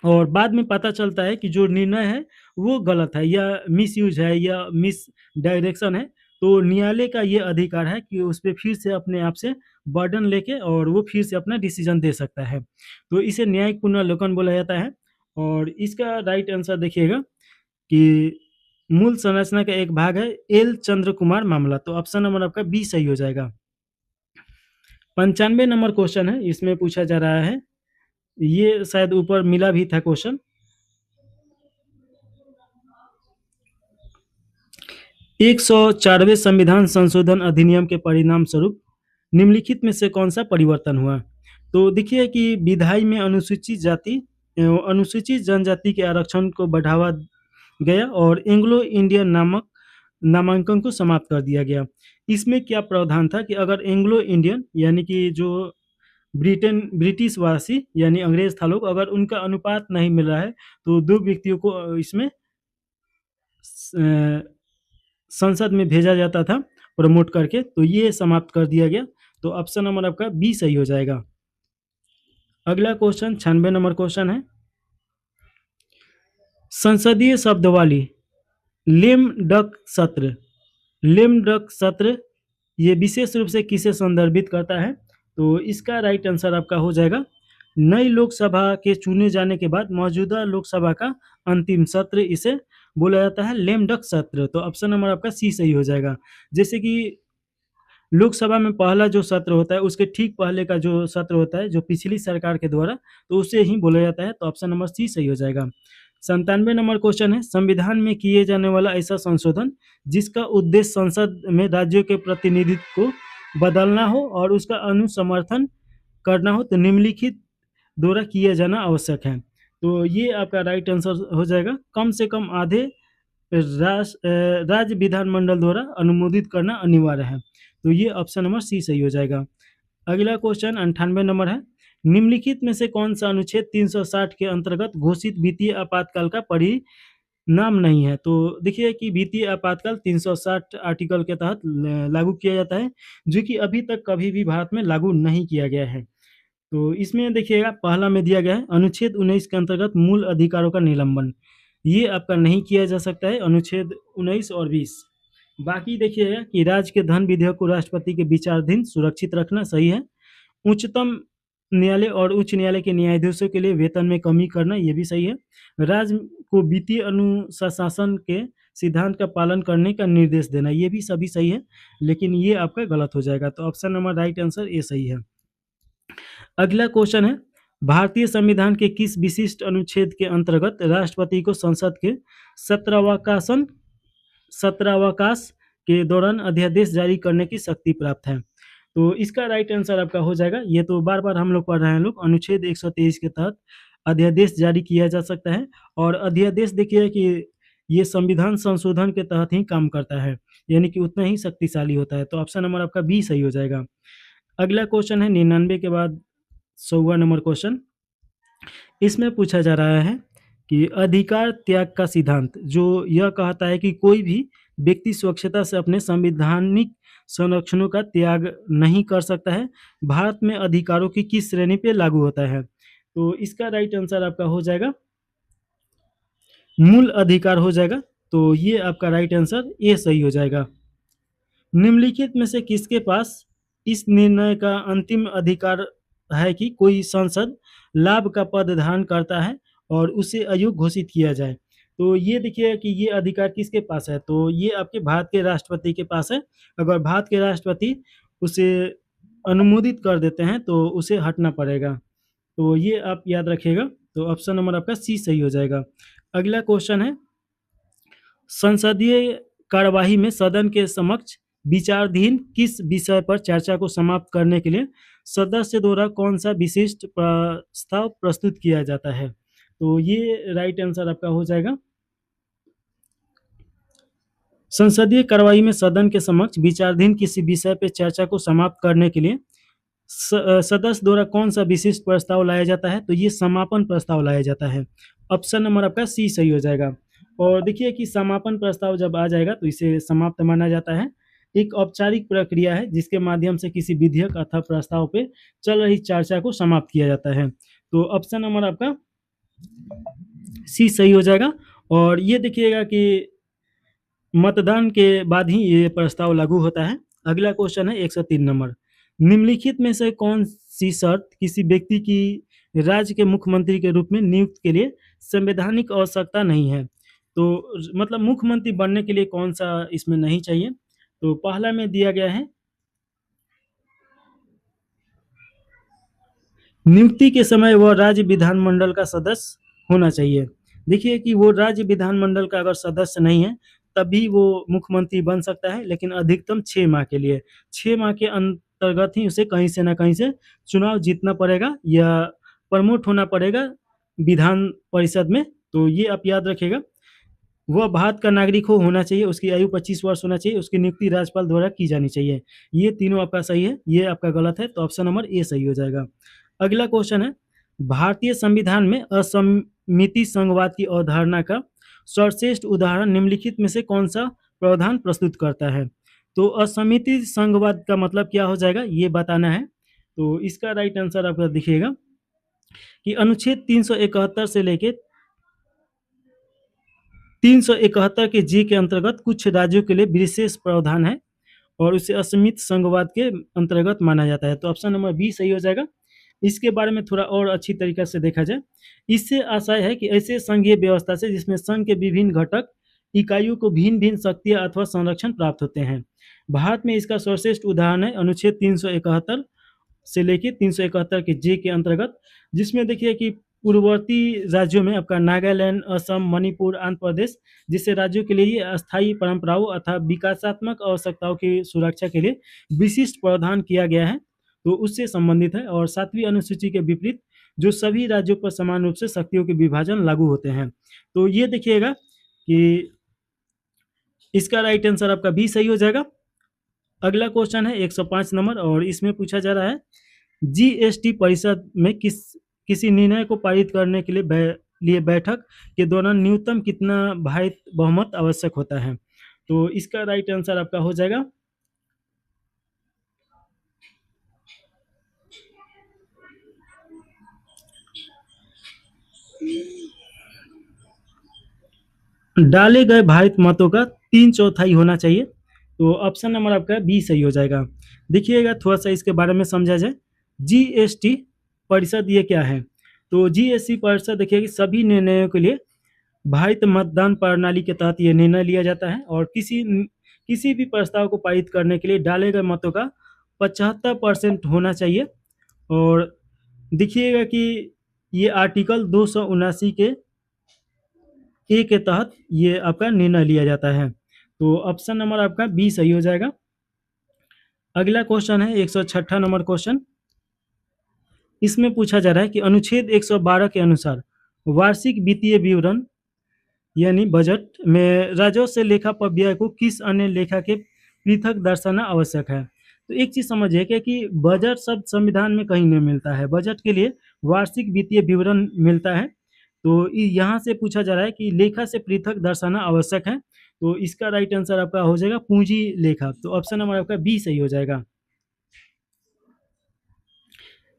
और बाद में पता चलता है कि जो निर्णय है वो गलत है, या मिसयूज है, या मिस डायरेक्शन है। तो न्यायालय का ये अधिकार है कि उस पे फिर से अपने आप से बर्डन लेके और वो फिर से अपना डिसीजन दे सकता है। तो इसे न्यायिक पुनर्लोकन बोला जाता है। और इसका राइट आंसर देखिएगा कि मूल संरचना का एक भाग है एल चंद्र कुमार मामला। तो ऑप्शन नंबर आपका बी सही हो जाएगा। 95 नंबर क्वेश्चन है, इसमें पूछा जा रहा है, ये शायद ऊपर मिला भी था क्वेश्चन। 104वें संविधान संशोधन अधिनियम के परिणाम स्वरूप निम्नलिखित में से कौन सा परिवर्तन हुआ? तो देखिए कि विधायी में अनुसूचित जाति एवं अनुसूचित जनजाति के आरक्षण को बढ़ावा गया, और एंग्लो इंडियन नामक नामांकन को समाप्त कर दिया गया। इसमें क्या प्रावधान था कि अगर एंग्लो इंडियन यानी कि जो ब्रिटिश वासी यानी अंग्रेज था लोग, अगर उनका अनुपात नहीं मिल रहा है तो 2 व्यक्तियों को इसमें संसद में भेजा जाता था प्रमोट करके, तो ये समाप्त कर दिया गया। तो ऑप्शन नंबर आपका बी सही हो जाएगा। अगला क्वेश्चन 96 नंबर क्वेश्चन है, संसदीय शब्दावली लेम डक सत्र। लेम डक सत्र ये विशेष रूप से किसे संदर्भित करता है? तो इसका राइट आंसर आपका हो जाएगा, नई लोकसभा के चुने जाने के बाद मौजूदा लोकसभा का अंतिम सत्र इसे बोला जाता है लेम डक सत्र। तो ऑप्शन नंबर आपका सी सही हो जाएगा। जैसे कि लोकसभा में पहला जो सत्र होता है उसके ठीक पहले का जो सत्र होता है जो पिछली सरकार के द्वारा, तो उसे ही बोला जाता है। तो ऑप्शन नंबर सी सही हो जाएगा। 97 नंबर क्वेश्चन है, संविधान में किए जाने वाला ऐसा संशोधन जिसका उद्देश्य संसद में राज्यों के प्रतिनिधित्व को बदलना हो और उसका अनुसमर्थन करना हो, तो निम्नलिखित द्वारा किया जाना आवश्यक है। तो ये आपका राइट आंसर हो जाएगा, कम से कम आधे राज्य विधानमंडल द्वारा अनुमोदित करना अनिवार्य है। तो ये ऑप्शन नंबर सी सही हो जाएगा। अगला क्वेश्चन 98 नंबर है, निम्नलिखित में से कौन सा अनुच्छेद 360 के अंतर्गत घोषित वित्तीय आपातकाल का परिणाम नहीं है? तो देखिए कि वित्तीय आपातकाल 360 आर्टिकल के तहत लागू किया जाता है, जो कि अभी तक कभी भी भारत में लागू नहीं किया गया है। तो इसमें देखिएगा पहला में दिया गया है अनुच्छेद 19 के अंतर्गत मूल अधिकारों का निलंबन, ये आपका नहीं किया जा सकता है, अनुच्छेद 19 और 20। बाकी देखिएगा कि राज्य के धन विधेयक को राष्ट्रपति के विचाराधीन सुरक्षित रखना सही है। उच्चतम न्यायालय और उच्च न्यायालय के न्यायाधीशों के लिए वेतन में कमी करना, ये भी सही है। राज्य को वित्तीय अनुशासन के सिद्धांत का पालन करने का निर्देश देना, ये भी सभी सही है, लेकिन ये आपका गलत हो जाएगा। तो ऑप्शन नंबर राइट आंसर ये सही है। अगला क्वेश्चन है, भारतीय संविधान के किस विशिष्ट अनुच्छेद के अंतर्गत राष्ट्रपति को संसद के सत्रावकाश के दौरान अध्यादेश जारी करने की शक्ति प्राप्त है? तो इसका राइट आंसर आपका हो जाएगा, ये तो बार बार हम लोग पढ़ रहे हैं लोग, अनुच्छेद 123 के तहत अध्यादेश जारी किया जा सकता है। और अध्यादेश देखिए कि ये संविधान संशोधन के तहत ही काम करता है, यानी कि उतना ही शक्तिशाली होता है। तो ऑप्शन नंबर आपका बी सही हो जाएगा। अगला क्वेश्चन है 99 के बाद 100वां नंबर क्वेश्चन। इसमें पूछा जा रहा है कि अधिकार त्याग का सिद्धांत जो यह कहता है कि कोई भी व्यक्ति स्वच्छता से अपने संवैधानिक संरक्षणों का त्याग नहीं कर सकता है, भारत में अधिकारों की किस श्रेणी पे लागू होता है? तो इसका राइट आंसर आपका हो जाएगा मूल अधिकार हो जाएगा। तो ये आपका राइट आंसर ए सही हो जाएगा। निम्नलिखित में से किसके पास इस निर्णय का अंतिम अधिकार है कि कोई सांसद लाभ का पद धारण करता है और उसे अयोग्य घोषित किया जाए? तो ये देखिए कि ये अधिकार किसके पास है, तो ये आपके भारत के राष्ट्रपति के पास है। अगर भारत के राष्ट्रपति उसे अनुमोदित कर देते हैं तो उसे हटना पड़ेगा। तो ये आप याद रखिएगा। तो ऑप्शन नंबर आपका सी सही हो जाएगा। अगला क्वेश्चन है, संसदीय कार्यवाही में सदन के समक्ष विचाराधीन किस विषय पर चर्चा को समाप्त करने के लिए सदस्य द्वारा कौन सा विशिष्ट प्रस्ताव प्रस्तुत किया जाता है? तो ये राइट आंसर आपका हो जाएगा। संसदीय कार्यवाही में सदन के समक्ष विचाराधीन किसी विषय पर चर्चा को समाप्त करने के लिए सदस्य द्वारा कौन सा विशिष्ट प्रस्ताव लाया जाता है? तो ये समापन प्रस्ताव लाया जाता है। ऑप्शन नंबर आपका सी सही हो जाएगा। और देखिए कि समापन प्रस्ताव जब आ जाएगा तो इसे समाप्त माना जाता है। एक औपचारिक प्रक्रिया है जिसके माध्यम से किसी विधेयक अथवा प्रस्ताव पे चल रही चर्चा को समाप्त किया जाता है। तो ऑप्शन नंबर आपका सी सही हो जाएगा। और ये देखिएगा कि मतदान के बाद ही ये प्रस्ताव लागू होता है। अगला क्वेश्चन है 103 नंबर। निम्नलिखित में से कौन सी शर्त किसी व्यक्ति की राज्य के मुख्यमंत्री के रूप में नियुक्त के लिए संवैधानिक आवश्यकता नहीं है? तो मतलब मुख्यमंत्री बनने के लिए कौन सा इसमें नहीं चाहिए? तो पहला में दिया गया है, नियुक्ति के समय वह राज्य विधानमंडल का सदस्य होना चाहिए। देखिए कि वो राज्य विधानमंडल का अगर सदस्य नहीं है तभी वो मुख्यमंत्री बन सकता है, लेकिन अधिकतम 6 माह के लिए। 6 माह के अंतर्गत ही उसे कहीं से ना कहीं से चुनाव जीतना पड़ेगा या प्रमोट होना पड़ेगा विधान परिषद में। तो ये आप याद रखिएगा। वह भारत का नागरिक होना चाहिए, उसकी आयु 25 वर्ष होना चाहिए, उसकी नियुक्ति राज्यपाल द्वारा की जानी चाहिए। ये तीनों आपका सही है, ये आपका गलत है। तो ऑप्शन नंबर ए सही हो जाएगा। अगला क्वेश्चन है, भारतीय संविधान में असमिति संघवाद की अवधारणा का सर्वश्रेष्ठ उदाहरण निम्नलिखित में से कौन सा प्रावधान प्रस्तुत करता है? तो असमिति संघवाद का मतलब क्या हो जाएगा ये बताना है। तो इसका राइट आंसर आपका दिखेगा कि अनुच्छेद 371 से लेके 371 के जी के अंतर्गत कुछ राज्यों के लिए विशेष प्रावधान है और उसे असमित संघवाद के अंतर्गत माना जाता है। तो ऑप्शन नंबर बी सही हो जाएगा। इसके बारे में थोड़ा और अच्छी तरीके से देखा जाए, इससे आशय है कि ऐसे संघीय व्यवस्था से जिसमें संघ के विभिन्न घटक इकाइयों को भिन्न भिन्न शक्तियां अथवा संरक्षण प्राप्त होते हैं। भारत में इसका सर्वश्रेष्ठ उदाहरण है अनुच्छेद 371 से लेके 371 के जे के अंतर्गत, जिसमें देखिए कि पूर्ववर्ती राज्यों में आपका नागालैंड, असम, मणिपुर, आंध्र प्रदेश जैसे राज्यों के लिए अस्थायी परंपराओं अथवा विकासात्मक आवश्यकताओं की सुरक्षा के लिए विशिष्ट प्रावधान किया गया है, तो उससे संबंधित है। और 7वीं अनुसूची के विपरीत जो सभी राज्यों पर समान रूप से शक्तियों के विभाजन लागू होते हैं। तो ये देखिएगा कि इसका राइट आंसर आपका बी सही हो जाएगा। अगला क्वेश्चन है 105 नंबर और इसमें पूछा जा रहा है, जीएसटी परिषद में किसी निर्णय को पारित करने के लिए बैठक के दौरान न्यूनतम कितना भारी बहुमत आवश्यक होता है? तो इसका राइट आंसर आपका हो जाएगा डाले गए भारित मतों का 3/4 होना चाहिए। तो ऑप्शन नंबर आपका बी सही हो जाएगा। देखिएगा थोड़ा सा इसके बारे में समझा जाए। जीएसटी परिषद ये क्या है? तो जीएसटी परिषद देखिए कि सभी निर्णयों के लिए भारतीय मतदान प्रणाली के तहत ये निर्णय लिया जाता है और किसी भी प्रस्ताव को पारित करने के लिए डाले गए मतों का 75% होना चाहिए। और देखिएगा कि ये आर्टिकल 279 के ए के तहत ये आपका निर्णय लिया जाता है। तो ऑप्शन नंबर आपका बी सही हो जाएगा। अगला क्वेश्चन है 106 नंबर क्वेश्चन। इसमें पूछा जा रहा है कि अनुच्छेद 112 के अनुसार वार्षिक वित्तीय विवरण यानी बजट में राजस्व लेखा पर व्यय को किस अन्य लेखा के पृथक दर्शाना आवश्यक है। तो एक चीज समझिए कि बजट शब्द संविधान में कहीं नहीं मिलता है। बजट के लिए वार्षिक वित्तीय विवरण मिलता है। तो यहाँ से पूछा जा रहा है कि लेखा से पृथक दर्शाना आवश्यक है। तो इसका राइट आंसर आपका हो जाएगा पूंजी लेखा। तो ऑप्शन नंबर आपका बी सही हो जाएगा।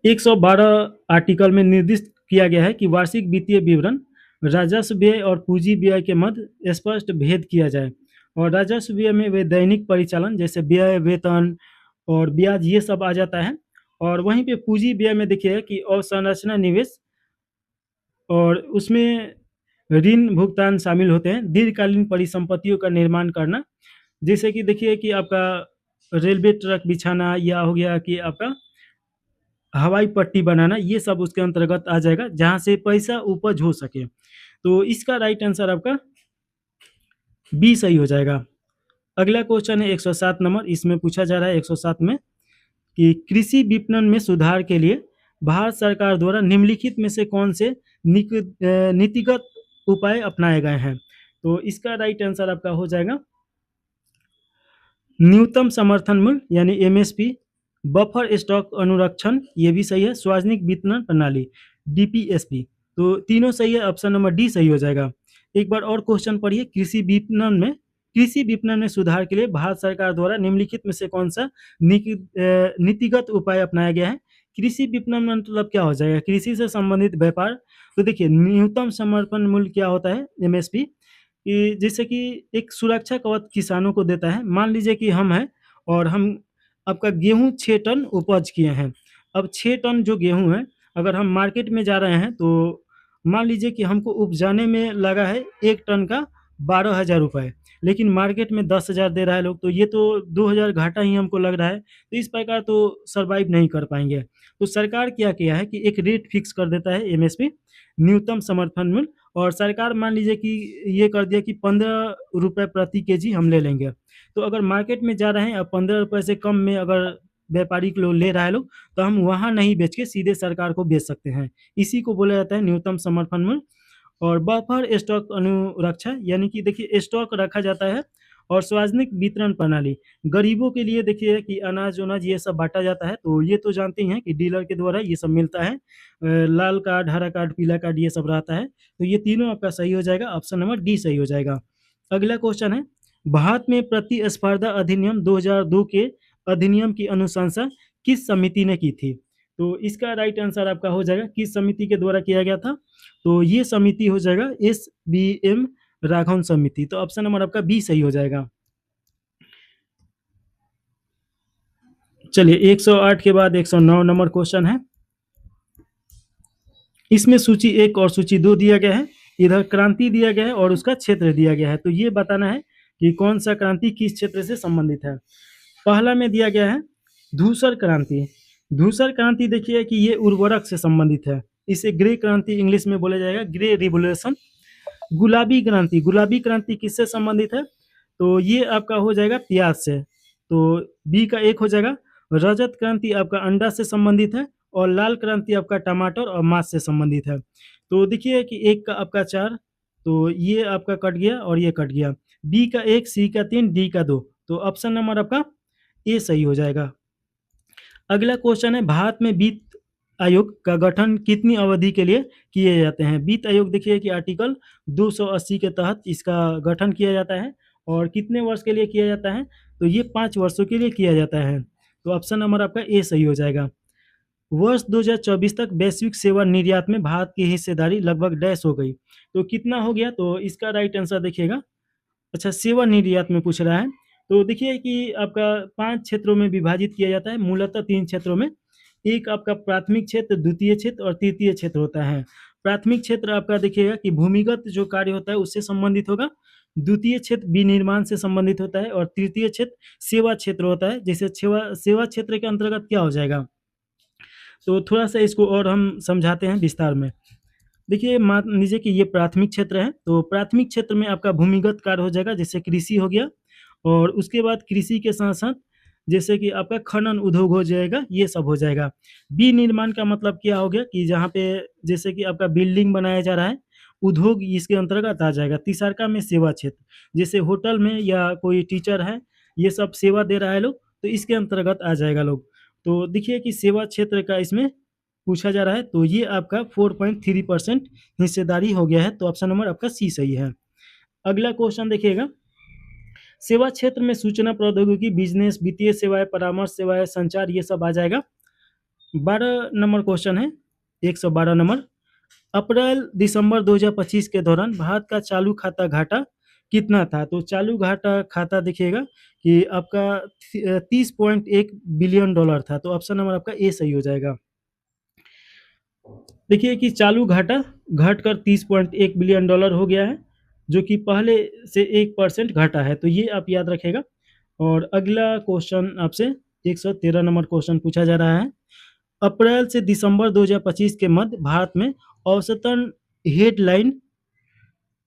112 आर्टिकल में निर्दिष्ट किया गया है कि वार्षिक वित्तीय विवरण राजस्व व्यय और पूंजी व्यय के मध्य स्पष्ट भेद किया जाए। और राजस्व व्यय में वे दैनिक परिचालन जैसे व्यय, वेतन और ब्याज ये सब आ जाता है। और वहीं पे पूंजी व्यय में देखिए कि अवसंरचना निवेश और उसमें ऋण भुगतान शामिल होते हैं। दीर्घकालीन परिसंपत्तियों का निर्माण करना, जैसे कि देखिए कि आपका रेलवे ट्रैक बिछाना या हो गया कि आपका हवाई पट्टी बनाना, ये सब उसके अंतर्गत आ जाएगा जहां से पैसा उपज हो सके। तो इसका राइट आंसर आपका बी सही हो जाएगा। अगला क्वेश्चन है 107 नंबर। इसमें पूछा जा रहा है 107 में कि कृषि विपणन में सुधार के लिए भारत सरकार द्वारा निम्नलिखित में से कौन से नीतिगत उपाय अपनाए गए हैं। तो इसका राइट आंसर आपका हो जाएगा न्यूनतम समर्थन मूल्य यानी एमएसपी, बफर स्टॉक अनुरक्षण ये भी सही है, सार्वजनिक वितरण प्रणाली डीपीएसपी। तो तीनों सही है, ऑप्शन नंबर डी सही हो जाएगा। एक बार और क्वेश्चन पढ़िए। कृषि विपणन में सुधार के लिए भारत सरकार द्वारा निम्नलिखित में से कौन सा नीतिगत उपाय अपनाया गया है। कृषि विपणन मतलब क्या हो जाएगा? कृषि से संबंधित व्यापार। तो देखिए न्यूनतम समर्थन मूल्य क्या होता है एमएसपी, कि जैसे कि एक सुरक्षा कवच किसानों को देता है। मान लीजिए कि हम हैं और हम आपका गेहूं 6 टन उपज किए हैं। अब 6 टन जो गेहूं है अगर हम मार्केट में जा रहे हैं तो मान लीजिए कि हमको उपजाने में लगा है 1 टन का 12,000 रुपये, लेकिन मार्केट में 10,000 दे रहा है लोग, तो ये तो 2,000 घाटा ही हमको लग रहा है। तो इस प्रकार तो सर्वाइव नहीं कर पाएंगे। तो सरकार क्या किया है कि एक रेट फिक्स कर देता है एमएसपी, न्यूनतम समर्थन मूल्य। और सरकार मान लीजिए कि ये कर दिया कि 15 रुपये प्रति केजी हम ले लेंगे। तो अगर मार्केट में जा रहे हैं और 15 रुपये से कम में अगर व्यापारी लोग ले रहा है लोग, तो हम वहाँ नहीं बेच के सीधे सरकार को बेच सकते हैं। इसी को बोला जाता है न्यूनतम समर्थन मूल्य। और बफर स्टॉक अनुरक्षा यानी कि देखिए स्टॉक रखा जाता है। और सार्वजनिक वितरण प्रणाली गरीबों के लिए देखिए कि अनाज उनाज ये सब बांटा जाता है। तो ये तो जानते ही हैं कि डीलर के द्वारा ये सब मिलता है। लाल कार्ड, हरा कार्ड, पीला कार्ड ये सब रहता है। तो ये तीनों आपका सही हो जाएगा, ऑप्शन नंबर डी सही हो जाएगा। अगला क्वेश्चन है भारत में प्रतिस्पर्धा अधिनियम 2002 के अधिनियम की अनुशंसा किस समिति ने की थी। तो इसका राइट आंसर आपका हो जाएगा किस समिति के द्वारा किया गया था। तो ये समिति हो जाएगा SBM राघवन समिति। तो ऑप्शन नंबर आपका बी सही हो जाएगा। चलिए 108 के बाद 109 नंबर क्वेश्चन है। इसमें सूची 1 और सूची 2 दिया गया है। इधर क्रांति दिया गया है और उसका क्षेत्र दिया गया है। तो ये बताना है कि कौन सा क्रांति किस क्षेत्र से संबंधित है। पहला में दिया गया है धूसर क्रांति। धूसर क्रांति देखिए कि ये उर्वरक से संबंधित है। इसे ग्रे क्रांति इंग्लिश में बोला जाएगा, ग्रे रिवोल्यूशन। गुलाबी क्रांति, गुलाबी क्रांति किससे संबंधित है। तो ये आपका हो जाएगा प्याज से। तो बी का 1 हो जाएगा। रजत क्रांति आपका अंडा से संबंधित है। और लाल क्रांति आपका टमाटर और मांस से संबंधित है। तो देखिए कि 1 का आपका 4, तो ये आपका कट गया और ये कट गया। बी का 1, सी का 3, डी का 2। तो ऑप्शन नंबर आपका ए सही हो जाएगा। अगला क्वेश्चन है भारत में वित्त आयोग का गठन कितनी अवधि के लिए किए जाते हैं। वित्त आयोग देखिए कि आर्टिकल 280 के तहत इसका गठन किया जाता है। और कितने वर्ष के लिए किया जाता है। तो ये 5 वर्षों के लिए किया जाता है। तो ऑप्शन नंबर आपका ए सही हो जाएगा। वर्ष 2024 तक वैश्विक सेवा निर्यात में भारत की हिस्सेदारी लगभग डैश हो गई। तो कितना हो गया। तो इसका राइट आंसर देखिएगा, अच्छा सेवा निर्यात में पूछ रहा है। तो देखिए कि आपका 5 क्षेत्रों में विभाजित किया जाता है, मूलतः 3 क्षेत्रों में। एक आपका प्राथमिक क्षेत्र, द्वितीय क्षेत्र और तृतीय क्षेत्र होता है। प्राथमिक क्षेत्र आपका देखिएगा कि भूमिगत जो कार्य होता है उससे संबंधित होगा, द्वितीय क्षेत्र विनिर्माण से संबंधित होता है और तृतीय क्षेत्र सेवा क्षेत्र होता है। जैसे सेवा सेवा क्षेत्र के अंतर्गत क्या हो जाएगा, तो थोड़ा-सा इसको और हम समझाते हैं विस्तार में। देखिए, मान लीजिए कि ये प्राथमिक क्षेत्र है, तो प्राथमिक क्षेत्र में आपका भूमिगत कार्य हो जाएगा, जैसे कृषि हो गया और उसके बाद कृषि के साथ-साथ जैसे कि आपका खनन उद्योग हो जाएगा, ये सब हो जाएगा। विनिर्माण का मतलब क्या हो गया कि जहाँ पे जैसे कि आपका बिल्डिंग बनाया जा रहा है, उद्योग इसके अंतर्गत आ जाएगा। तीसरका में सेवा क्षेत्र, जैसे होटल में या कोई टीचर है, ये सब सेवा दे रहा है लोग, तो इसके अंतर्गत आ जाएगा लोग। तो देखिए कि सेवा क्षेत्र का इसमें पूछा जा रहा है, तो ये आपका 4.3% हिस्सेदारी हो गया है, तो ऑप्शन नंबर आपका सी सही है। अगला क्वेश्चन देखिएगा, सेवा क्षेत्र में सूचना प्रौद्योगिकी, बिजनेस, वित्तीय सेवाएं, परामर्श सेवाएं, संचार, ये सब आ जाएगा। 12 नंबर क्वेश्चन है, 112 नंबर। अप्रैल दिसंबर 2025 के दौरान भारत का चालू खाता घाटा कितना था? तो चालू घाटा खाता देखिएगा कि आपका 30.1 बिलियन डॉलर था, तो ऑप्शन नंबर आपका ए सही हो जाएगा। देखिए कि चालू घाटा घटकर 30.1 बिलियन डॉलर हो गया है, जो कि पहले से 1% घटा है, तो ये आप याद रखेगा। और अगला क्वेश्चन आपसे 113 नंबर क्वेश्चन पूछा जा रहा है। अप्रैल से दिसंबर 2025 के मध्य भारत में औसतन हेडलाइन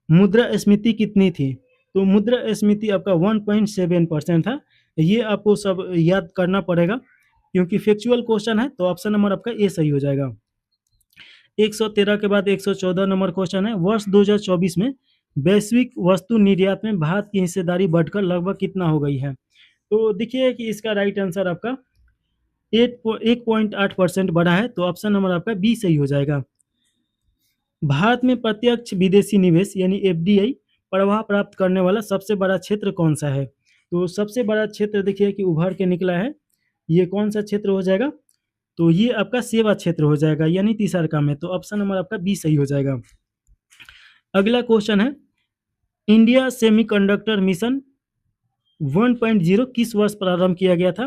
मुद्रास्फीति कितनी थी? तो मुद्रास्फीति आपका 1.7% था। ये आपको सब याद करना पड़ेगा क्योंकि फैक्चुअल क्वेश्चन है, तो ऑप्शन नंबर आपका ए सही हो जाएगा। 113 के बाद 114 नंबर क्वेश्चन है, वर्ष 2024 में वैश्विक वस्तु निर्यात में भारत की हिस्सेदारी बढ़कर लगभग कितना हो गई है? तो देखिए कि इसका राइट आंसर आपका 1.8% बढ़ा है, तो ऑप्शन नंबर आपका बी सही हो जाएगा। भारत में प्रत्यक्ष विदेशी निवेश यानी एफडीआई प्रवाह प्राप्त करने वाला सबसे बड़ा क्षेत्र कौन सा है? तो सबसे बड़ा क्षेत्र देखिए कि उभर के निकला है, ये कौन सा क्षेत्र हो जाएगा? तो ये आपका सेवा क्षेत्र हो जाएगा, यानी तीसरा में, तो ऑप्शन नंबर आपका बी सही हो जाएगा। अगला क्वेश्चन है, इंडिया सेमीकंडक्टर मिशन 1.0 किस वर्ष प्रारंभ किया गया था?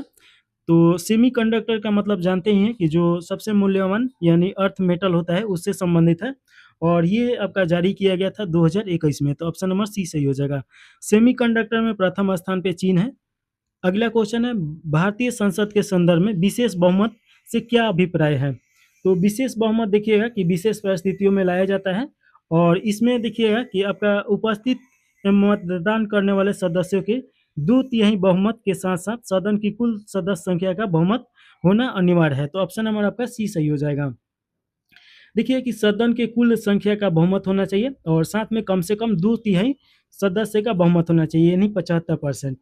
तो सेमीकंडक्टर का मतलब जानते ही हैं कि जो सबसे मूल्यवान यानी अर्थ मेटल होता है उससे संबंधित है, और ये आपका जारी किया गया था 2021 में, तो ऑप्शन नंबर सी सही हो जाएगा। सेमीकंडक्टर में प्रथम स्थान पे चीन है। अगला क्वेश्चन है, भारतीय संसद के संदर्भ में विशेष बहुमत से क्या अभिप्राय है? तो विशेष बहुमत देखिएगा कि विशेष परिस्थितियों में लाया जाता है, और इसमें देखिएगा कि आपका उपस्थित मतदान करने वाले सदस्यों के 2/3 बहुमत के साथ साथ सदन की कुल सदस्य संख्या का बहुमत होना अनिवार्य है, तो ऑप्शन नंबर आपका सी सही हो जाएगा। देखिए कि सदन के कुल संख्या का बहुमत होना चाहिए और साथ में कम से कम 2/3 सदस्य का बहुमत होना चाहिए, यानी 75%।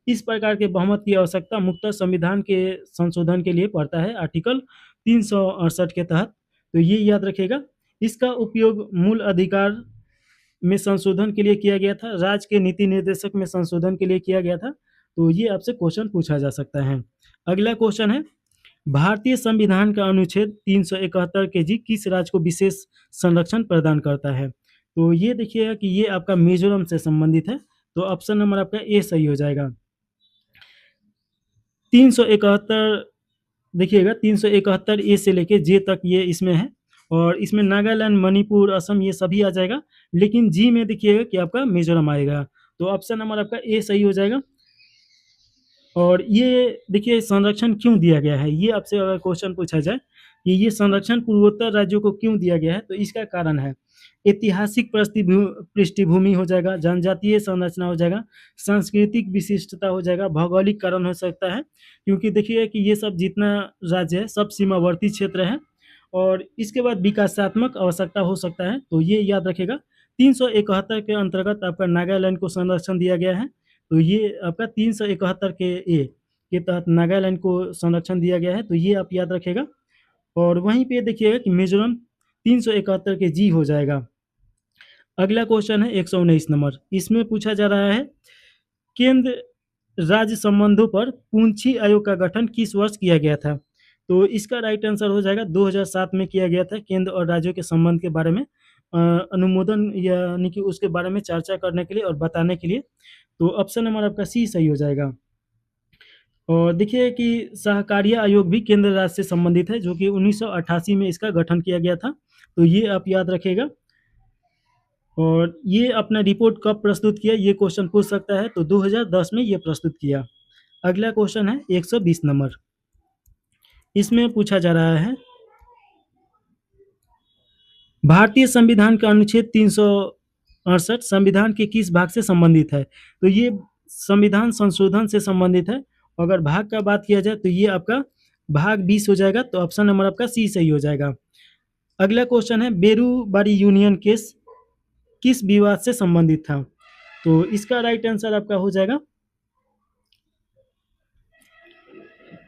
इस प्रकार के बहुमत की आवश्यकता मुख्यतः संविधान के संशोधन के लिए पड़ता है, आर्टिकल 368 के तहत, तो ये याद रखिएगा। इसका उपयोग मूल अधिकार में संशोधन के लिए किया गया था, राज्य के नीति निर्देशक में संशोधन के लिए किया गया था, तो ये आपसे क्वेश्चन पूछा जा सकता है। अगला क्वेश्चन है, भारतीय संविधान का अनुच्छेद 371 के जी किस राज्य को विशेष संरक्षण प्रदान करता है? तो ये देखिएगा कि ये आपका मिजोरम से संबंधित है, तो ऑप्शन नंबर आपका ए सही हो जाएगा। 371 देखिएगा, 371 ए से लेके जे तक ये इसमें है, और इसमें नागालैंड, मणिपुर, असम ये सभी आ जाएगा, लेकिन जी में देखिएगा कि आपका मिजोरम आएगा, तो ऑप्शन नंबर आपका ए सही हो जाएगा। और ये देखिए संरक्षण क्यों दिया गया है, ये आपसे अगर क्वेश्चन पूछा जाए कि ये संरक्षण पूर्वोत्तर राज्यों को क्यों दिया गया है, तो इसका कारण है ऐतिहासिक पृष्ठभूमि हो जाएगा, जनजातीय संरचना हो जाएगा, सांस्कृतिक विशिष्टता हो जाएगा, भौगोलिक कारण हो सकता है, क्योंकि देखिए कि ये सब जितना राज्य है सब सीमावर्ती क्षेत्र है, और इसके बाद विकासात्मक आवश्यकता हो सकता है, तो ये याद रखेगा। 371 के अंतर्गत आपका नागालैंड को संरक्षण दिया गया है, तो ये आपका 371 के ए के तहत नागालैंड को संरक्षण दिया गया है, तो ये आप याद रखेगा। और वहीं पे देखिएगा कि मिजोरम 371 के जी हो जाएगा। अगला क्वेश्चन है 119 नंबर, इसमें पूछा जा रहा है, केंद्र राज्य संबंधों पर पूंछी आयोग का गठन किस वर्ष किया गया था? तो इसका राइट आंसर हो जाएगा 2007 में किया गया था, केंद्र और राज्यों के संबंध के बारे में अनुमोदन यानी कि उसके बारे में चर्चा करने के लिए और बताने के लिए, तो ऑप्शन नंबर आपका सी सही हो जाएगा। और देखिए कि सहकारिता आयोग भी केंद्र राज्य से संबंधित है, जो कि 1988 में इसका गठन किया गया था। तो ये आप याद रखिएगा। और ये अपना रिपोर्ट कब प्रस्तुत किया, ये क्वेश्चन पूछ सकता है। तो 2010 में ये प्रस्तुत किया। अगला क्वेश्चन है 120 नंबर। इसमें पूछा जा रहा है, भारतीय संविधान का अनुच्छेद 368 संविधान के किस भाग से संबंधित है? तो ये संविधान संशोधन से संबंधित है। अगर भाग का बात किया जाए तो ये आपका भाग 20 हो जाएगा। तो ऑप्शन नंबर आपका सी सही हो जाएगा। अगला क्वेश्चन है, बेरूबारी यूनियन केस किस विवाद से संबंधित था? तो इसका राइट आंसर आपका हो जाएगा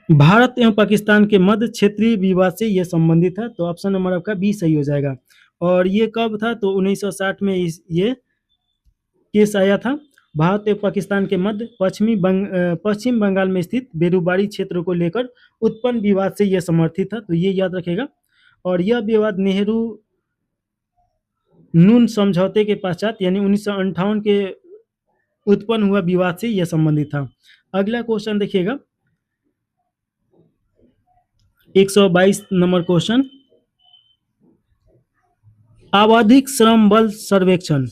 भारत एवं पाकिस्तान के मध्य क्षेत्रीय विवाद से यह संबंधित है। तो ऑप्शन नंबर आपका बी सही हो जाएगा। और ये कब था? तो 1960 में ये केस आया था। भारत एवं पाकिस्तान के मध्य पश्चिम बंगाल में स्थित बेरूबारी क्षेत्र को लेकर उत्पन्न विवाद से यह समर्थित था। तो ये याद रखेगा। और यह विवाद नेहरू नून समझौते के पश्चात यानी 1958 के उत्पन्न हुआ विवाद से यह संबंधित था। अगला क्वेश्चन देखिएगा 122 नंबर क्वेश्चन, आवधिक श्रम बल सर्वेक्षण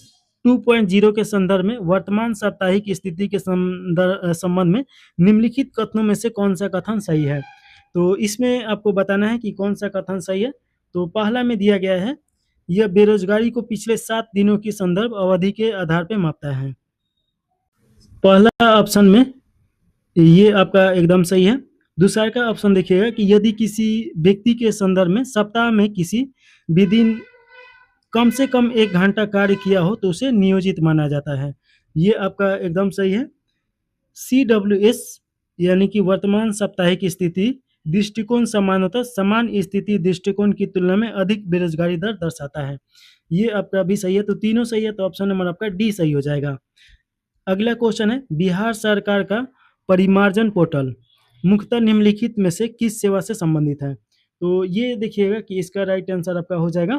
2.0 के संदर्भ में वर्तमान साप्ताहिक स्थिति के संबंध में निम्नलिखित कथनों में से कौन सा कथन सही है? तो इसमें आपको बताना है कि कौन सा कथन सही है। तो पहला में दिया गया है, यह बेरोजगारी को पिछले 7 दिनों की संदर्भ अवधि के आधार पर मापता है। पहला ऑप्शन में ये आपका एकदम सही है। दूसरा का ऑप्शन देखिएगा कि यदि किसी व्यक्ति के संदर्भ में सप्ताह में किसी विदिन कम से कम 1 घंटा कार्य किया हो तो उसे नियोजित माना जाता है। ये आपका एकदम सही है। CWS यानी कि वर्तमान साप्ताहिक स्थिति दृष्टिकोण सामान्यतः समान स्थिति दृष्टिकोण की तुलना में अधिक बेरोजगारी दर दर्शाता है। ये आपका भी सही है। तो तीनों सही है। तो ऑप्शन नंबर आपका डी सही हो जाएगा। अगला क्वेश्चन है, बिहार सरकार का परिमार्जन पोर्टल मुख्यतः निम्नलिखित में से किस सेवा से संबंधित है? तो ये देखिएगा कि इसका राइट आंसर आपका हो जाएगा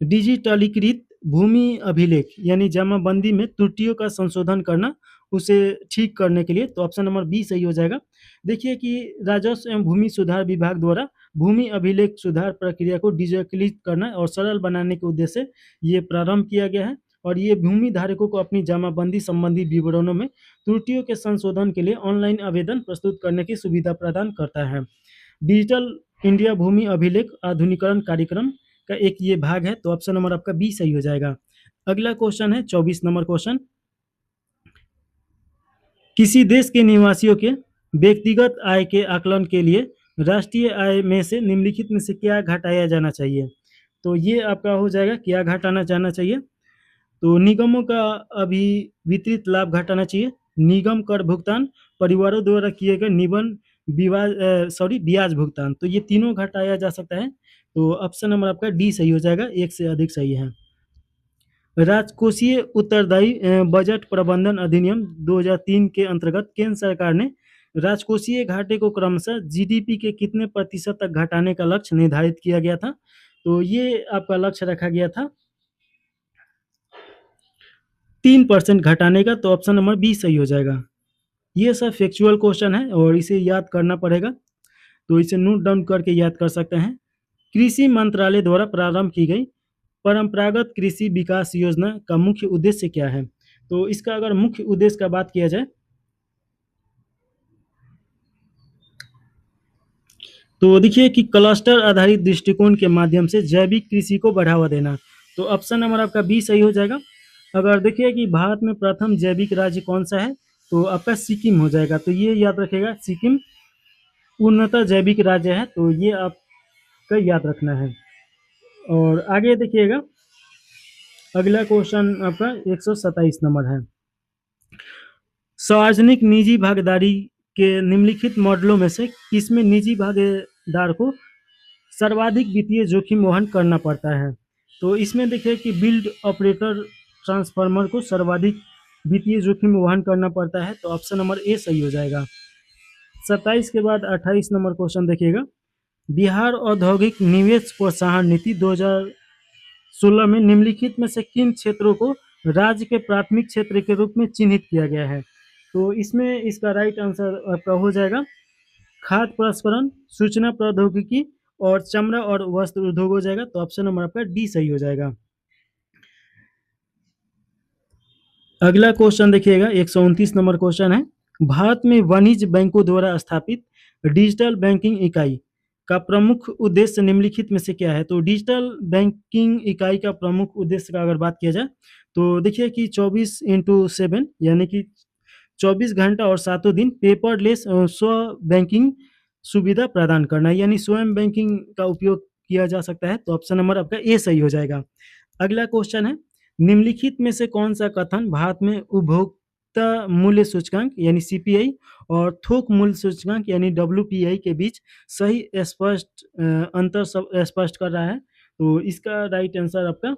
डिजिटलीकृत भूमि अभिलेख यानी जमाबंदी में त्रुटियों का संशोधन करना, उसे ठीक करने के लिए। तो ऑप्शन नंबर बी सही हो जाएगा। देखिए कि राजस्व एवं भूमि सुधार विभाग द्वारा भूमि अभिलेख सुधार प्रक्रिया को डिजिटलीकृत करना और सरल बनाने के उद्देश्य से ये प्रारंभ किया गया है। और ये भूमि धारकों को अपनी जमाबंदी संबंधी विवरणों में त्रुटियों के संशोधन के लिए ऑनलाइन आवेदन प्रस्तुत करने की सुविधा प्रदान करता है। डिजिटल इंडिया भूमि अभिलेख आधुनिकीकरण कार्यक्रम का एक ये भाग है। तो ऑप्शन नंबर आपका बी सही हो जाएगा। अगला क्वेश्चन है 24 नंबर क्वेश्चन, किसी देश के निवासियों के व्यक्तिगत आय के आकलन के लिए राष्ट्रीय आय में से निम्नलिखित में से क्या घटाया जाना चाहिए? तो ये आपका हो जाएगा क्या घटाना जाना चाहिए? तो निगमों का अभी वितरित लाभ घटाना चाहिए, निगम कर भुगतान, परिवारों द्वारा किए गए निबंध ब्याज भुगतान। तो ये तीनों घटाया जा सकता है। तो ऑप्शन नंबर आपका डी सही हो जाएगा, एक से अधिक सही है। राजकोषीय उत्तरदायी बजट प्रबंधन अधिनियम 2003 के अंतर्गत केंद्र सरकार ने राजकोषीय घाटे को क्रमशः जीडीपी के कितने प्रतिशत तक घटाने का लक्ष्य निर्धारित किया गया था? तो ये आपका लक्ष्य रखा गया था 3% घटाने का। तो ऑप्शन नंबर बी सही हो जाएगा। ये सब फैक्चुअल क्वेश्चन है और इसे याद करना पड़ेगा। तो इसे नोट डाउन करके याद कर सकते हैं। कृषि मंत्रालय द्वारा प्रारंभ की गई परंपरागत कृषि विकास योजना का मुख्य उद्देश्य क्या है? तो इसका अगर मुख्य उद्देश्य का बात किया जाए तो देखिए कि क्लस्टर आधारित दृष्टिकोण के माध्यम से जैविक कृषि को बढ़ावा देना। तो ऑप्शन नंबर आपका बी सही हो जाएगा। अगर देखिए कि भारत में प्रथम जैविक राज्य कौन सा है? तो आपका सिक्किम हो जाएगा। तो ये याद रखेगा, सिक्किम पूर्णतः जैविक राज्य है। तो ये आपका याद रखना है। और आगे देखिएगा अगला क्वेश्चन आपका 127 नंबर है, सार्वजनिक निजी भागीदारी के निम्नलिखित मॉडलों में से किसमें निजी भागीदार को सर्वाधिक वित्तीय जोखिम वहन करना पड़ता है? तो इसमें देखिए कि बिल्ड ऑपरेटर ट्रांसफार्मर को सर्वाधिक वित्तीय जोखिम वहन करना पड़ता है। तो ऑप्शन नंबर ए सही हो जाएगा। 27 के बाद 28 नंबर क्वेश्चन देखिएगा, बिहार औद्योगिक निवेश प्रोत्साहन नीति 2016 में निम्नलिखित में से किन क्षेत्रों को राज्य के प्राथमिक क्षेत्र के रूप में चिन्हित किया गया है। तो इसमें इसका राइट आंसर आपका हो जाएगा खाद्य प्रसंस्करण, सूचना प्रौद्योगिकी और चमड़ा और वस्त्र उद्योग हो जाएगा। तो ऑप्शन नंबर आपका डी सही हो जाएगा। अगला क्वेश्चन देखिएगा, 129 नंबर क्वेश्चन है। भारत में वाणिज्य बैंकों द्वारा स्थापित डिजिटल बैंकिंग इकाई का प्रमुख उद्देश्य निम्नलिखित में से क्या है? तो डिजिटल बैंकिंग इकाई का प्रमुख उद्देश्य का अगर बात किया जाए तो देखिए कि 24/7 यानी कि 24 घंटा और सातों दिन पेपरलेस स्व बैंकिंग सुविधा प्रदान करना, यानी स्वयं बैंकिंग का उपयोग किया जा सकता है। तो ऑप्शन नंबर आपका ए सही हो जाएगा। अगला क्वेश्चन है, निम्नलिखित में से कौन सा कथन भारत में उपभोक्ता मूल्य सूचकांक यानी सीपीआई और थोक मूल्य सूचकांक यानी डब्ल्यूपीआई के बीच सही स्पष्ट अंतर सब स्पष्ट कर रहा है? तो इसका राइट आंसर आपका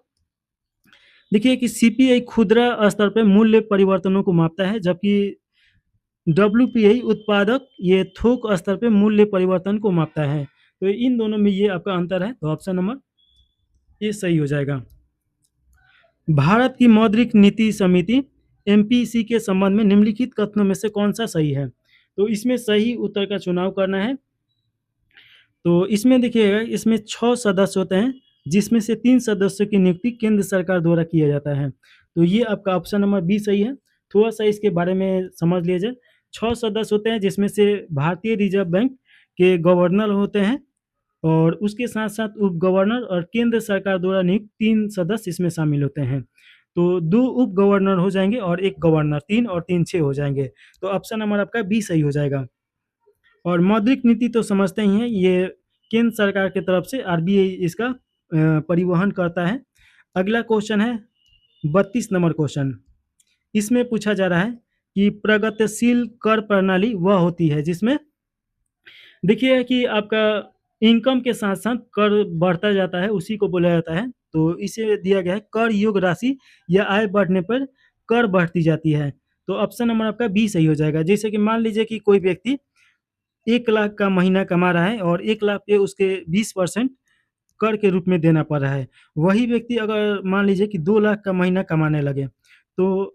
देखिए कि सीपीआई खुदरा स्तर पे मूल्य परिवर्तनों को मापता है, जबकि डब्ल्यूपीआई उत्पादक ये थोक स्तर पे मूल्य परिवर्तन को मापता है। तो इन दोनों में ये आपका अंतर है। तो ऑप्शन नंबर ये सही हो जाएगा। भारत की मौद्रिक नीति समिति एमपीसी के संबंध में निम्नलिखित कथनों में से कौन सा सही है? तो इसमें सही उत्तर का चुनाव करना है। तो इसमें देखिएगा, इसमें 6 सदस्य होते हैं, जिसमें से 3 सदस्यों की नियुक्ति केंद्र सरकार द्वारा किया जाता है। तो ये आपका ऑप्शन नंबर बी सही है। थोड़ा-सा इसके बारे में समझ लीजिए। 6 सदस्य होते हैं, जिसमें से भारतीय रिजर्व बैंक के गवर्नर होते हैं और उसके साथ-साथ उप गवर्नर और केंद्र सरकार द्वारा नियुक्त 3 सदस्य इसमें शामिल होते हैं। तो 2 उप गवर्नर हो जाएँगे और 1 गवर्नर, 3 और 3 6 हो जाएँगे। तो ऑप्शन नंबर आपका बी सही हो जाएगा। और मौद्रिक नीति तो समझते ही हैं, ये केंद्र सरकार की तरफ से आरबीआई इसका परिवहन करता है। अगला क्वेश्चन है 32 नंबर क्वेश्चन। इसमें पूछा जा रहा है कि प्रगतिशील कर प्रणाली वह होती है जिसमें देखिए कि आपका इनकम के साथ-साथ कर बढ़ता जाता है, उसी को बोला जाता है। तो इसे दिया गया है कर योग्य राशि या आय बढ़ने पर कर बढ़ती जाती है। तो ऑप्शन नंबर आपका बी सही हो जाएगा। जैसे कि मान लीजिए कि कोई व्यक्ति 1 लाख का महीना कमा रहा है और 1 लाख पे उसके 20% कर के रूप में देना पड़ रहा है। वही व्यक्ति अगर मान लीजिए कि 2 लाख का महीना कमाने लगे, तो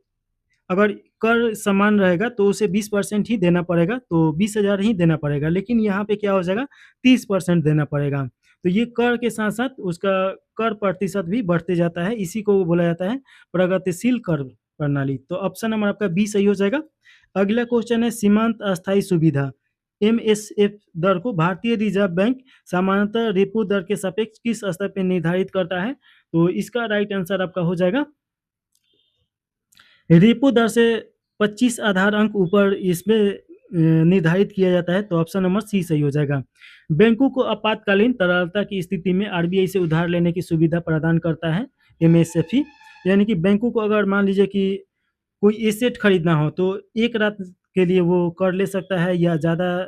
अगर कर समान रहेगा तो उसे 20% ही देना पड़ेगा, तो 20,000 ही देना पड़ेगा। लेकिन यहाँ पे क्या हो जाएगा, 30% देना पड़ेगा। तो ये कर के साथ-साथ उसका कर प्रतिशत भी बढ़ते जाता है, इसी को बोला जाता है प्रगतिशील कर प्रणाली। तो ऑप्शन नंबर आपका बी सही हो जाएगा। अगला क्वेश्चन है सीमांत अस्थायी सुविधा एमएसएफ दर को भारतीय रिजर्व बैंक सामान्यतः रेपो दर के सापेक्ष किस स्तर पे निर्धारित करता है? तो इसका राइट आंसर आपका हो जाएगा रेपो दर से 25 आधार अंक ऊपर इसमें निर्धारित किया जाता है। तो ऑप्शन नंबर सी सही हो जाएगा। बैंकों को आपातकालीन तरलता की स्थिति में आरबीआई से उधार लेने की सुविधा प्रदान करता है एमएसएफई, यानी कि बैंकों को अगर मान लीजिए कि कोई एसेट खरीदना हो तो एक रात के लिए वो कर ले सकता है या ज़्यादा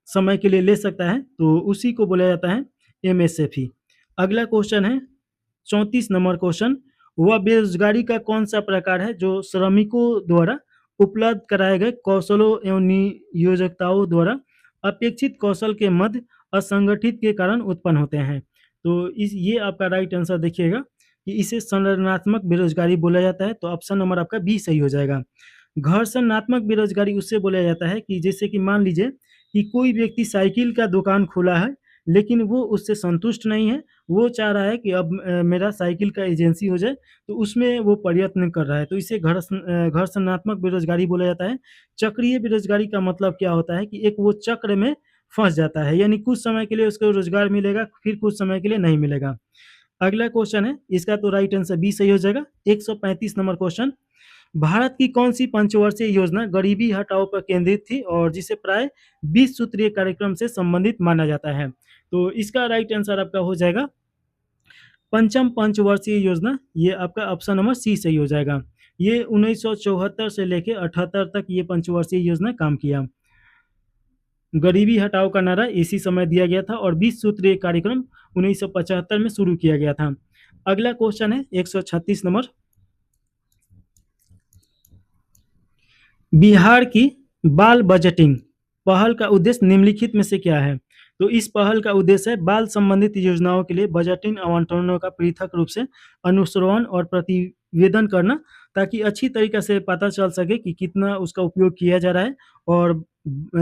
समय के लिए ले सकता है, तो उसी को बोला जाता है एमएसएफई। अगला क्वेश्चन है 34 नंबर क्वेश्चन। वह बेरोजगारी का कौन सा प्रकार है जो श्रमिकों द्वारा उपलब्ध कराए गए कौशलों एवं नियोजकताओं द्वारा अपेक्षित कौशल के मध्य असंगठित के कारण उत्पन्न होते हैं? तो इस ये आपका राइट आंसर देखिएगा कि इसे संरचनात्मक बेरोजगारी बोला जाता है। तो ऑप्शन नंबर आपका बी सही हो जाएगा। घर्षणात्मक बेरोजगारी उससे बोला जाता है कि जैसे कि मान लीजिए कि कोई व्यक्ति साइकिल का दुकान खोला है, लेकिन वो उससे संतुष्ट नहीं है। वो चाह रहा है कि अब मेरा साइकिल का एजेंसी हो जाए, तो उसमें वो प्रयत्न कर रहा है। तो इसे घर्षणात्मक बेरोजगारी बोला जाता है। चक्रीय बेरोजगारी का मतलब क्या होता है कि एक वो चक्र में फँस जाता है, यानी कुछ समय के लिए उसको रोज़गार मिलेगा, फिर कुछ समय के लिए नहीं मिलेगा। अगला क्वेश्चन है, इसका तो राइट आंसर बी सही हो जाएगा। 135 नंबर क्वेश्चन। भारत की कौन-सी पंचवर्षीय योजना गरीबी हटाओ पर केंद्रित थी और जिसे प्राय 20 सूत्रीय कार्यक्रम से संबंधित माना जाता है? तो इसका राइट आंसर आपका हो जाएगा पंचम पंचवर्षीय योजना, ये आपका ऑप्शन नंबर सी सही हो जाएगा। ये 1974 से लेके 78 तक ये पंचवर्षीय योजना काम किया। गरीबी हटाओ का नारा इसी समय दिया गया था और 20 सूत्रीय कार्यक्रम 1975 में शुरू किया गया था। अगला क्वेश्चन है 136 नंबर। बिहार की बाल बजटिंग पहल का उद्देश्य निम्नलिखित में से क्या है? तो इस पहल का उद्देश्य है बाल संबंधित योजनाओं के लिए बजटिंग आवंटनों का पृथक रूप से अनुश्रवण और वेदन करना, ताकि अच्छी तरीक़े से पता चल सके कि कितना उसका उपयोग किया जा रहा है, और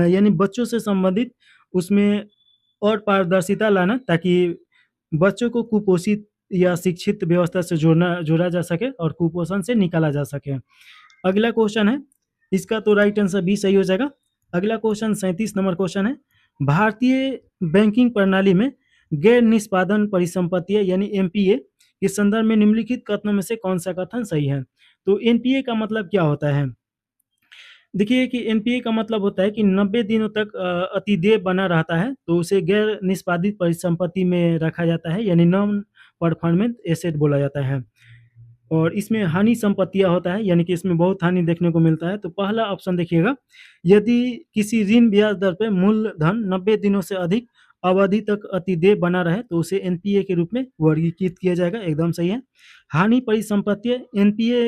यानी बच्चों से संबंधित उसमें और पारदर्शिता लाना, ताकि बच्चों को कुपोषित या शिक्षित व्यवस्था से जोड़ा जा सके और कुपोषण से निकाला जा सके। अगला क्वेश्चन है, इसका तो राइट आंसर बी सही हो जाएगा। अगला क्वेश्चन 37 नंबर क्वेश्चन है, भारतीय बैंकिंग प्रणाली में गैर निष्पादन परिसंपत्तियां यानी एनपीए के संदर्भ में निम्नलिखित कथनों में से कौन सा कथन सही है? तो एनपीए का मतलब क्या होता है? देखिए कि एनपीए का मतलब होता है कि 90 दिनों तक अतिदेय बना रहता है, तो उसे गैर निष्पादित परिसंपत्ति में रखा जाता है, यानी नॉन परफॉर्मेंस एसेट बोला जाता है। और इसमें हानि संपत्तियां होता है, यानी कि इसमें बहुत हानि देखने को मिलता है। तो पहला ऑप्शन देखिएगा, यदि किसी ऋण ब्याज दर पे मूलधन 90 दिनों से अधिक अवधि तक अतिदेय बना रहे तो उसे एनपीए के रूप में वर्गीकृत किया जाएगा, एकदम सही है। हानि परिसंपत्तियां एनपीए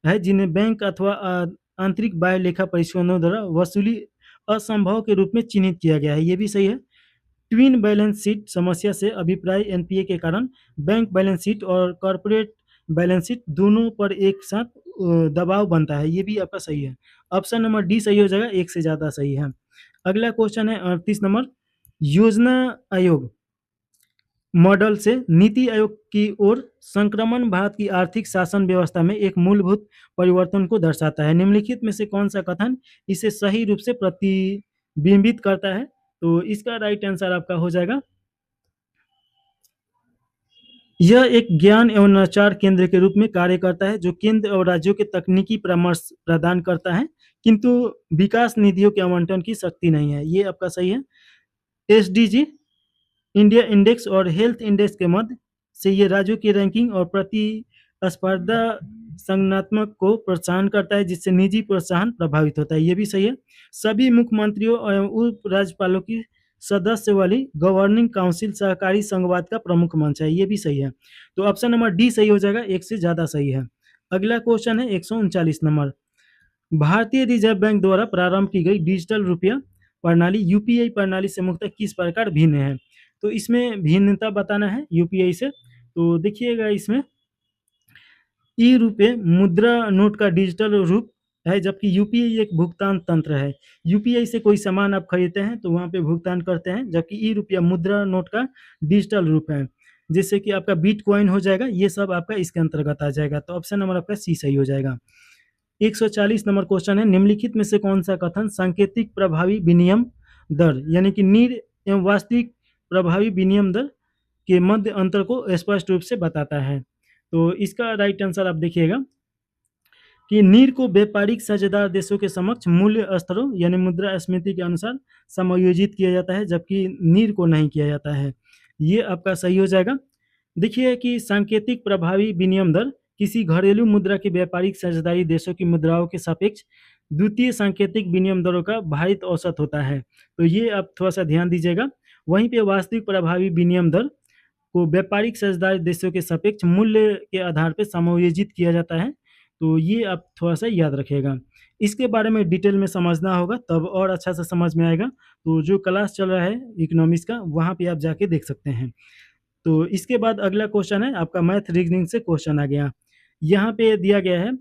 है जिन्हें बैंक अथवा आंतरिक बाह्य लेखा परीक्षकों द्वारा वसूली असंभव के रूप में चिन्हित किया गया है, ये भी सही है। ट्विन बैलेंस शीट समस्या से अभिप्राय एनपीए के कारण बैंक बैलेंस शीट और कॉर्पोरेट बैलेंस शीट दोनों पर एक साथ दबाव बनता है, ये भी आपका सही है। ऑप्शन नंबर डी सही हो जाएगा, एक से ज़्यादा सही है। अगला क्वेश्चन है 38 नंबर, योजना आयोग मॉडल से नीति आयोग की ओर संक्रमण भारत की आर्थिक शासन व्यवस्था में एक मूलभूत परिवर्तन को दर्शाता है। निम्नलिखित में से कौन सा कथन इसे सही रूप से प्रतिबिंबित करता है? तो इसका राइट आंसर आपका हो जाएगा, यह एक ज्ञान एवं नवाचार केंद्र के रूप में कार्य करता है, जो केंद्र और राज्यों के तकनीकी परामर्श प्रदान करता है, किंतु विकास निधियों के आवंटन की शक्ति नहीं है, ये आपका सही है। एसडीजी, इंडिया इंडेक्स और हेल्थ इंडेक्स के मध्य से ये राज्यों की रैंकिंग और प्रतिस्पर्धा संगठनात्मक को प्रोत्साहन करता है, जिससे निजी प्रोत्साहन प्रभावित होता है, ये भी सही है। सभी मुख्यमंत्रियों एवं उप राज्यपालों की सदस्य वाली गवर्निंग काउंसिल सहकारी संघवाद का प्रमुख मंच है, ये भी सही है। तो ऑप्शन नंबर डी सही हो जाएगा, एक से ज्यादा सही है। अगला क्वेश्चन है 139 नंबर, भारतीय रिजर्व बैंक द्वारा प्रारंभ की गई डिजिटल रुपया प्रणाली यूपीआई प्रणाली से मुख्यतः किस प्रकार भिन्न है? तो इसमें भिन्नता बताना है यूपीआई से। तो देखिएगा, इसमें ई रुपये मुद्रा नोट का डिजिटल रूप है, जबकि यूपीआई एक भुगतान तंत्र है। यूपीआई से कोई सामान आप खरीदते हैं तो वहाँ पे भुगतान करते हैं, जबकि ई रुपया मुद्रा नोट का डिजिटल रूप है, जैसे कि आपका बिटकॉइन हो जाएगा, ये सब आपका इसके अंतर्गत आ जाएगा। तो ऑप्शन नंबर आपका सी सही हो जाएगा। 140 नंबर क्वेश्चन है, निम्नलिखित में से कौन सा कथन सांकेतिक प्रभावी विनिमय दर यानी कि नीर एवं वास्तविक प्रभावी विनिमय दर के मध्य अंतर को स्पष्ट रूप से बताता है? तो इसका राइट आंसर आप देखिएगा कि नीर को व्यापारिक साझेदार देशों के समक्ष मूल्य स्तरों यानी मुद्रास्फीति के अनुसार समायोजित किया जाता है, जबकि नीर को नहीं किया जाता है, ये आपका सही हो जाएगा। देखिए कि सांकेतिक प्रभावी विनिमय दर किसी घरेलू मुद्रा के व्यापारिक साझेदारी देशों की मुद्राओं के सापेक्ष द्वितीय सांकेतिक विनिमय दरों का भारित औसत होता है, तो ये आप थोड़ा सा ध्यान दीजिएगा। वहीं पे वास्तविक प्रभावी विनिमय दर को व्यापारिक साझेदार देशों के सापेक्ष मूल्य के आधार पर समायोजित किया जाता है, तो ये आप थोड़ा सा याद रखिएगा। इसके बारे में डिटेल में समझना होगा तब और अच्छा से समझ में आएगा, तो जो क्लास चल रहा है इकोनॉमिक्स का वहाँ पे आप जाके देख सकते हैं। तो इसके बाद अगला क्वेश्चन है आपका मैथ रीजनिंग से क्वेश्चन आ गया। यहाँ पे दिया गया है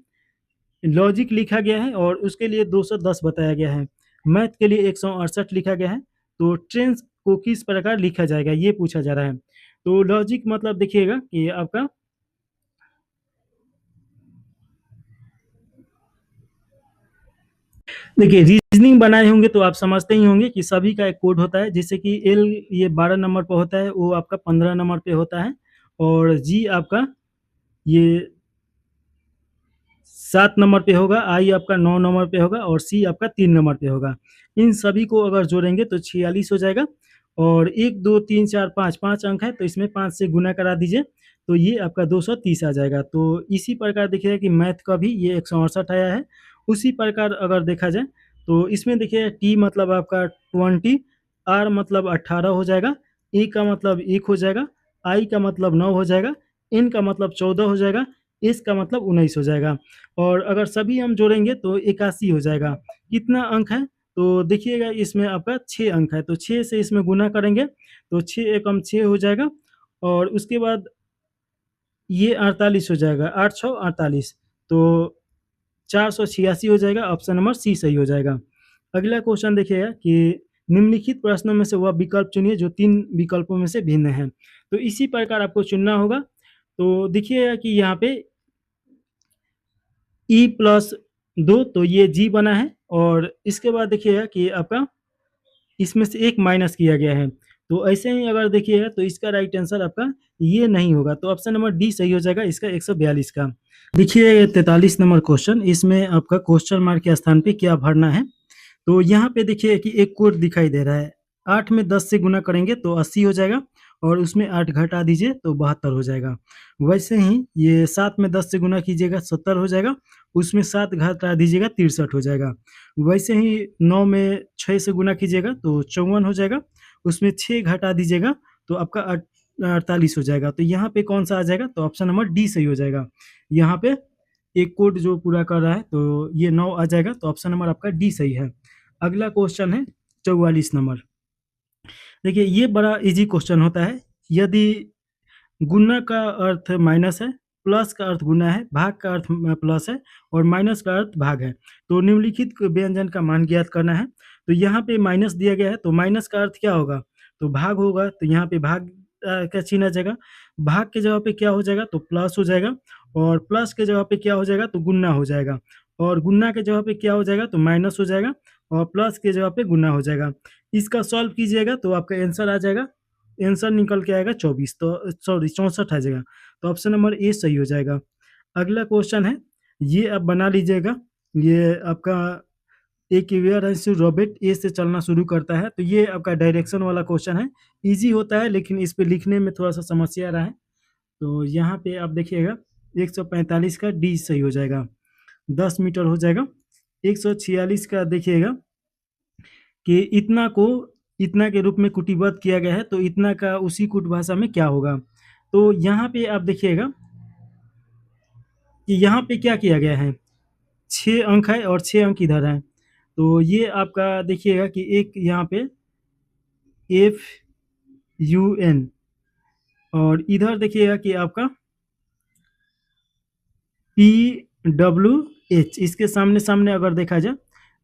लॉजिक लिखा गया है और उसके लिए 210 बताया गया है, मैथ के लिए 168 लिखा गया है। तो ट्रेंस को किस प्रकार लिखा जाएगा ये पूछा जा रहा है। तो लॉजिक मतलब देखिएगा कि आपका देखिए रीजनिंग बनाए होंगे तो आप समझते ही होंगे कि सभी का एक कोड होता है, जैसे कि एल ये 12 नंबर पे होता है, वो आपका 15 नंबर पे होता है, और जी आपका ये 7 नंबर पे होगा, आई आपका 9 नंबर पे होगा और सी आपका 3 नंबर पे होगा। इन सभी को अगर जोड़ेंगे तो 46 हो जाएगा, और 1 2 3 4 5 5 अंक है तो इसमें 5 से गुना करा दीजिए तो ये आपका 230 आ जाएगा। तो इसी प्रकार देखिएगा कि मैथ का भी ये 168 आया है। उसी प्रकार अगर देखा जाए तो इसमें देखिए टी मतलब आपका 20, आर मतलब 18 हो जाएगा, ए का मतलब 1 हो जाएगा, आई का मतलब 9 हो जाएगा, एन का मतलब 14 हो जाएगा, एस का मतलब 19 हो जाएगा, और अगर सभी हम जोड़ेंगे तो 81 हो जाएगा। कितना अंक है? तो देखिएगा इसमें आपका 6 अंक है, तो 6 से इसमें गुना करेंगे तो 6 एकम 6 हो जाएगा, और उसके बाद ये 48 हो जाएगा, 8 6 48, तो 486 हो जाएगा, ऑप्शन नंबर सी सही हो जाएगा। अगला क्वेश्चन देखिएगा कि निम्नलिखित प्रश्नों में से वह विकल्प चुनिए जो 3 विकल्पों में से भिन्न है। तो इसी प्रकार आपको चुनना होगा। तो देखिएगा कि यहाँ पे E+2 तो ये G बना है, और इसके बाद देखिएगा कि आपका इसमें से एक माइनस किया गया है। तो ऐसे ही अगर देखिएगा तो इसका राइट आंसर आपका ये नहीं होगा, तो ऑप्शन नंबर डी सही हो जाएगा इसका 142 का। देखिए 43 नंबर क्वेश्चन, इसमें आपका क्वेश्चन मार्क के स्थान पे क्या भरना है। तो यहाँ पे देखिए कि एक कोड दिखाई दे रहा है, 8 में 10 से गुना करेंगे तो 80 हो जाएगा, और उसमें 8 घटा दीजिए तो 72 हो जाएगा। वैसे ही ये 7 में 10 से गुना कीजिएगा 70 हो जाएगा, उसमें 7 घटा दीजिएगा 63 हो जाएगा। वैसे ही 9 में 6 से गुना कीजिएगा तो 54 हो जाएगा, उसमें 6 घटा दीजिएगा तो आपका 48 हो जाएगा। तो यहाँ पे कौन सा आ जाएगा, तो ऑप्शन नंबर डी सही हो जाएगा। यहाँ पे एक कोड जो पूरा कर रहा है तो ये 9 आ जाएगा, तो ऑप्शन नंबर आपका डी सही है। अगला क्वेश्चन है 44 नंबर। देखिए ये बड़ा इजी क्वेश्चन होता है। यदि गुना का अर्थ माइनस है, प्लस का अर्थ गुना है, भाग का अर्थ प्लस है, और माइनस का अर्थ भाग है, तो निम्नलिखित व्यंजन का मान ज्ञात करना है। तो यहाँ पे माइनस दिया गया है, तो माइनस का अर्थ क्या होगा, तो भाग होगा, तो यहाँ पे भाग का चिन्ह आ जाएगा। भाग के जगह पे क्या हो जाएगा, तो प्लस हो जाएगा, और प्लस के जगह पे क्या हो जाएगा, तो गुना हो जाएगा, और गुना के जगह पे क्या हो जाएगा, तो माइनस हो जाएगा, और प्लस के जगह पे गुना हो जाएगा। इसका सॉल्व कीजिएगा तो आपका आंसर आ जाएगा, आंसर निकल के आएगा 24, तो सॉरी 64 आ जाएगा, तो ऑप्शन नंबर ए सही हो जाएगा। अगला क्वेश्चन है, ये आप बना लीजिएगा, ये आपका एक वेयर रॉबर्ट ए से चलना शुरू करता है, तो ये आपका डायरेक्शन वाला क्वेश्चन है। इजी होता है लेकिन इस पे लिखने में थोड़ा सा समस्या आ रहा है। तो यहाँ पे आप देखिएगा 145 का डी सही हो जाएगा, 10 मीटर हो जाएगा। 146 का देखिएगा कि इतना को इतना के रूप में कुटीबद्ध किया गया है, तो इतना का उसी कूट भाषा में क्या होगा। तो यहाँ पे आप देखिएगा कि यहाँ पे क्या किया गया है, 6 अंक है और 6 अंक इधर है। तो ये आपका देखिएगा कि एक यहाँ पे FUN, और इधर देखिएगा कि आपका PWH, इसके सामने सामने अगर देखा जाए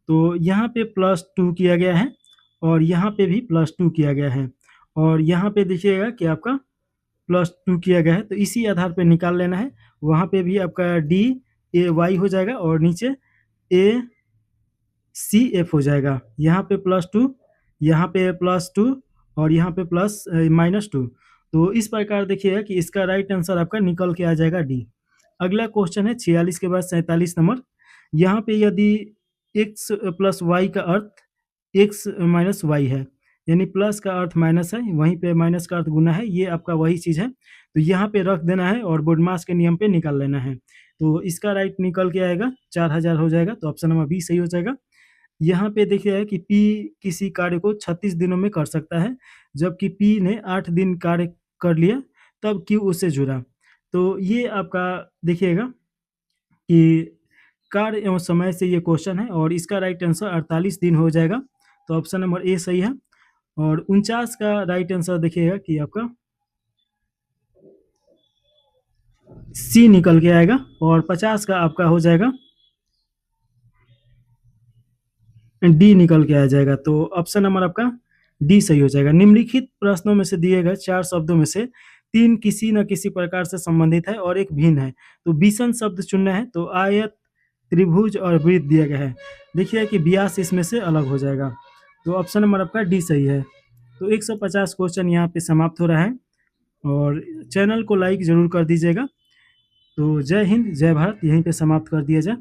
तो यहाँ पे +2 किया गया है, और यहाँ पे भी +2 किया गया है, और यहाँ पे देखिएगा कि आपका +2 किया गया है, तो इसी आधार पे निकाल लेना है। वहाँ पे भी आपका DAY हो जाएगा, और नीचे ACF हो जाएगा। यहाँ पे +2, यहाँ पे +2, और यहाँ पे -2। तो इस प्रकार देखिएगा कि इसका राइट आंसर आपका निकल के आ जाएगा डी। अगला क्वेश्चन है 46 के बाद 47 नंबर। यहाँ पे यदि x + y का अर्थ x - y है, यानी प्लस का अर्थ माइनस है, वहीं पे माइनस का अर्थ गुना है, ये आपका वही चीज़ है, तो यहाँ पे रख देना है और बोडमास के नियम पे निकाल लेना है। तो इसका राइट निकल के आएगा 4000 हो जाएगा, तो ऑप्शन नंबर बी सही हो जाएगा। यहाँ पे देखिए कि पी किसी कार्य को 36 दिनों में कर सकता है, जबकि पी ने 8 दिन कार्य कर लिया, तब क्यू उससे जुड़ा। तो ये आपका देखिएगा कि कार्य एवं समय से ये क्वेश्चन है, और इसका राइट आंसर 48 दिन हो जाएगा, तो ऑप्शन नंबर ए सही है। और 49 का राइट आंसर देखिएगा कि आपका सी निकल के आएगा, और 50 का आपका हो जाएगा डी निकल के आ जाएगा, तो ऑप्शन नंबर आपका डी सही हो जाएगा। निम्नलिखित प्रश्नों में से दिए गए 4 शब्दों में से 3 किसी न किसी प्रकार से संबंधित है और एक भिन्न है, तो विषम शब्द चुनना है। तो आयत, त्रिभुज और वृत्त दिया गया है। देखिए कि व्यास इसमें से अलग हो जाएगा, तो ऑप्शन नंबर आपका डी सही है। तो 150 क्वेश्चन यहाँ पे समाप्त हो रहा है, और चैनल को लाइक ज़रूर कर दीजिएगा। तो जय हिंद, जय भारत, यहीं पे समाप्त कर दिया जाए।